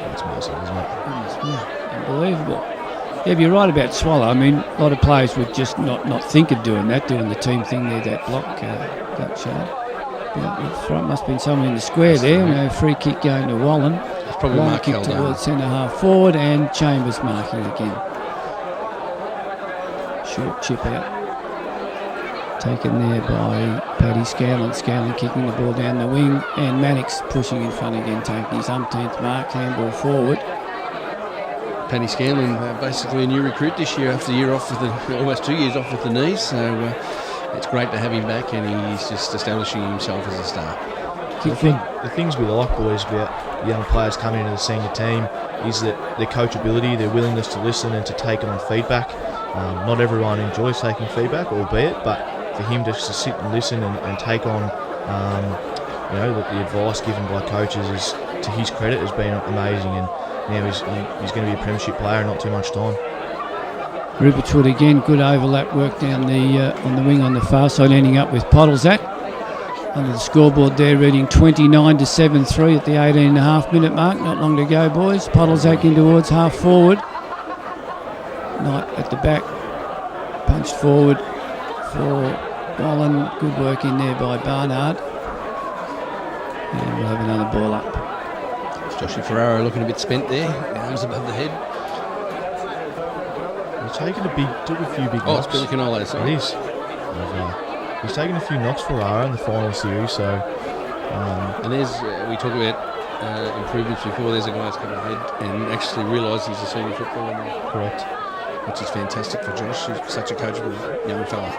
That's massive, isn't it? Unbelievable. Yeah, but you're right about Swallow. I mean, a lot of players would just not think of doing the team thing there, that block, that shot. But in front must have been someone in the square there. You know, free kick going to Wallan. It's probably Long Mark kick Haldane. towards centre half forward, and Chambers marking again. Short chip out. Taken there by Paddy Scanlon. Scanlon kicking the ball down the wing, and Mannix pushing in front again, taking his umpteenth mark, handball forward. Paddy Scanlon, basically a new recruit this year after a year off with almost 2 years off with the knees. So it's great to have him back, and he's just establishing himself as a star. The things we like, boys, about young players coming into the senior team is that their coachability, their willingness to listen and to take on feedback. Not everyone enjoys taking feedback, albeit, but for him just to sit and listen and take on, the advice given by coaches is, to his credit, has been amazing. And now he's going to be a premiership player in not too much time. Rupertswood again, good overlap work down the on the wing on the far side, ending up with Podolzak. Under the scoreboard there, reading 29-7-3 at the 18.5 minute mark. Not long to go, boys. Podolzak in towards half forward. Knight at the back, punched forward for Wallan. Good work in there by Barnard. And we'll have another ball up. Joshua Ferraro looking a bit spent there, arms above the head. He's taken took a few big Oh, knocks. it's Billy Canolo, sorry. It is. He's taken a few knocks for Ferraro in the final series, so... And there's, we talk about improvements before, there's a guy that's come ahead and actually realised he's a senior footballer now. Correct. Which is fantastic for Josh. He's such a coachable young fella.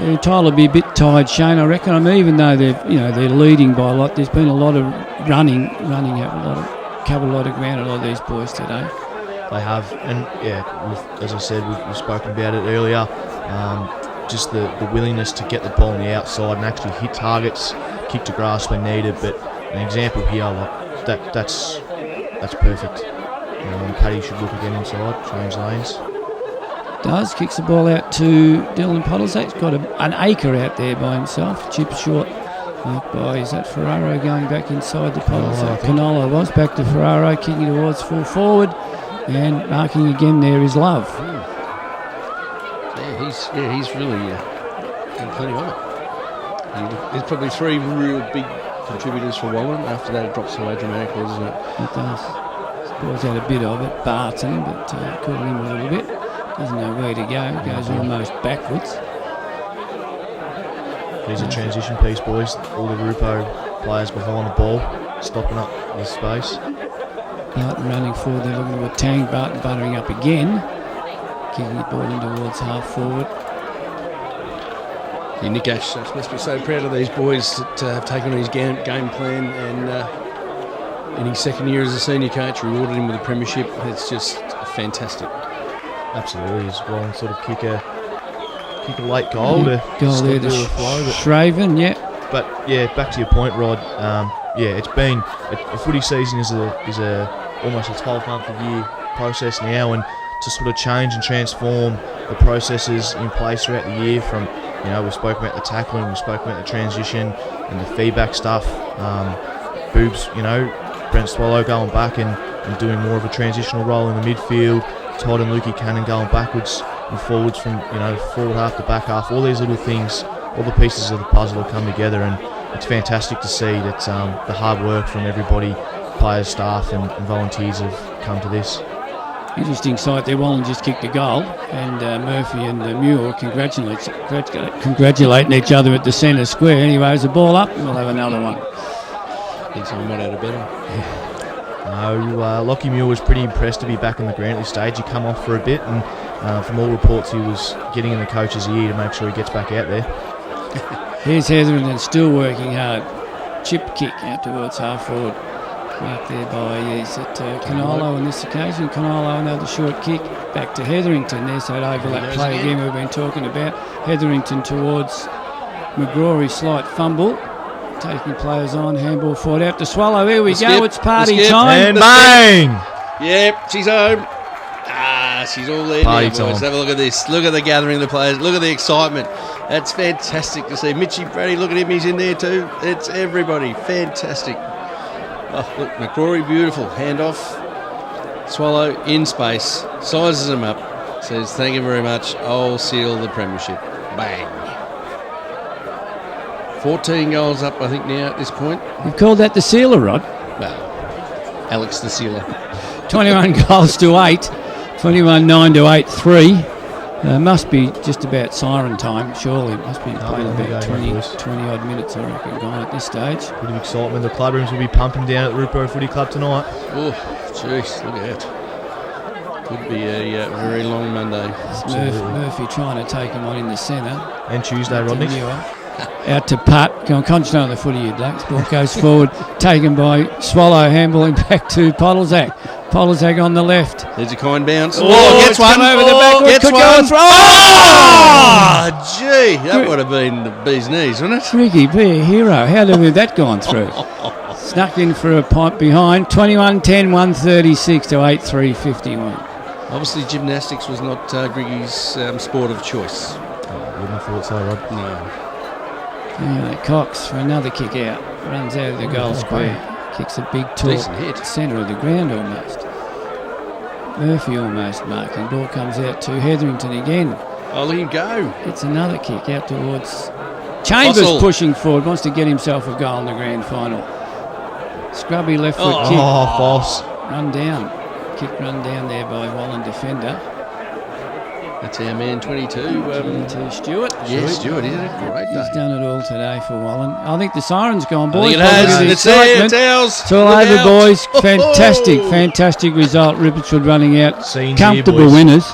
Yeah, Tyler will be a bit tired, Shane, I reckon. I mean, even though they're leading by a lot, there's been a lot of running out, covered a lot of ground, a lot of these boys today. They have, and yeah, as I said, we've spoken about it earlier. Just the willingness to get the ball on the outside and actually hit targets, kick to grass when needed. But an example here, like that's perfect. Paddy should look again inside, change lanes. Does, kicks the ball out to Dylan Podolzak. He's got an acre out there by himself. Chip short. Is that Ferraro going back inside the Podolzak? Canolo was back to Ferraro, kicking towards full forward, and marking again there is Love. He's really done plenty of it. There's probably 3 real big contributors for Wallan. After that, it drops away dramatically, doesn't it? It does. This boy's had a bit of it, Barton, but caught him a little bit. Doesn't know where to go. Goes almost backwards. Here's a transition piece, boys. All the Rupo players behind the ball, stopping up the space. Barton running forward. They're looking to a tang. Barton buttering up again. Kicking the ball in towards half forward. Yeah, Nick Ash must be so proud of these boys that have taken on his game plan, and in his second year as a senior coach, rewarded him with a premiership. It's just fantastic. Absolutely, as well, and sort of kick a late goal to goal there to Shraven, yeah. But yeah, back to your point, Rod. It's been a footy season is almost a 12-month-a-year process now, and to sort of change and transform the processes in place throughout the year. From we've spoken about the tackling, we've spoken about the transition and the feedback stuff. Boobs, Brent Swallow going back and doing more of a transitional role in the midfield. Todd and Lukey Cannon going backwards and forwards from forward half to back half. All these little things, all the pieces of the puzzle have come together, and it's fantastic to see that the hard work from everybody players, staff and volunteers have come to this. Interesting sight there. Wallan just kicked a goal, and Murphy and Muir congratulating each other at the centre square. Anyway, there's a ball up, and we'll have another one. Think someone might have better. No, Lockie Muir was pretty impressed to be back on the ground at this stage. He come off for a bit, and from all reports, he was getting in the coach's ear to make sure he gets back out there. Here's Hetherington still working hard. Chip kick out towards half forward. Marked there by, is it Canolo on this occasion? Canolo, another short kick. Back to Hetherington. There's that overlap play again we've been talking about. Hetherington towards McGrory, slight fumble. Taking players on, handball forward out to Swallow. Here we go, it's party time. And bang! Yep, she's home. She's all there now, boys. Time. Have a look at this. Look at the gathering of the players. Look at the excitement. That's fantastic to see. Mitchie Brady, look at him. He's in there too. It's everybody. Fantastic. Oh, look, McCrory, beautiful. Handoff. Swallow in space. Sizes him up. Says, thank you very much. I'll seal the premiership. Bang. 14 goals up, I think, now at this point. We've called that the sealer, Rod. Well, Alex the sealer. 21 goals to 8. 21-9 to 8-3. Must be just about siren time, surely. Must be playing about 20 odd minutes, I reckon, gone at this stage. Bit of excitement. The club rooms will be pumping down at the Rupert Footy Club tonight. Oh, jeez, look out. Could be a very long Monday. Murphy trying to take him on in the centre. And Tuesday, Rodney. Out to Putt. Go on, concentrate on the footy, you blokes. Ball goes forward, taken by Swallow, handballing back to Podolzak. Podolzak on the left. There's a kind bounce. Gets one over the back. Gets could one. Go and throw. Gee, that would have been the bee's knees, wouldn't it? Ricky, be a hero. How did that gone through? Snuck in for a point behind. 21-10, 136 to 8-3-51. Obviously, gymnastics was not Griggy's sport of choice. Wouldn't have thought so, Rod. No. Cox for another kick out. Runs out of the goal square. Kicks a big Decent hit. Centre of the ground almost. Murphy almost marking. Ball comes out to Hetherington again. Oh, let him go. It's another kick out towards Chambers. Fossil. Pushing forward. Wants to get himself a goal in the grand final. Scrubby left foot kick. Oh, false. Run down. Kick run down there by Wallan defender. That's our man, 22. To Stewart. Yeah, Stewart. He did a great day. He's done it all today for Wallan. I think the siren's gone, I boys. think it has. It's there. It's ours. It's all Look over, out. boys. Fantastic result. Rupertswood running out. Scenes Comfortable here, boys. winners.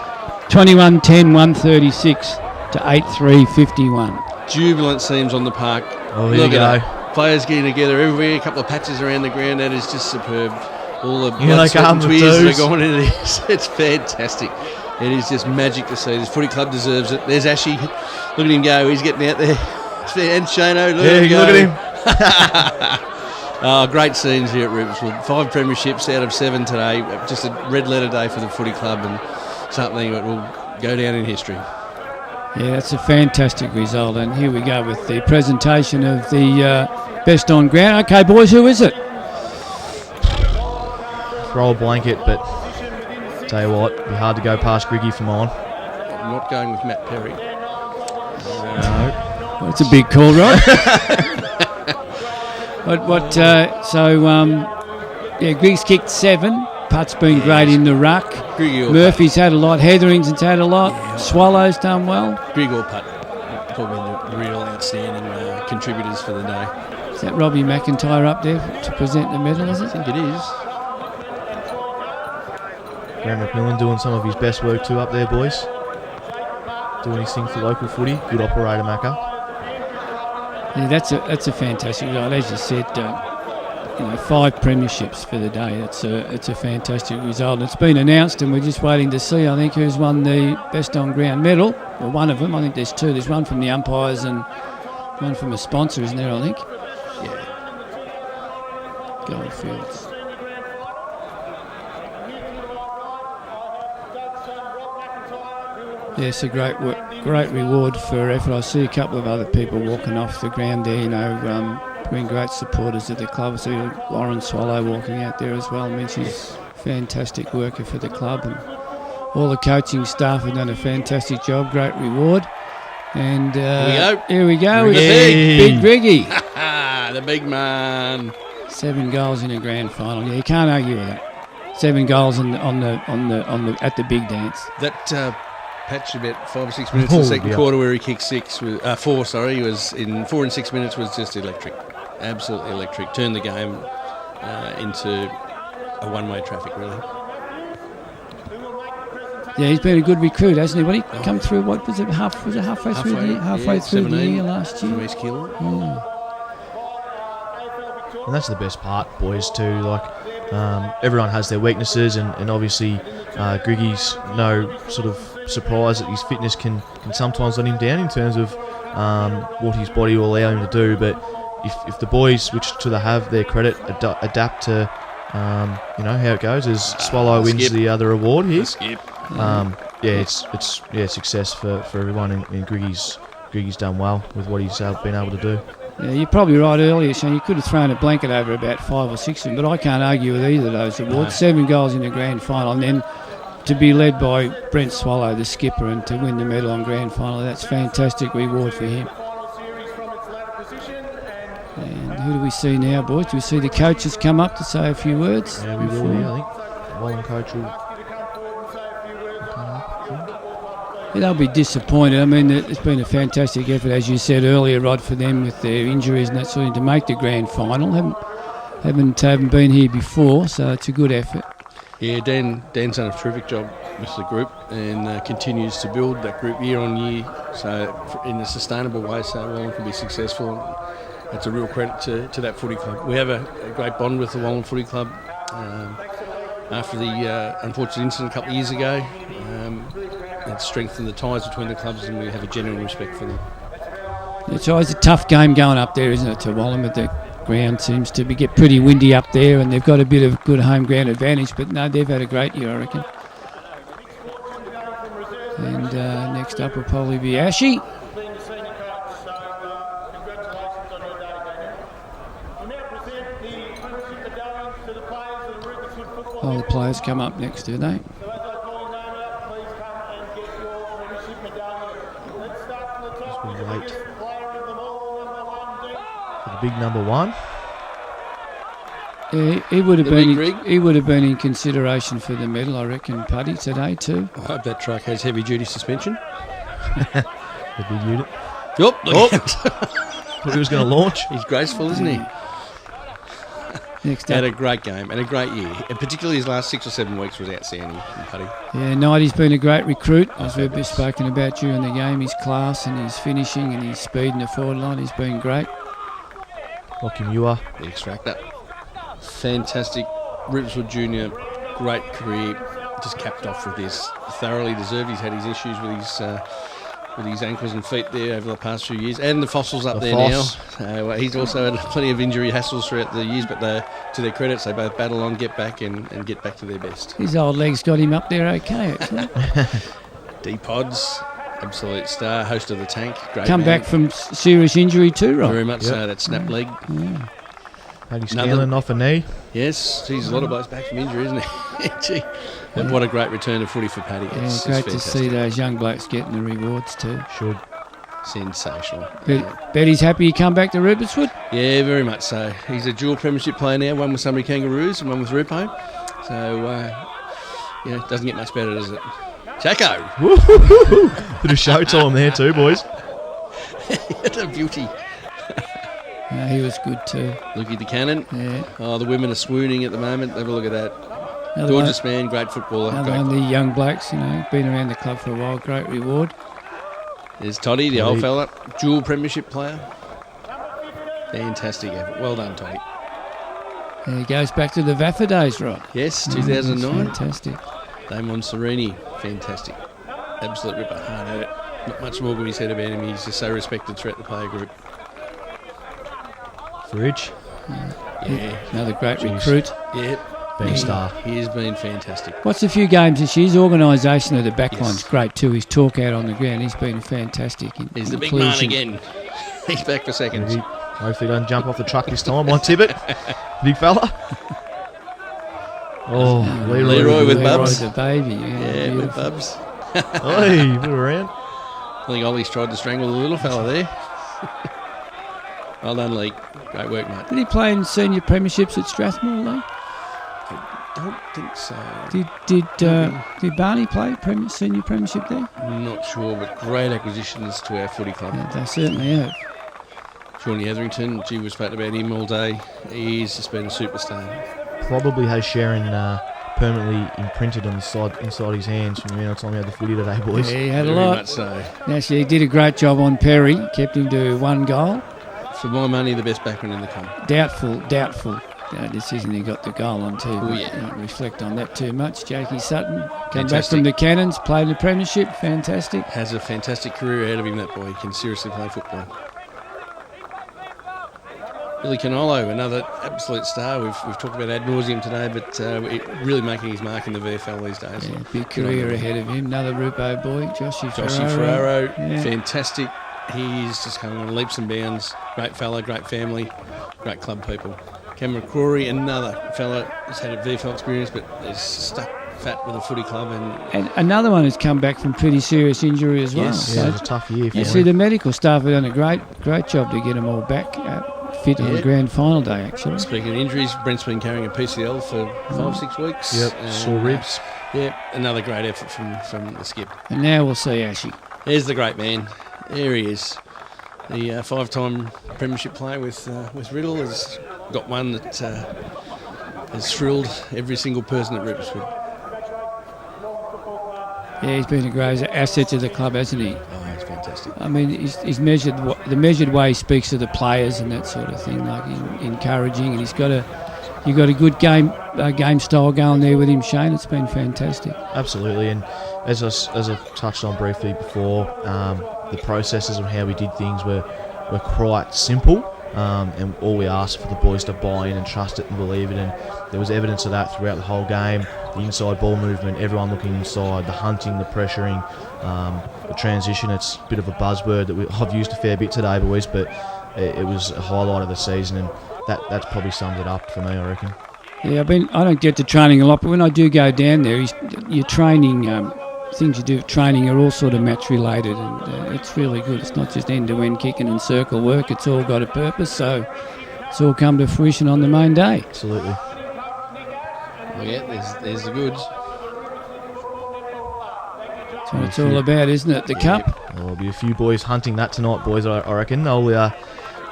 21-10, 136 to 8-3-51. Jubilant scenes on the park. Oh, here Look you at go. that. Players getting together everywhere. A couple of patches around the ground. That is just superb. All the You know, blood, they sweat and come tears with that twos. are going into this. It's fantastic. It is just magic to see. This footy club deserves it. There's Ashy. Look at him go. He's getting out there. And Shano, look at him go. Great scenes here at Rupertswood. 5 premierships out of 7 today. Just a red letter day for the footy club and something that will go down in history. Yeah, that's a fantastic result. And here we go with the presentation of the best on ground. Okay, boys, who is it? Throw a blanket, but tell you what, it'd be hard to go past Griggy for mine. I'm not going with Matt Perry. No. Well, it's a big call, right? Griggs kicked 7. Putt's been great in the ruck. Griggy or Murphy's had a lot. Hetherington's had a lot. Swallow's done well. Grigg or Putt. Probably the real outstanding contributors for the day. Is that Robbie McIntyre up there to present the medal, is it? I think it is. Graham McMillan doing some of his best work too up there, boys. Doing his thing for local footy. Good operator, Macca. Yeah, that's a fantastic result. As you said, 5 premierships for the day. It's a fantastic result. It's been announced, and we're just waiting to see, I think, who's won the best on ground medal. Well, one of them. I think there's 2. There's one from the umpires and one from a sponsor, isn't there? I think. Yeah. Goldfields. Yes, a great reward for effort. I see a couple of other people walking off the ground there, being great supporters of the club. I see Lauren Swallow walking out there as well. I mean, she's a fantastic worker for the club, and all the coaching staff have done a fantastic job. Great reward. And Here we go. with the big Griggy. The big man. 7 goals in a grand final. Yeah, you can't argue with that. 7 goals on the at the big dance. That patch about 5 or 6 minutes in the second quarter where he kicked 4. He was in 4 and 6 minutes was just electric, absolutely electric. Turned the game into a one-way traffic, really. Yeah, he's been a good recruit, hasn't he? What he come through? What was it? Halfway through the year? Halfway through the year last year. From East Kill. Yeah. And that's the best part, boys, too. Like, everyone has their weaknesses, and obviously Griggy's no sort of surprise that his fitness can sometimes let him down in terms of what his body will allow him to do. But if the boys, which to have their credit, adapt to how it goes, as Swallow wins the other award here. It's success for everyone, and Griggy's done well with what he's been able to do. Yeah, you're probably right earlier, Shane. You could have thrown a blanket over about 5 or 6 of them, but I can't argue with either of those awards. No. 7 goals in the grand final, and then to be led by Brent Swallow, the skipper, and to win the medal on grand final, that's a fantastic reward for him. And who do we see now, boys? Do we see the coaches come up to say a few words? Yeah, we will, I think. Wallan coach will... They'll be disappointed. I mean, it's been a fantastic effort, as you said earlier, Rod, for them with their injuries and that sort of thing, to make the grand final. Haven't been here before, so it's a good effort. Yeah, Dan's done a terrific job with the group and continues to build that group year on year, so in a sustainable way, so Wallan can be successful. It's a real credit to that footy club. We have a great bond with the Wallan Footy Club. After the unfortunate incident a couple of years ago, it strengthened the ties between the clubs, and we have a genuine respect for them. It's always a tough game going up there, isn't it, to Wallan? But the ground seems to get pretty windy up there, and they've got a bit of good home ground advantage. But no, they've had a great year, I reckon. And next up will probably be Ashy. Oh, the players come up next, do they? Wait for the big number 1. Yeah, he would have been in consideration for the medal, I reckon, Paddy, today too. I hope that truck has heavy duty suspension. The big unit. Yep. Thought he was going to launch. He's graceful, isn't he? Next Had up. a great game and a great year, and particularly his last 6 or 7 weeks was outstanding, Paddy. Yeah, Knighty's been a great recruit, as we've spoken about during the game. His class and his finishing and his speed in the forward line, he's been great. Lockie Muir. The extractor. Fantastic. Rupertswood Junior, great career, just capped off with this. Thoroughly deserved. He's had his issues with his ankles and feet there over the past few years, and the fossils up there now. He's also had plenty of injury hassles throughout the years, but to their credits, they both battle on, get back, and get back to their best. His old legs got him up there okay, actually. D-Pods, absolute star, host of the tank. Great Come man. back from serious injury too, Rob. Very much so, that snap leg. Yeah. Paddy Scanlon off a knee. Yes, he's a lot of blokes back from injury, isn't he? Gee, and what a great return to footy for Paddy. Yeah, It's great to fantastic. see those young blokes getting the rewards too. Should. Sensational. Betty's happy he come back to Rupertswood? Yeah, very much so. He's a dual premiership player now, one with Sunbury Kangaroos and one with Rupo. So, it doesn't get much better, does it? Jacko! Bit of showtime there too, boys. What a beauty. Yeah, he was good too. Lukey the Cannon. Yeah. Oh, the women are swooning at the moment. Have a look at that. Another Gorgeous man, great footballer. Another Great. one of the young blokes, been around the club for a while. Great reward. There's Toddy, the old fella, dual premiership player. Fantastic effort. Well done, Toddy. And he goes back to the Vaffa days, right? Yes, 2009. Fantastic. Damon Serini, fantastic. Absolute ripper, hard at it. Not much more can be said about him. He's just so respected throughout the player group. Fridge. Yeah. Another great recruit. Yeah. Been a star. He has been fantastic. What's a few games this year? His organisation of the backline's Yes. great too. His talk out on the ground, he's been fantastic. He's the big man again. He's back for seconds. Hopefully he doesn't jump off the truck this time. One Tibbet. Big fella. Oh, Leroy with Bubs. the baby. Yeah, with Bubs. Hey, move around. I think Ollie's tried to strangle the little fella there. Well done, Lee. Great work, mate. Did he play in senior premierships at Strathmore, though? I don't think so. Did Barney play senior premiership there? I'm not sure, but great acquisitions to our footy club. Yeah, they certainly have. Shawnee Hetherington, gee, we've spoken about him all day. He's just been a superstar. Probably has Sharon permanently imprinted on the side inside his hands from the amount of time he had the footy today, boys. Yeah, he had a Very lot. much so. Actually, he did a great job on Perry. Kept him to 1 goal. For my money, the best backman in the comp. Doubtful decision he got the goal on too. Oh, yeah. Don't reflect on that too much. Jakey Sutton came back Fantastic. from the Cannons, played in the premiership. Fantastic. Has a fantastic career ahead of him, that boy. He can seriously play football. Billy Canolo, another absolute star. We've talked about ad nauseum today, but really making his mark in the VFL these days. Yeah, big career ahead of him. Another Rupo boy, Joshy Ferraro, Yeah. fantastic. He's just coming on leaps and bounds. Great fella, great family, great club people. Cameron Crawley, another fella who's had a VFL experience, but is stuck fat with a footy club. And another one who's come back from pretty serious injury as well. Yes. Yeah, So it was a tough year for you him. see, the medical staff have done a great job to get them all back fit on the grand final day, actually. Speaking of injuries, Brent's been carrying a PCL for 5-6 weeks. Yep, sore ribs. Yeah, another great effort from the skip. And now we'll see Ashy. There's the great man. There he is. The 5-time premiership player with Riddle has got one that has thrilled every single person at Rupertswood. Yeah, he's been a great asset to the club, hasn't he? Oh, he's fantastic. I mean, he's measured. The measured way he speaks to the players and that sort of thing, like encouraging, and you've got a good game style going there with him, Shane. It's been fantastic. Absolutely, and as I've touched on briefly before, the processes of how we did things were quite simple, and all we asked for the boys to buy in and trust it and believe it, and there was evidence of that throughout the whole game. The inside ball movement, everyone looking inside, the hunting, the pressuring, the transition. It's a bit of a buzzword that I've used a fair bit today, boys, but it was a highlight of the season, and that's probably summed it up for me, I reckon. Yeah, I don't get to training a lot, but when I do go down there, your training, things you do at training are all sort of match related, and it's really good. It's not just end-to-end kicking and circle work. It's all got a purpose, so it's all come to fruition on the main day. Absolutely. Oh, yeah, there's the goods. That's what it's all about, isn't it? The cup. Well, there'll be a few boys hunting that tonight, boys, I reckon. They'll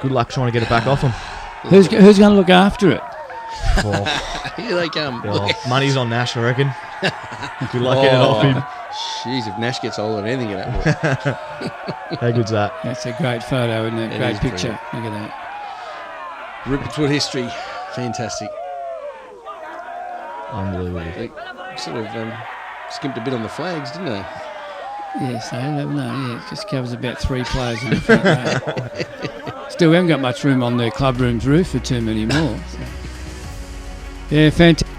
good luck trying to get it back off them. Who's going to look after it? Oh, Here they come. money's on Nash, I reckon. Good luck getting it off him. Jeez, if Nash gets hold of anything of that boy. How good's that? That's a great photo, isn't it? It Great is picture. brilliant. Look at that. Rupertswood history, fantastic. Unbelievable. They sort of skimped a bit on the flags, didn't they? Yes, they have, haven't they? Yeah, it just covers about 3 players in the front row. Still, we haven't got much room on the club room's roof for too many more. So. Yeah, fantastic.